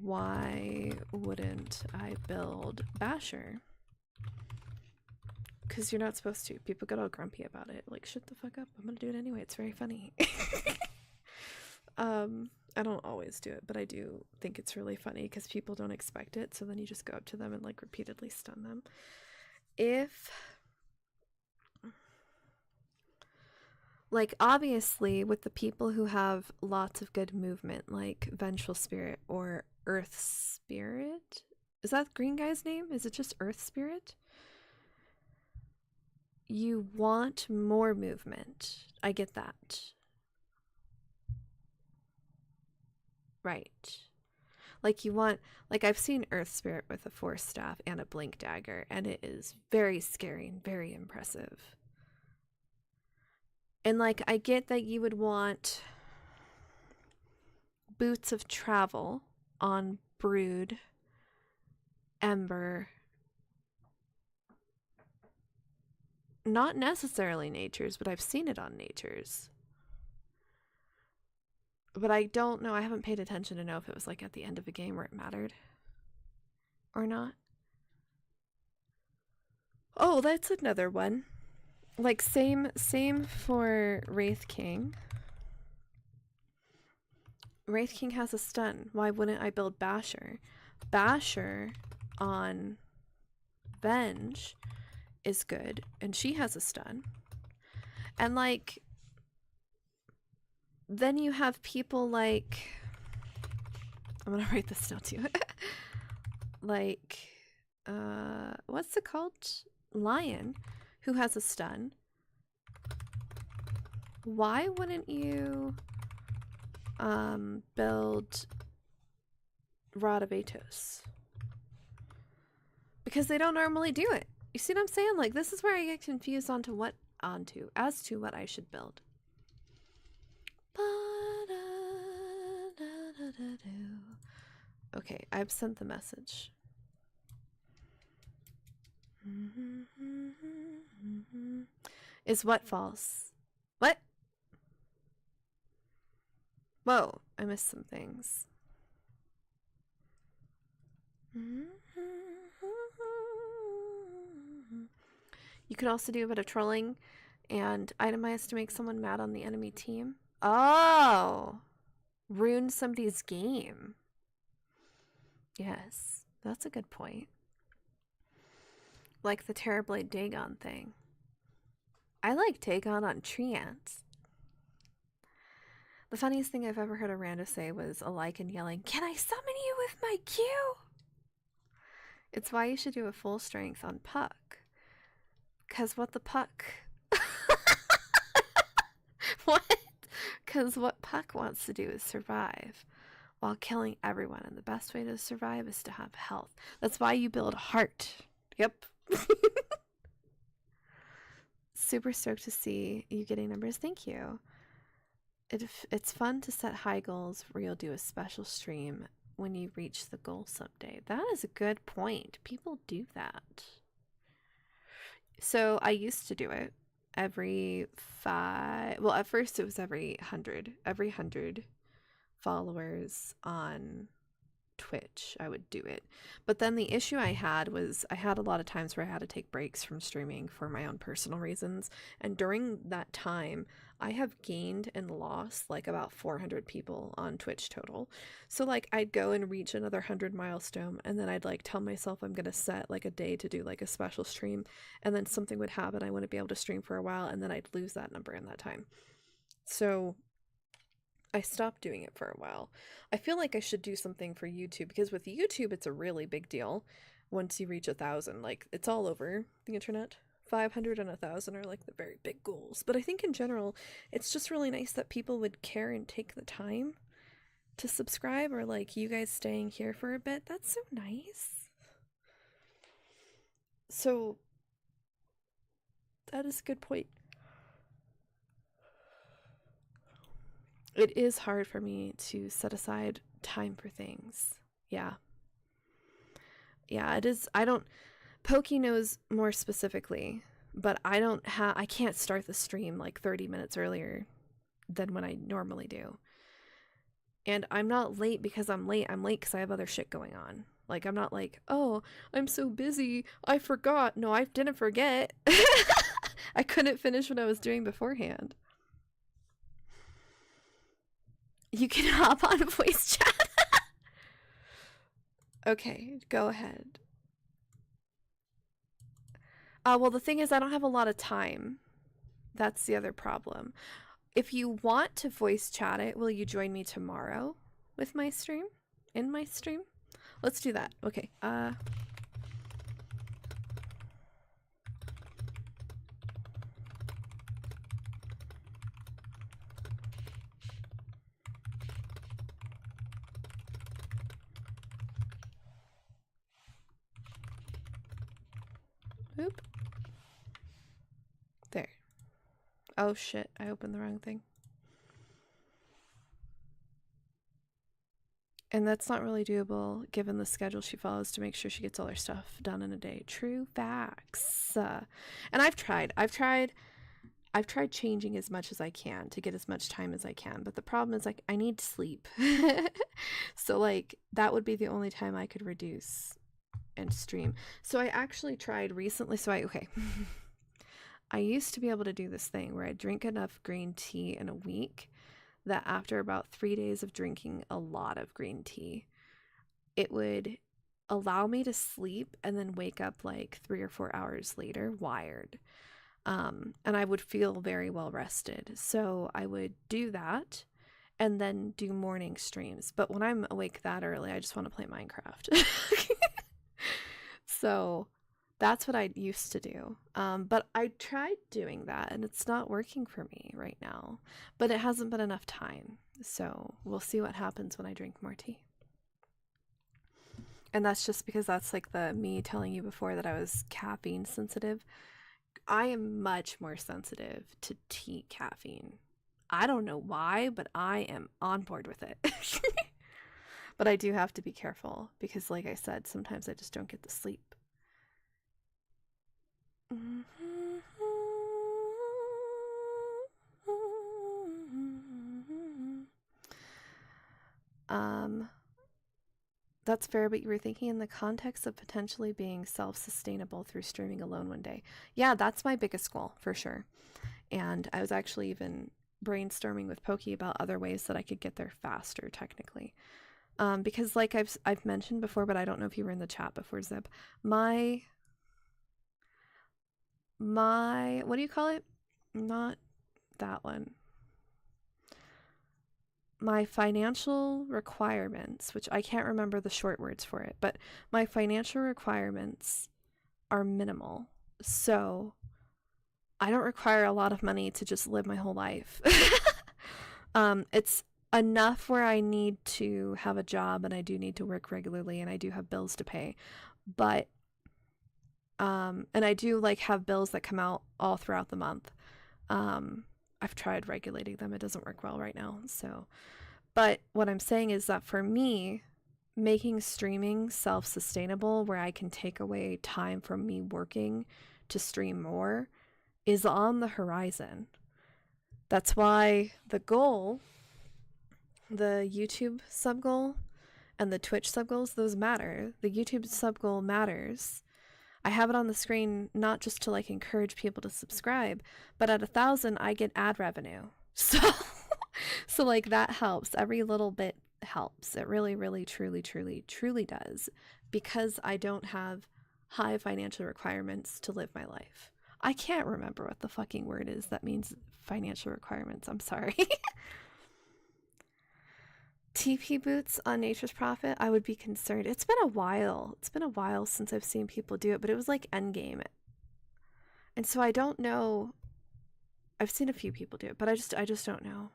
Why wouldn't I build Basher? Because you're not supposed to. People get all grumpy about it. Like, shut the fuck up. I'm gonna do it anyway. It's very funny. I don't always do it, but I do think it's really funny because people don't expect it. So then you just go up to them and like repeatedly stun them. Like, obviously, with the people who have lots of good movement, like Vengeful Spirit or Earth Spirit. Is that the green guy's name? Is it just Earth Spirit? You want more movement. I get that. Right. Like, you want, like, I've seen Earth Spirit with a Force Staff and a Blink Dagger, and it is very scary and very impressive. And, like, I get that you would want Boots of Travel on Brood, Ember. Not necessarily Natures, but I've seen it on Natures. But I don't know, I haven't paid attention to know if it was like at the end of a game where it mattered or not. Oh, that's another one. Like, same for Wraith King. Wraith King has a stun. Why wouldn't I build Basher? Basher on Venge is good, and she has a stun. And, like, then you have people like, I'm gonna write this down too. Like, what's it called? Lion, who has a stun. Why wouldn't you build Rod of Atos? Because they don't normally do it. You see what I'm saying? Like, this is where I get confused as to what I should build. Okay, I've sent the message. Is what false? What? Whoa, I missed some things. You could also do a bit of trolling and itemize to make someone mad on the enemy team. Oh, ruin somebody's game. Yes, that's a good point. Like the Terrorblade Dagon thing. I like Dagon on Treants. The funniest thing I've ever heard a rando say was a lichen yelling, "Can I summon you with my Q?" It's why you should do a full strength on Puck. Cause what the Puck... What? Because what Puck wants to do is survive while killing everyone, and the best way to survive is to have health. That's why you build heart. Yep. Super stoked to see you getting numbers. Thank you. It's fun to set high goals where you'll do a special stream when you reach the goal someday. That is a good point. People do that. So I used to do it every 5, well, at first it was every 100 followers on Twitch I would do it. But then the issue I had was I had a lot of times where I had to take breaks from streaming for my own personal reasons, and during that time I have gained and lost like about 400 people on Twitch total. So like I'd go and reach another 100 milestone, and then I'd like tell myself I'm gonna set like a day to do like a special stream, and then something would happen, I wouldn't be able to stream for a while, and then I'd lose that number in that time. So I stopped doing it for a while. I feel like I should do something for YouTube, because with YouTube it's a really big deal once you reach 1,000. Like, it's all over the internet. 500 and 1,000 are like the very big goals. But I think in general, it's just really nice that people would care and take the time to subscribe, or like you guys staying here for a bit. That's so nice. So that is a good point. It is hard for me to set aside time for things. Yeah, it is. I don't... Pokey knows more specifically, but I can't start the stream like 30 minutes earlier than when I normally do. And I'm not late because I'm late. I'm late because I have other shit going on. Like, I'm not like, oh, I'm so busy, I forgot. No, I didn't forget. I couldn't finish what I was doing beforehand. You can hop on voice chat. Okay, go ahead. Well, the thing is, I don't have a lot of time. That's the other problem. If you want to voice chat it, will you join me tomorrow with my stream? In my stream? Let's do that. Okay. Oop. There. Oh shit, I opened the wrong thing. And that's not really doable given the schedule she follows to make sure she gets all her stuff done in a day. True facts. And I've tried changing as much as I can to get as much time as I can, but the problem is, like, I need sleep. So like that would be the only time I could reduce and stream. So I actually tried recently. Okay. I used to be able to do this thing where I drink enough green tea in a week that after about 3 days of drinking a lot of green tea, it would allow me to sleep and then wake up like 3 or 4 hours later wired. And I would feel very well rested. So I would do that and then do morning streams. But when I'm awake that early, I just want to play Minecraft. So that's what I used to do. But I tried doing that and it's not working for me right now. But it hasn't been enough time. So we'll see what happens when I drink more tea. And that's just because that's like the me telling you before that I was caffeine sensitive. I am much more sensitive to tea caffeine. I don't know why, but I am on board with it. But I do have to be careful because, like I said, sometimes I just don't get the sleep. That's fair, but you were thinking in the context of potentially being self-sustainable through streaming alone one day. Yeah, that's my biggest goal, for sure. And I was actually even brainstorming with Pokey about other ways that I could get there faster, technically. Because like I've mentioned before, but I don't know if you were in the chat before, Zeb, my what do you call it? Not that one. my financial requirements, which I can't remember the short words for it, but my financial requirements are minimal. So I don't require a lot of money to just live my whole life. It's enough where I need to have a job and I do need to work regularly and I do have bills to pay. But and I do like have bills that come out all throughout the month. I've tried regulating them. It doesn't work well right now. So, but what I'm saying is that for me, making streaming self-sustainable where I can take away time from me working to stream more is on the horizon. That's why the goal, the YouTube sub goal and the Twitch sub goals, those matter. The YouTube sub goal matters. I have it on the screen not just to like encourage people to subscribe, but at 1,000 I get ad revenue. So like that helps. Every little bit helps. It really, really, truly, truly, truly does, because I don't have high financial requirements to live my life. I can't remember what the fucking word is that means financial requirements. I'm sorry. TP boots on Nature's Prophet, I would be concerned. It's been a while. It's been a while since I've seen people do it, but it was like endgame. And so I don't know. I've seen a few people do it, but I just don't know.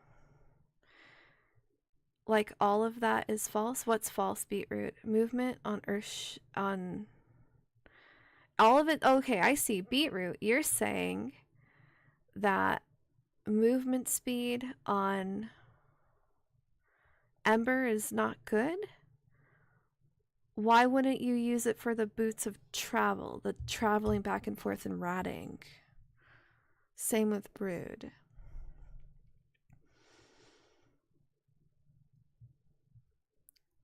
Like all of that is false. What's false, Beetroot? Movement on Earth on all of it. Okay, I see. Beetroot, you're saying that movement speed on Ember is not good? Why wouldn't you use it for the boots of travel, the traveling back and forth and ratting? Same with Brood.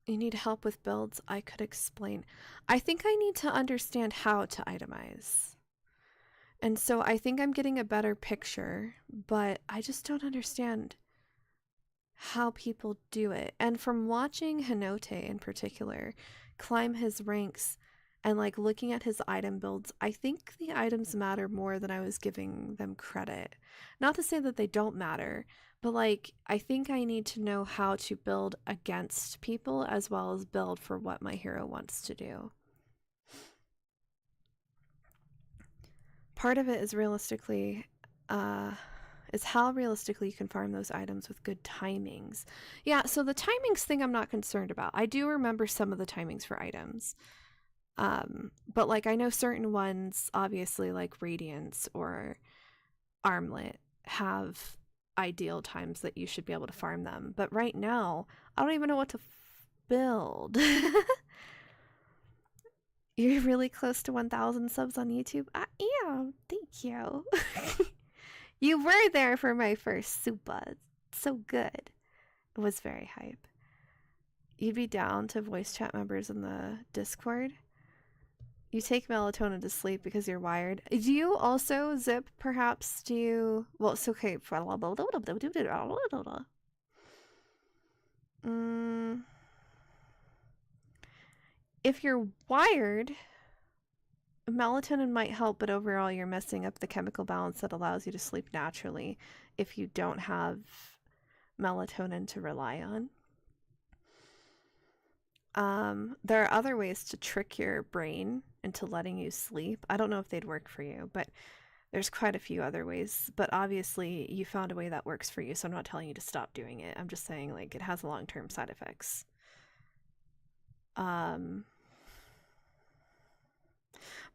You need help with builds? I could explain. I think I need to understand how to itemize. And so I think I'm getting a better picture, but I just don't understand how people do it. And from watching Hinote in particular climb his ranks and like looking at his item builds, I think the items matter more than I was giving them credit. Not to say that they don't matter, but like I think I need to know how to build against people as well as build for what my hero wants to do. Part of it is realistically is how realistically you can farm those items with good timings. Yeah, so the timings thing I'm not concerned about. I do remember some of the timings for items. But like I know certain ones, obviously like Radiance or Armlet, have ideal times that you should be able to farm them. But right now, I don't even know what to build. You're really close to 1,000 subs on YouTube? I am. Thank you. You were there for my first Supa. So good. It was very hype. You'd be down to voice chat members in the Discord? You take melatonin to sleep because you're wired. Do you also, Zip, perhaps, do you... Well, it's okay. If you're wired... melatonin might help, but overall you're messing up the chemical balance that allows you to sleep naturally if you don't have melatonin to rely on. There are other ways to trick your brain into letting you sleep. I don't know if they'd work for you, but there's quite a few other ways. But obviously you found a way that works for you, so I'm not telling you to stop doing it. I'm just saying like it has long-term side effects.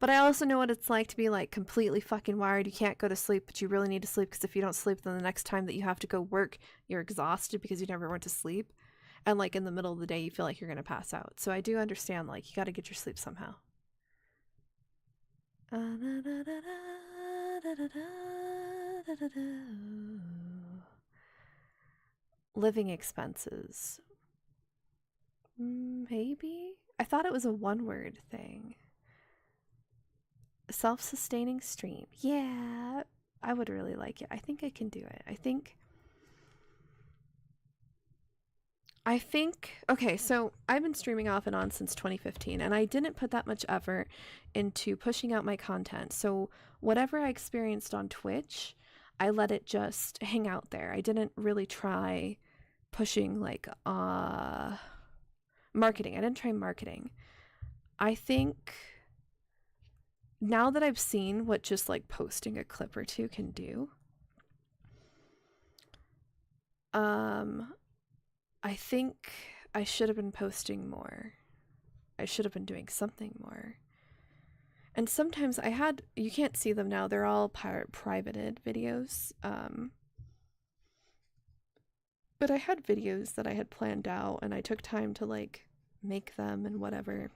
But I also know what it's like to be like completely fucking wired. You can't go to sleep, but you really need to sleep because if you don't sleep, then the next time that you have to go work, you're exhausted because you never went to sleep. And like in the middle of the day, you feel like you're going to pass out. So I do understand like you got to get your sleep somehow. Living expenses. Maybe? I thought it was a one-word thing. Self-sustaining stream. Yeah, I would really like it. I think I can do it. I think, okay, so I've been streaming off and on since 2015, and I didn't put that much effort into pushing out my content. So whatever I experienced on Twitch, I let it just hang out there. I didn't really try pushing like marketing. I didn't try marketing. I think now that I've seen what just like posting a clip or two can do, I think I should have been posting more. I should have been doing something more. And sometimes you can't see them now, they're all privated videos. But I had videos that I had planned out and I took time to like make them and whatever.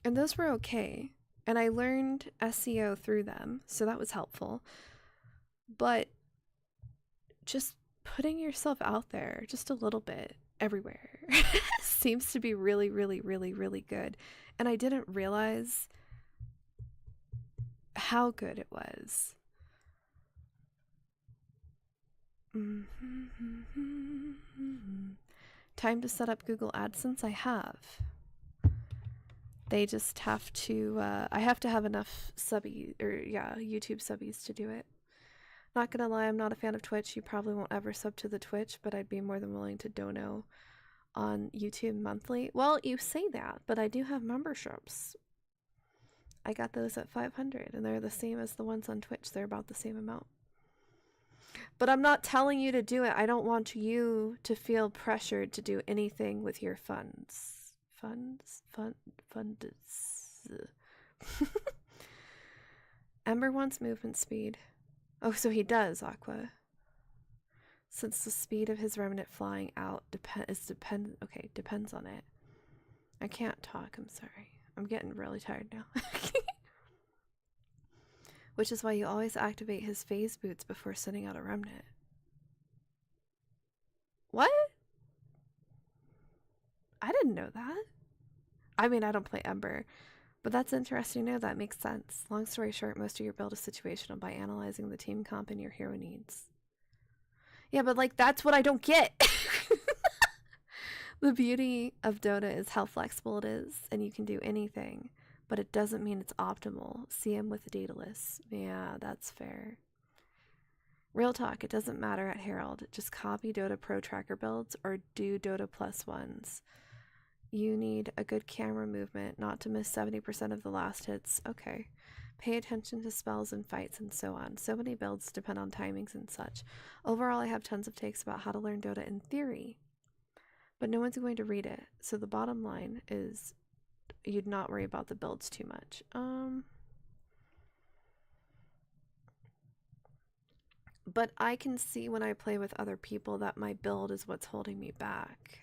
And those were okay. And I learned SEO through them, so that was helpful. But just putting yourself out there just a little bit everywhere seems to be really, really, really, really good. And I didn't realize how good it was. Time to set up Google AdSense. I have. They just have to, I have to have enough YouTube subbies to do it. Not gonna lie, I'm not a fan of Twitch. You probably won't ever sub to the Twitch, but I'd be more than willing to dono on YouTube monthly. Well, you say that, but I do have memberships. I got those at 500, and they're the same as the ones on Twitch. They're about the same amount. But I'm not telling you to do it. I don't want you to feel pressured to do anything with your funds. Funds. Ember wants movement speed. Oh, so he does, Aqua. Since the speed of his remnant flying out depends on it. I can't talk, I'm sorry. I'm getting really tired now. Which is why you always activate his phase boots before sending out a remnant. What? I didn't know that. I mean, I don't play Ember, but that's interesting to know. That makes sense. Long story short, most of your build is situational by analyzing the team comp and your hero needs. Yeah, but like, that's what I don't get. The beauty of Dota is how flexible it is, and you can do anything, but it doesn't mean it's optimal. CM with Daedalus. Yeah, that's fair. Real talk, it doesn't matter at Herald. Just copy Dota Pro Tracker builds or do Dota Plus ones. You need a good camera movement, not to miss 70% of the last hits. Okay. Pay attention to spells and fights and so on. So many builds depend on timings and such. Overall, I have tons of takes about how to learn Dota in theory, but no one's going to read it. So the bottom line is you'd not worry about the builds too much. But I can see when I play with other people that my build is what's holding me back.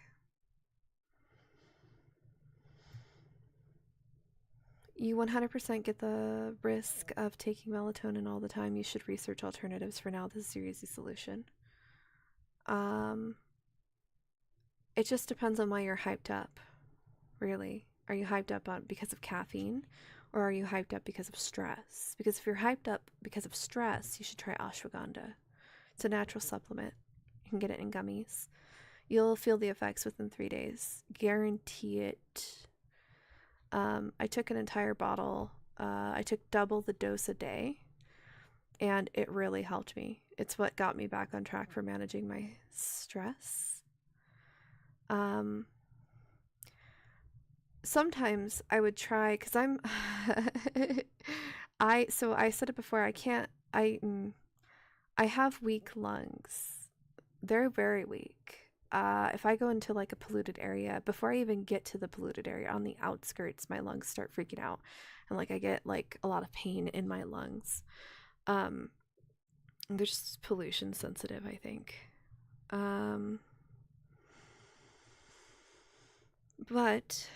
You 100% get the risk of taking melatonin all the time. You should research alternatives. For now, this is your easy solution. It just depends on why you're hyped up, really. Are you hyped up because of caffeine, or are you hyped up because of stress? Because if you're hyped up because of stress, you should try ashwagandha. It's a natural supplement. You can get it in gummies. You'll feel the effects within 3 days. Guarantee it. I took an entire bottle. I took double the dose a day, and it really helped me. It's what got me back on track for managing my stress. Sometimes I would try, because I'm I said it before, I have weak lungs. They're very weak. If I go into like a polluted area, before I even get to the polluted area, on the outskirts, my lungs start freaking out, and like I get like a lot of pain in my lungs. They're just pollution sensitive, I think. But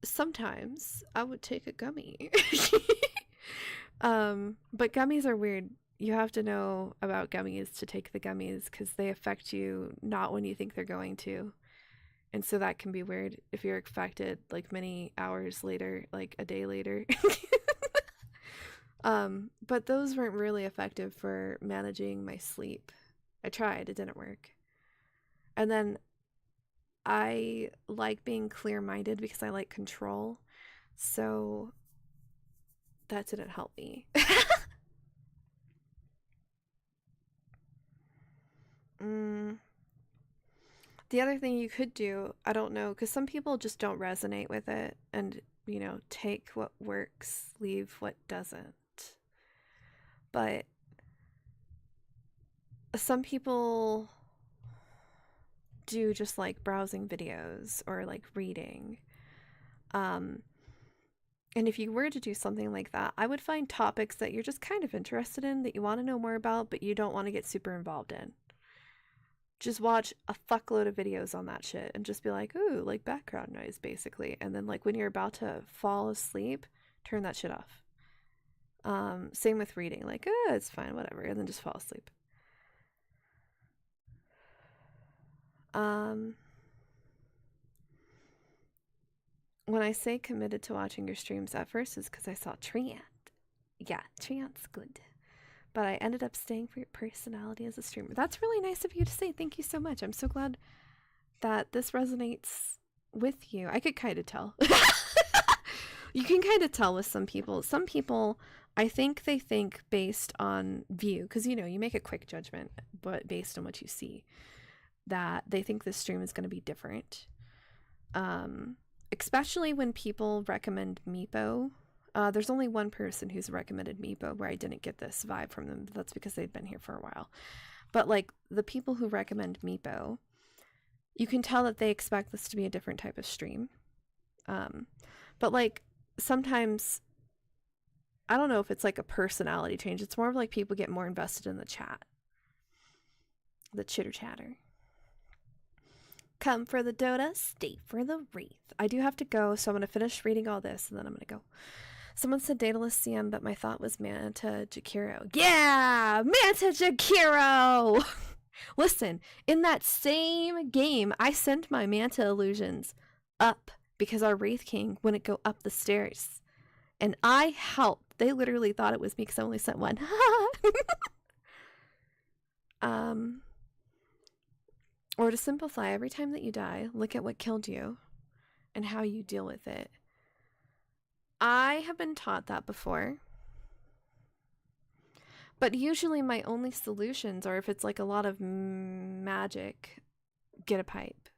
sometimes I would take a gummy. But gummies are weird. You have to know about gummies to take the gummies, because they affect you not when you think they're going to. And so that can be weird if you're affected like many hours later, like a day later. But those weren't really effective for managing my sleep. I tried, it didn't work. And then I like being clear-minded because I like control. So that didn't help me. The other thing you could do, I don't know, because some people just don't resonate with it and, you know, take what works, leave what doesn't. But some people do just like browsing videos or like reading. And if you were to do something like that, I would find topics that you're just kind of interested in, that you want to know more about, but you don't want to get super involved in. Just watch a fuckload of videos on that shit and just be like, ooh, like background noise, basically. And then, like, when you're about to fall asleep, turn that shit off. Same with reading. Like, it's fine, whatever. And then just fall asleep. When I say committed to watching your streams at first, is because I saw Treant. Yeah, Treant's good. But I ended up staying for your personality as a streamer. That's really nice of you to say. Thank you so much. I'm so glad that this resonates with you. I could kind of tell. You can kind of tell with some people. Some people, I think they think based on view, because, you know, you make a quick judgment, but based on what you see, that they think this stream is going to be different. Especially when people recommend Meepo. There's only one person who's recommended Meepo where I didn't get this vibe from them. But that's because they've been here for a while. But, like, the people who recommend Meepo, you can tell that they expect this to be a different type of stream. But, like, sometimes, I don't know if it's like a personality change. It's more of like people get more invested in the chat. The chitter chatter. Come for the Dota, stay for the Wraith. I do have to go, so I'm going to finish reading all this, and then I'm going to go. Someone said Daedalus CM, but my thought was Manta Jakiro. Yeah! Manta Jakiro! Listen, in that same game, I sent my Manta illusions up because our Wraith King wouldn't go up the stairs. And I helped. They literally thought it was me because I only sent one. Or to simplify, every time that you die, look at what killed you and how you deal with it. I have been taught that before. But usually my only solutions are if it's like a lot of magic, get a pipe.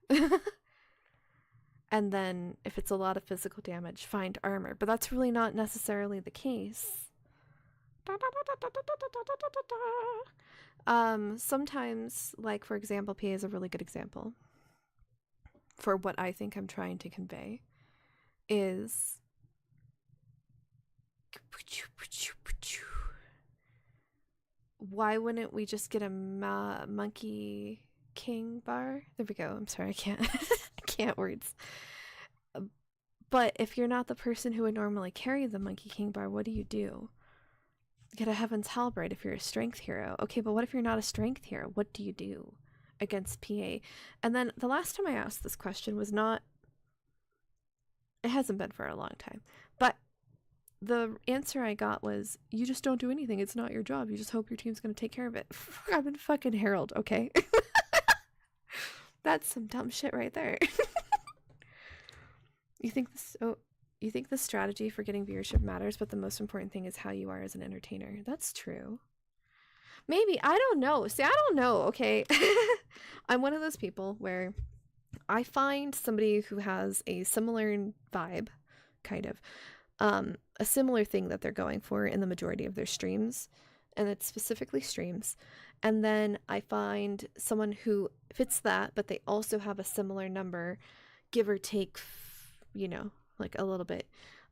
And then if it's a lot of physical damage, find armor. But that's really not necessarily the case. Sometimes, like, for example, PA is a really good example for what I think I'm trying to convey, is why wouldn't we just get a monkey king bar? There we go. I'm sorry, I can't I can't words. But if you're not the person who would normally carry the monkey king bar, what do you do? Get a Heaven's Halberd if you're a strength hero. Okay, but what if you're not a strength hero? What do you do against PA? And then the last time I asked this question was not... It hasn't been for a long time. But the answer I got was, you just don't do anything. It's not your job. You just hope your team's going to take care of it. I'm in fucking Herald, okay? That's some dumb shit right there. You think the strategy for getting viewership matters, but the most important thing is how you are as an entertainer. That's true. Maybe. I don't know. See, I don't know, okay? I'm one of those people where I find somebody who has a similar vibe, kind of, a similar thing that they're going for in the majority of their streams, and it's specifically streams. And then I find someone who fits that, but they also have a similar number, give or take, you know, like a little bit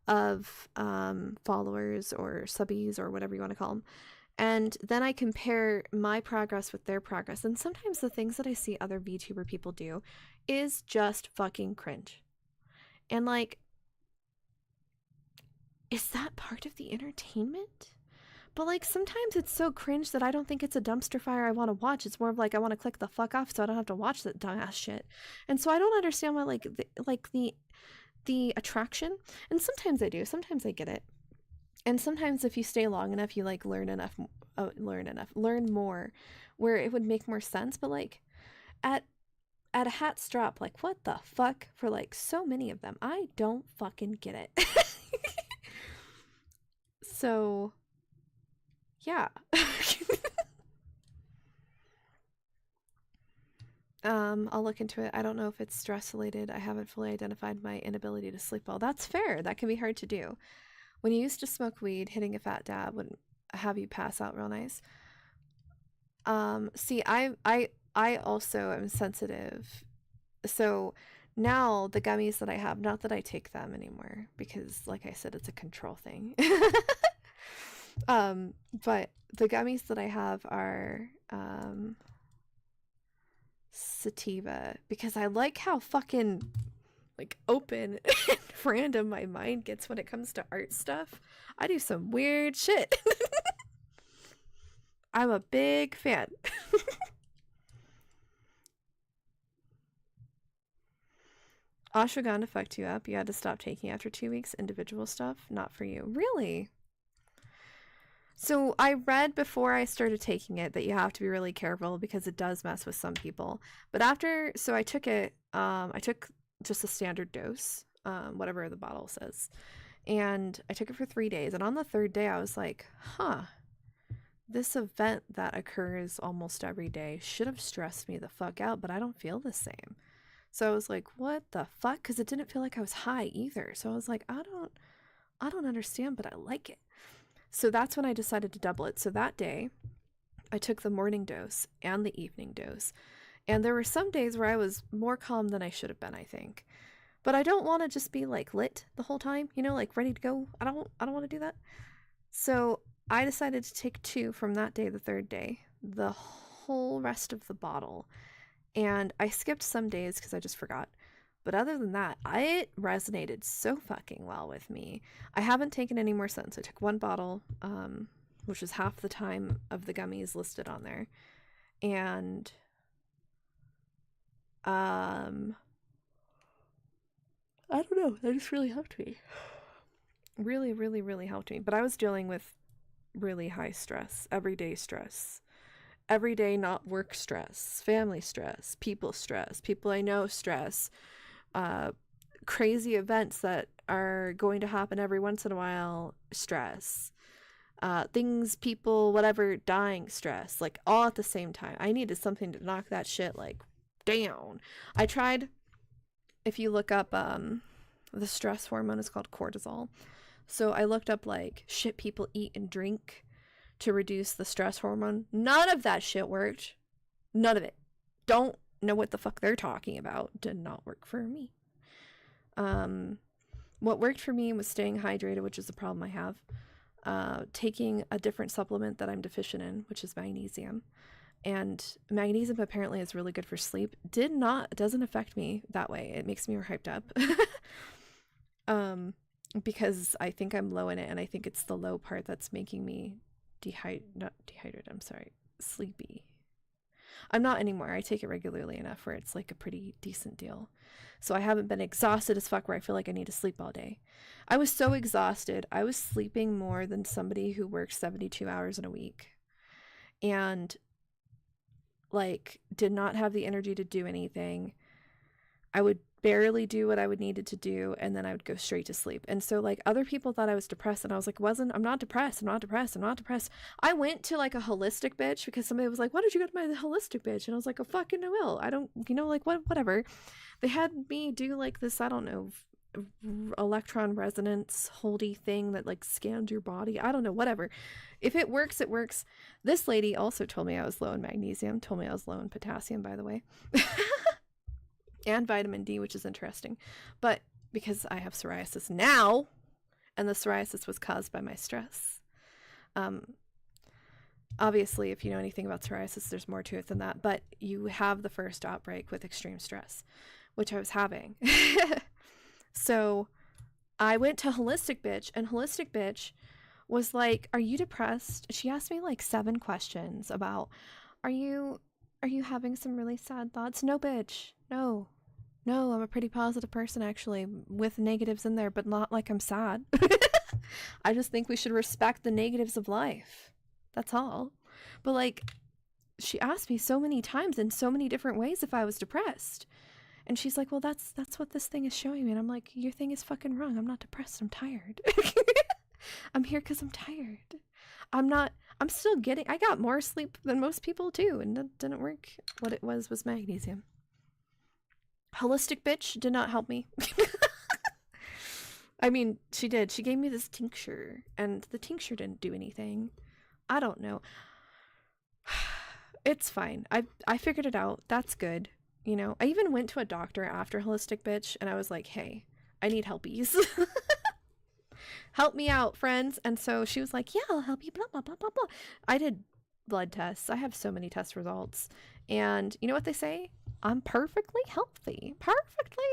of followers or subbies or whatever you want to call them. And then I compare my progress with their progress. And sometimes the things that I see other VTuber people do is just fucking cringe. And like, is that part of the entertainment? But like, sometimes it's so cringe that I don't think it's a dumpster fire I want to watch. It's more of like, I want to click the fuck off so I don't have to watch that dumbass shit. And so I don't understand why the attraction. And sometimes I do. Sometimes I get it. And sometimes if you stay long enough, you like learn more, where it would make more sense. But like, at a hat's drop, like, what the fuck, for like so many of them, I don't fucking get it. So yeah. I'll look into it. I don't know if it's stress related. I haven't fully identified my inability to sleep well. That's fair. That can be hard to do. When you used to smoke weed, hitting a fat dab would have you pass out real nice. See, I also am sensitive. So now the gummies that I have, not that I take them anymore, because like I said, it's a control thing. But the gummies that I have are sativa, because I like how fucking like open and random my mind gets when it comes to art stuff. I do some weird shit. I'm a big fan. Ashwagandha fucked you up. You had to stop taking after 2 weeks. Individual stuff, not for you. Really? So I read before I started taking it that you have to be really careful because it does mess with some people. But after, so I took it, I took just a standard dose, whatever the bottle says. And I took it for 3 days. And on the third day, I was like, huh, this event that occurs almost every day should have stressed me the fuck out, but I don't feel the same. So I was like, what the fuck? Because it didn't feel like I was high either. So I was like, I don't understand, but I like it. So that's when I decided to double it. So that day, I took the morning dose and the evening dose. And there were some days where I was more calm than I should have been, I think. But I don't want to just be like lit the whole time, you know, like ready to go. I don't want to do that. So I decided to take 2 from that day, the third day, the whole rest of the bottle. And I skipped some days because I just forgot. But other than that, it resonated so fucking well with me. I haven't taken any more since. I took 1 bottle, which is half the time of the gummies listed on there. And I don't know. That just really helped me. Really, really, really helped me. But I was dealing with really high stress, everyday stress. Everyday not work stress, family stress, people I know stress, crazy events that are going to happen every once in a while, stress, things, people, whatever, dying, stress, like all at the same time. I needed something to knock that shit like down. I tried, if you look up, the stress hormone is called cortisol. So I looked up like shit people eat and drink to reduce the stress hormone. None of that shit worked. None of it. Don't know what the fuck they're talking about. Did not work for me. What worked for me was staying hydrated, which is a problem I have. Taking a different supplement that I'm deficient in, which is magnesium. And magnesium apparently is really good for sleep. Doesn't affect me that way. It makes me more hyped up. Because I think I'm low in it, and I think it's the low part that's making me sleepy. I'm not anymore. I take it regularly enough where it's like a pretty decent deal. So I haven't been exhausted as fuck where I feel like I need to sleep all day. I was so exhausted. I was sleeping more than somebody who works 72 hours in a week. And like did not have the energy to do anything. I would barely do what I would needed to do, and then I would go straight to sleep. And so like other people thought I was depressed, and I was like, I'm not depressed. I went to like a holistic bitch because somebody was like, why did you go to my holistic bitch? And I was like, oh fucking I will. I don't, like whatever. They had me do like this, I don't know, electron resonance holdy thing that like scanned your body. I don't know, whatever. If it works, it works. This lady also told me I was low in magnesium, told me I was low in potassium, by the way. And vitamin D, which is interesting. But because I have psoriasis now, and the psoriasis was caused by my stress. Obviously, if you know anything about psoriasis, there's more to it than that. But you have the first outbreak with extreme stress, which I was having. So I went to Holistic Bitch, and Holistic Bitch was like, are you depressed? She asked me like 7 questions about, are you having some really sad thoughts? No, bitch. No, I'm a pretty positive person, actually, with negatives in there, but not like I'm sad. I just think we should respect the negatives of life. That's all. But like, she asked me so many times in so many different ways if I was depressed. And she's like, well, that's what this thing is showing me. And I'm like, your thing is fucking wrong. I'm not depressed. I'm tired. I'm here because I'm tired. I got more sleep than most people too. And that didn't work. What it was magnesium. Holistic bitch did not help me. I mean, she did. She gave me this tincture, and the tincture didn't do anything. I don't know. It's fine. I figured it out. That's good. You know, I even went to a doctor after Holistic Bitch, and I was like, hey, I need helpies. Help me out, friends. And so she was like, yeah, I'll help you, blah, blah, blah, blah, blah. I did blood tests. I have so many test results. And you know what they say? I'm perfectly healthy. Perfectly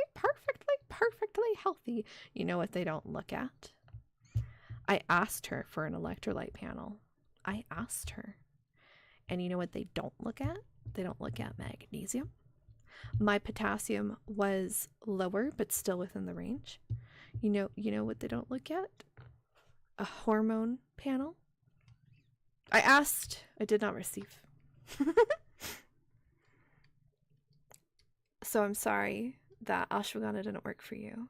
healthy. You know what they don't look at? I asked her for an electrolyte panel. I asked her. And you know what they don't look at? They don't look at magnesium. My potassium was lower, but still within the range. You know what they don't look at? A hormone panel. I asked, I did not receive. So I'm sorry that ashwagandha didn't work for you.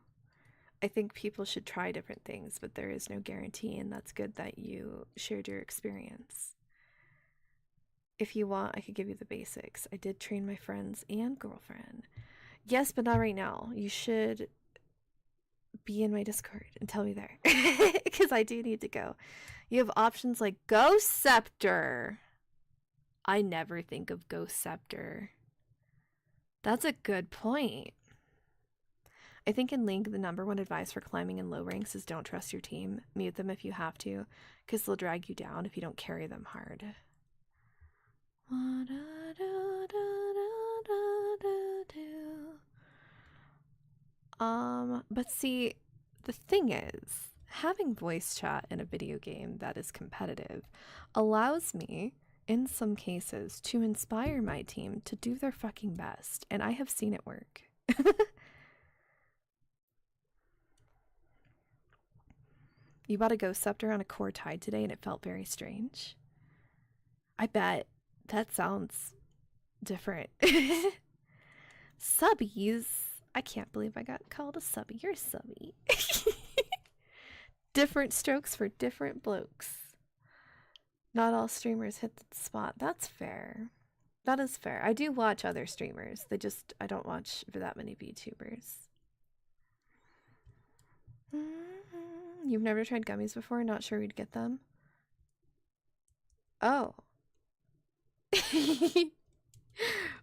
I think people should try different things, but there is no guarantee, and that's good that you shared your experience. If you want, I could give you the basics. I did train my friends and girlfriend. Yes, but not right now. You should be in my Discord and tell me there. Because I do need to go. You have options like Ghost Scepter. I never think of Ghost Scepter. That's a good point. I think in Link, the #1 advice for climbing in low ranks is don't trust your team. Mute them if you have to, because they'll drag you down if you don't carry them hard. But see, the thing is, having voice chat in a video game that is competitive allows me, in some cases, to inspire my team to do their fucking best, and I have seen it work. You bought a Ghost Scepter on a core tide today and it felt very strange. I bet. That sounds different. Subbies. I can't believe I got called a subby. You're a subby. Different strokes for different blokes. Not all streamers hit the spot. That's fair. That is fair. I do watch other streamers. I don't watch for that many VTubers. You've never tried gummies before? Not sure we'd get them? Oh.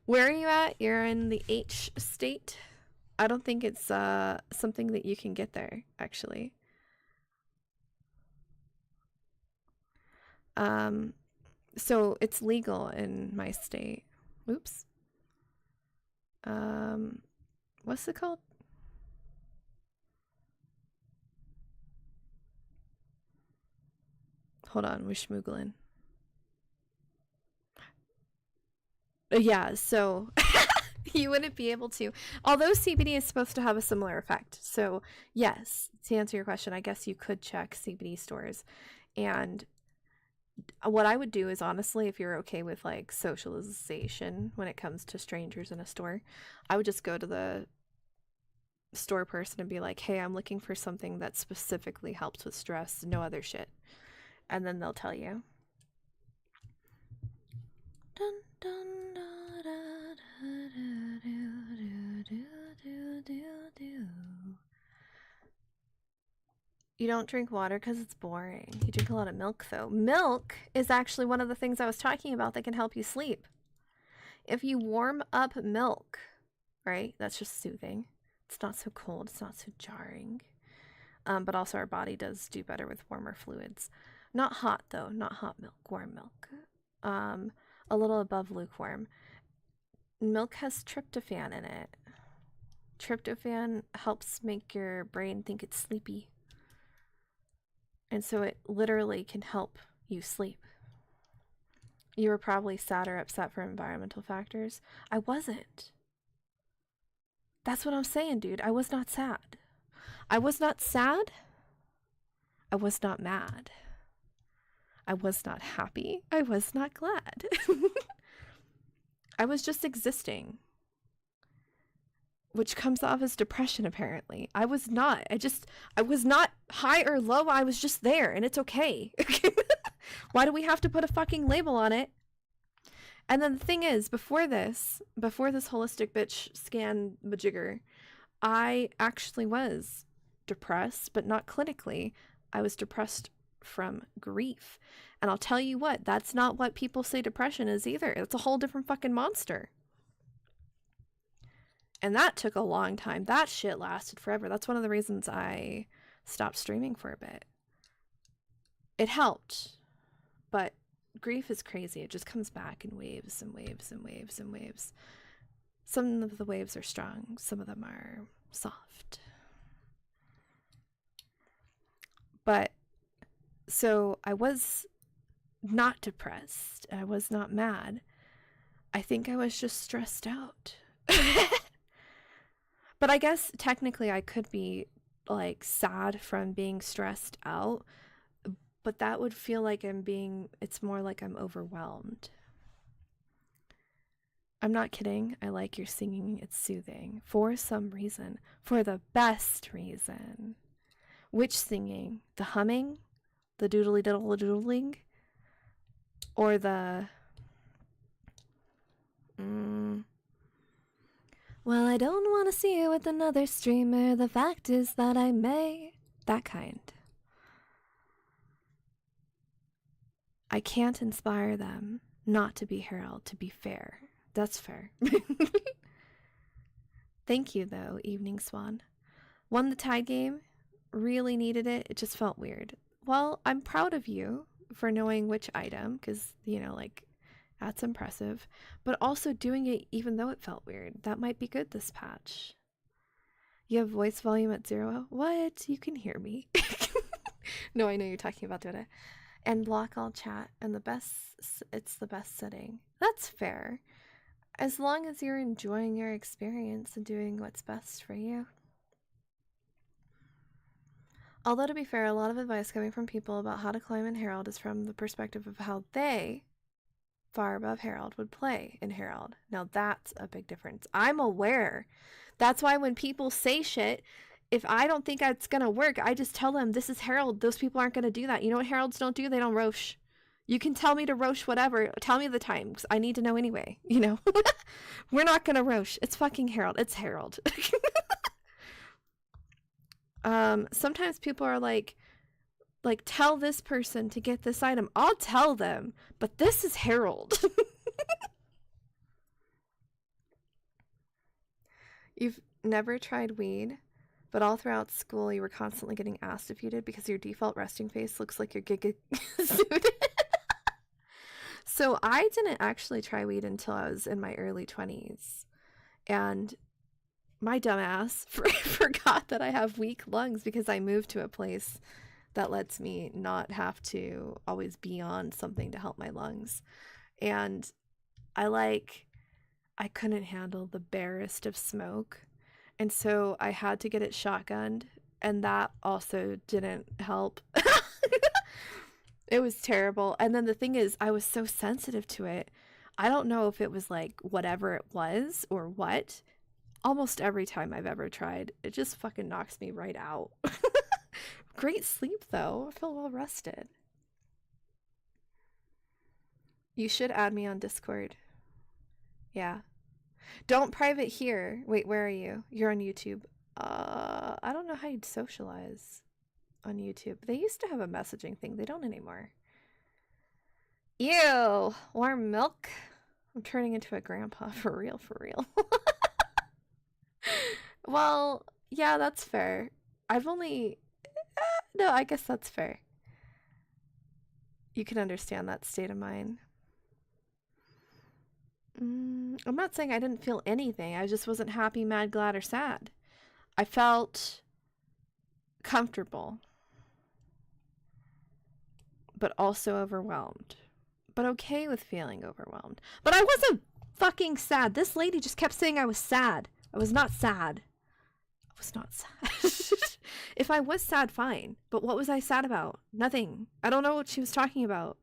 Where are you at? You're in the H state? I don't think it's something that you can get there, actually. So it's legal in my state. Oops. What's it called? Hold on, we're schmoogling. Yeah, so you wouldn't be able to, although CBD is supposed to have a similar effect. So yes, to answer your question, I guess you could check CBD stores. And what I would do is, honestly, if you're okay with like socialization when it comes to strangers in a store, I would just go to the store person and be like, hey, I'm looking for something that specifically helps with stress, no other shit. And then they'll tell you. Dun, dun, da, da, da, do. You don't drink water because it's boring. You drink a lot of milk, though. Milk is actually one of the things I was talking about that can help you sleep. If you warm up milk, right? That's just soothing. It's not so cold. It's not so jarring. But also our body does do better with warmer fluids. Not hot, though. Not hot milk. Warm milk. A little above lukewarm. Milk has tryptophan in it. Tryptophan helps make your brain think it's sleepy. And so it literally can help you sleep. You were probably sad or upset for environmental factors. I wasn't. That's what I'm saying, dude. I was not sad. I was not sad. I was not mad. I was not happy. I was not glad. I was just existing. Which comes off as depression, apparently. I was not. I was not high or low. I was just there, and it's okay. Why do we have to put a fucking label on it? And then the thing is, before this holistic bitch scan majigger, I actually was depressed, but not clinically. I was depressed from grief. And I'll tell you what, that's not what people say depression is either. It's a whole different fucking monster. And that took a long time. That shit lasted forever. That's one of the reasons I stopped streaming for a bit. It helped, but grief is crazy. It just comes back in waves and waves and waves and waves. Some of the waves are strong, some of them are soft. But so I was not depressed. I was not mad. I think I was just stressed out. But I guess technically I could be like sad from being stressed out, but that would feel like it's more like I'm overwhelmed. I'm not kidding. I like your singing. It's soothing. For some reason. For the best reason. Which singing? The humming? The doodly diddle doodling? Or the... Well, I don't want to see you with another streamer. The fact is that I may. That kind. I can't inspire them not to be Herald, to be fair. That's fair. Thank you, though, Evening Swan. Won the tide game. Really needed it. It just felt weird. Well, I'm proud of you for knowing which item, because, you know, like, that's impressive. But also doing it even though it felt weird. That might be good this patch. You have voice volume at 0? What? You can hear me. No, I know you're talking about Dota. And block all chat. And it's the best setting. That's fair. As long as you're enjoying your experience and doing what's best for you. Although, to be fair, a lot of advice coming from people about how to climb in Herald is from the perspective of how they, far above Herald, would play in Herald. Now that's a big difference. I'm aware. That's why when people say shit, if I don't think it's gonna work, I just tell them this is Herald. Those people aren't gonna do that. You know what Heralds don't do? They don't roche. You can tell me to roche whatever. Tell me the times. I need to know anyway, you know? We're not gonna roche. It's fucking Herald. It's Herald. Sometimes people are like, tell this person to get this item. I'll tell them, but this is Herald. You've never tried weed, but all throughout school you were constantly getting asked if you did because your default resting face looks like you're giga suited. So I didn't actually try weed until I was in my early 20s. And my dumbass forgot that I have weak lungs because I moved to a place that lets me not have to always be on something to help my lungs. And I couldn't handle the barest of smoke. And so I had to get it shotgunned. And that also didn't help. It was terrible. And then the thing is, I was so sensitive to it. I don't know if it was like whatever it was or what. Almost every time I've ever tried, it just fucking knocks me right out. Great sleep, though. I feel well rested. You should add me on Discord. Yeah. Don't private here. Wait, where are you? You're on YouTube. I don't know how you'd socialize on YouTube. They used to have a messaging thing. They don't anymore. Ew. Warm milk? I'm turning into a grandpa. For real, for real. Well, yeah, that's fair. I've only... no, I guess that's fair. You can understand that state of mind. I'm not saying I didn't feel anything. I just wasn't happy, mad, glad, or sad. I felt comfortable, but also overwhelmed. But okay with feeling overwhelmed. But I wasn't fucking sad. This lady just kept saying I was sad. I was not sad. I was not sad. If I was sad, fine. But what was I sad about? Nothing. I don't know what she was talking about.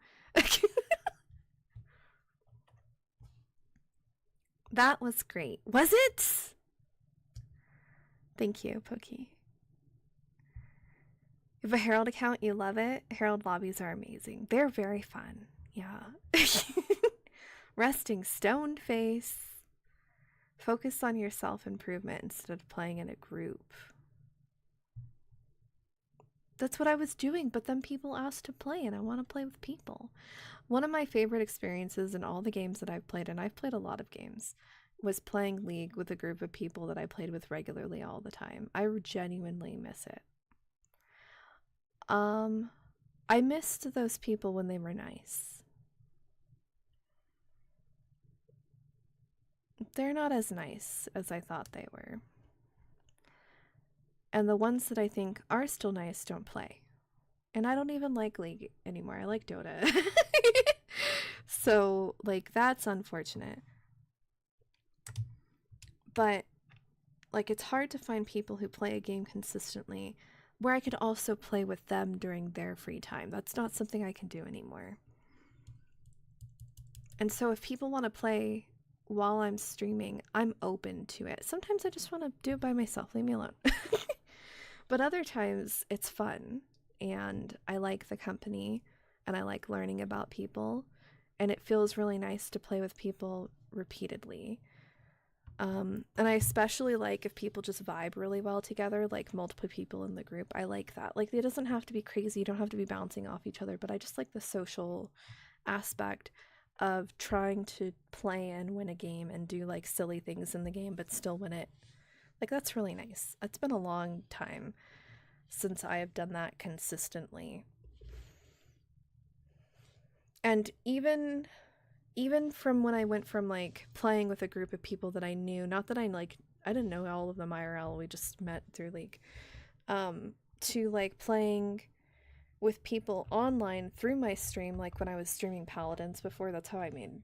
That was great. Was it? Thank you, Pokey. You have a Herald account, you love it. Herald lobbies are amazing. They're very fun. Yeah. Resting stoned face. Focus on your self-improvement instead of playing in a group. That's what I was doing, but then people asked to play, and I want to play with people. One of my favorite experiences in all the games that I've played, and I've played a lot of games, was playing League with a group of people that I played with regularly all the time. I genuinely miss it. I missed those people when they were nice. They're not as nice as I thought they were. And the ones that I think are still nice don't play. And I don't even like League anymore. I like Dota. So, like, that's unfortunate. But, like, it's hard to find people who play a game consistently where I could also play with them during their free time. That's not something I can do anymore. And so if people want to play while I'm streaming, I'm open to it. Sometimes I just want to do it by myself. Leave me alone. But other times it's fun, and I like the company, and I like learning about people, and it feels really nice to play with people repeatedly. And I especially like if people just vibe really well together, like multiple people in the group. I like that. Like, it doesn't have to be crazy. You don't have to be bouncing off each other, but I just like the social aspect of trying to play and win a game and do like silly things in the game, but still win it. Like, that's really nice. It's been a long time since I have done that consistently. And even from when I went from like playing with a group of people that I knew, not that I didn't know all of them IRL, we just met through League, to like playing with people online through my stream, like when I was streaming Paladins before. That's how I made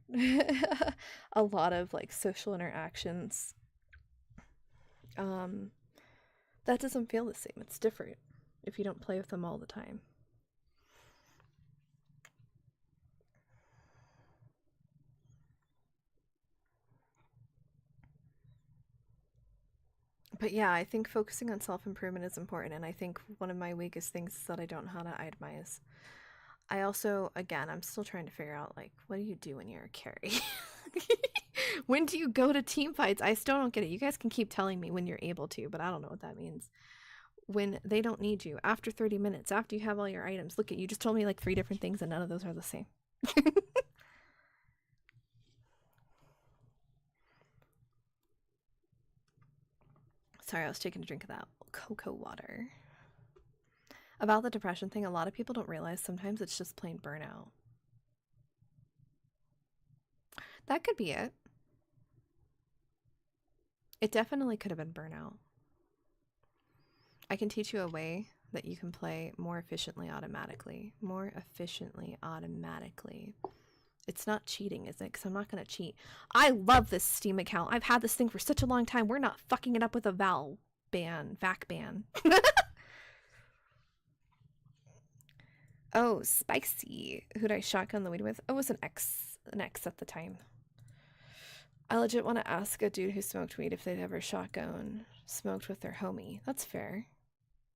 a lot of like social interactions. That doesn't feel the same. It's different if you don't play with them all the time. But yeah, I think focusing on self-improvement is important, and I think one of my weakest things is that I don't know how to itemize. I also, again, I'm still trying to figure out, like, what do you do when you're a carry? When do you go to team fights? I still don't get it. You guys can keep telling me when you're able to, but I don't know what that means. When they don't need you, after 30 minutes, after you have all your items. Look, you just told me like 3 different things and none of those are the same. Sorry, I was taking a drink of that cocoa water. About the depression thing, a lot of people don't realize sometimes it's just plain burnout. That could be it. It definitely could have been burnout. I can teach you a way that you can play more efficiently automatically. More efficiently automatically. It's not cheating, is it? Because I'm not going to cheat. I love this Steam account. I've had this thing for such a long time. We're not fucking it up with a VAC ban. Oh, spicy. Who'd I shotgun the weed with? Oh, it was an ex at the time. I legit want to ask a dude who smoked weed if they'd ever smoked with their homie. That's fair.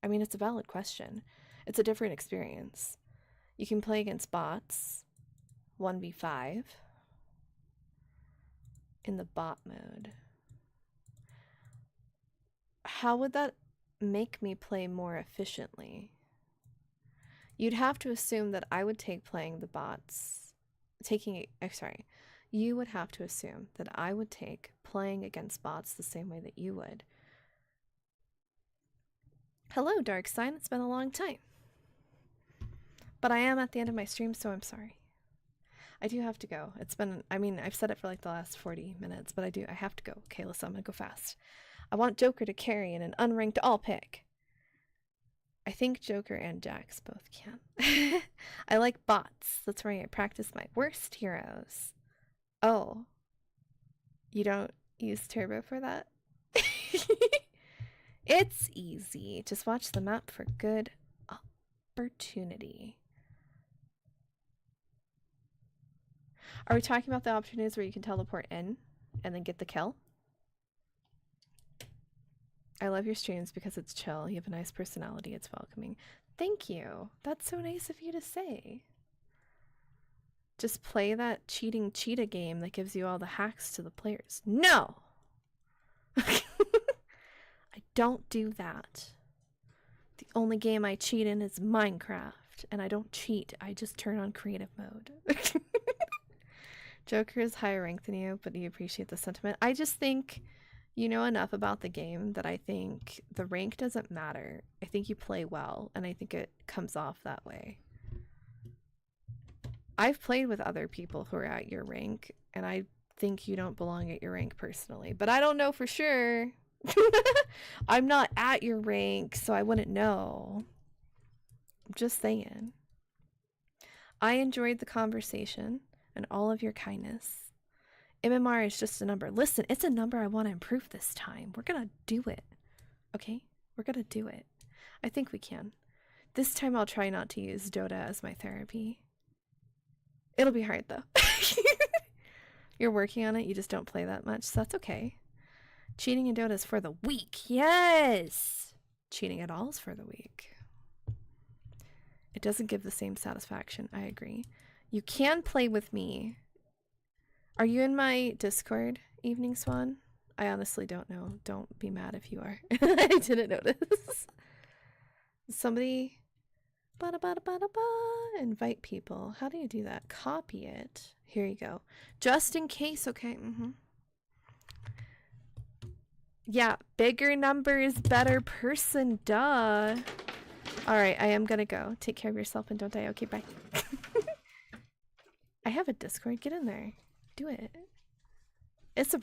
I mean, it's a valid question. It's a different experience. You can play against bots, 1v5, in the bot mode. How would that make me play more efficiently? You'd have to assume that I would take playing the bots, you would have to assume that I would take playing against bots the same way that you would. Hello, Dark Sign. It's been a long time. But I am at the end of my stream, so I'm sorry. I do have to go. It's been, I mean, I've said it for like the last 40 minutes, but I have to go. Okay, listen, I'm gonna go fast. I want Joker to carry in an unranked all pick. I think Joker and Jax both can. I like bots. That's where I practice my worst heroes. Oh. You don't use turbo for that? It's easy. Just watch the map for good opportunity. Are we talking about the opportunities where you can teleport in and then get the kill? I love your streams because it's chill. You have a nice personality. It's welcoming. Thank you. That's so nice of you to say. Just play that cheating cheetah game that gives you all the hacks to the players. No! I don't do that. The only game I cheat in is Minecraft, and I don't cheat, I just turn on creative mode. Joker is higher rank than you, but you appreciate the sentiment. I just think you know enough about the game that I think the rank doesn't matter. I think you play well, and I think it comes off that way. I've played with other people who are at your rank, and I think you don't belong at your rank personally, but I don't know for sure. I'm not at your rank, so I wouldn't know. I'm just saying. I enjoyed the conversation and all of your kindness. MMR is just a number. Listen, it's a number I want to improve this time. We're gonna do it. Okay? We're gonna do it. I think we can. This time I'll try not to use Dota as my therapy. It'll be hard though. You're working on it, you just don't play that much, so that's okay. Cheating in Dota is for the weak. Yes! Cheating at all is for the weak. It doesn't give the same satisfaction, I agree. You can play with me. Are you in my Discord, Evening Swan? I honestly don't know. Don't be mad if you are. I didn't notice. Somebody... Invite people. How do you do that? Copy it. Here you go. Just in case, okay? Yeah, bigger numbers, better person, duh. Alright, I am gonna go. Take care of yourself and don't die. Okay, bye. I have a Discord. Get in there. Do it. It's a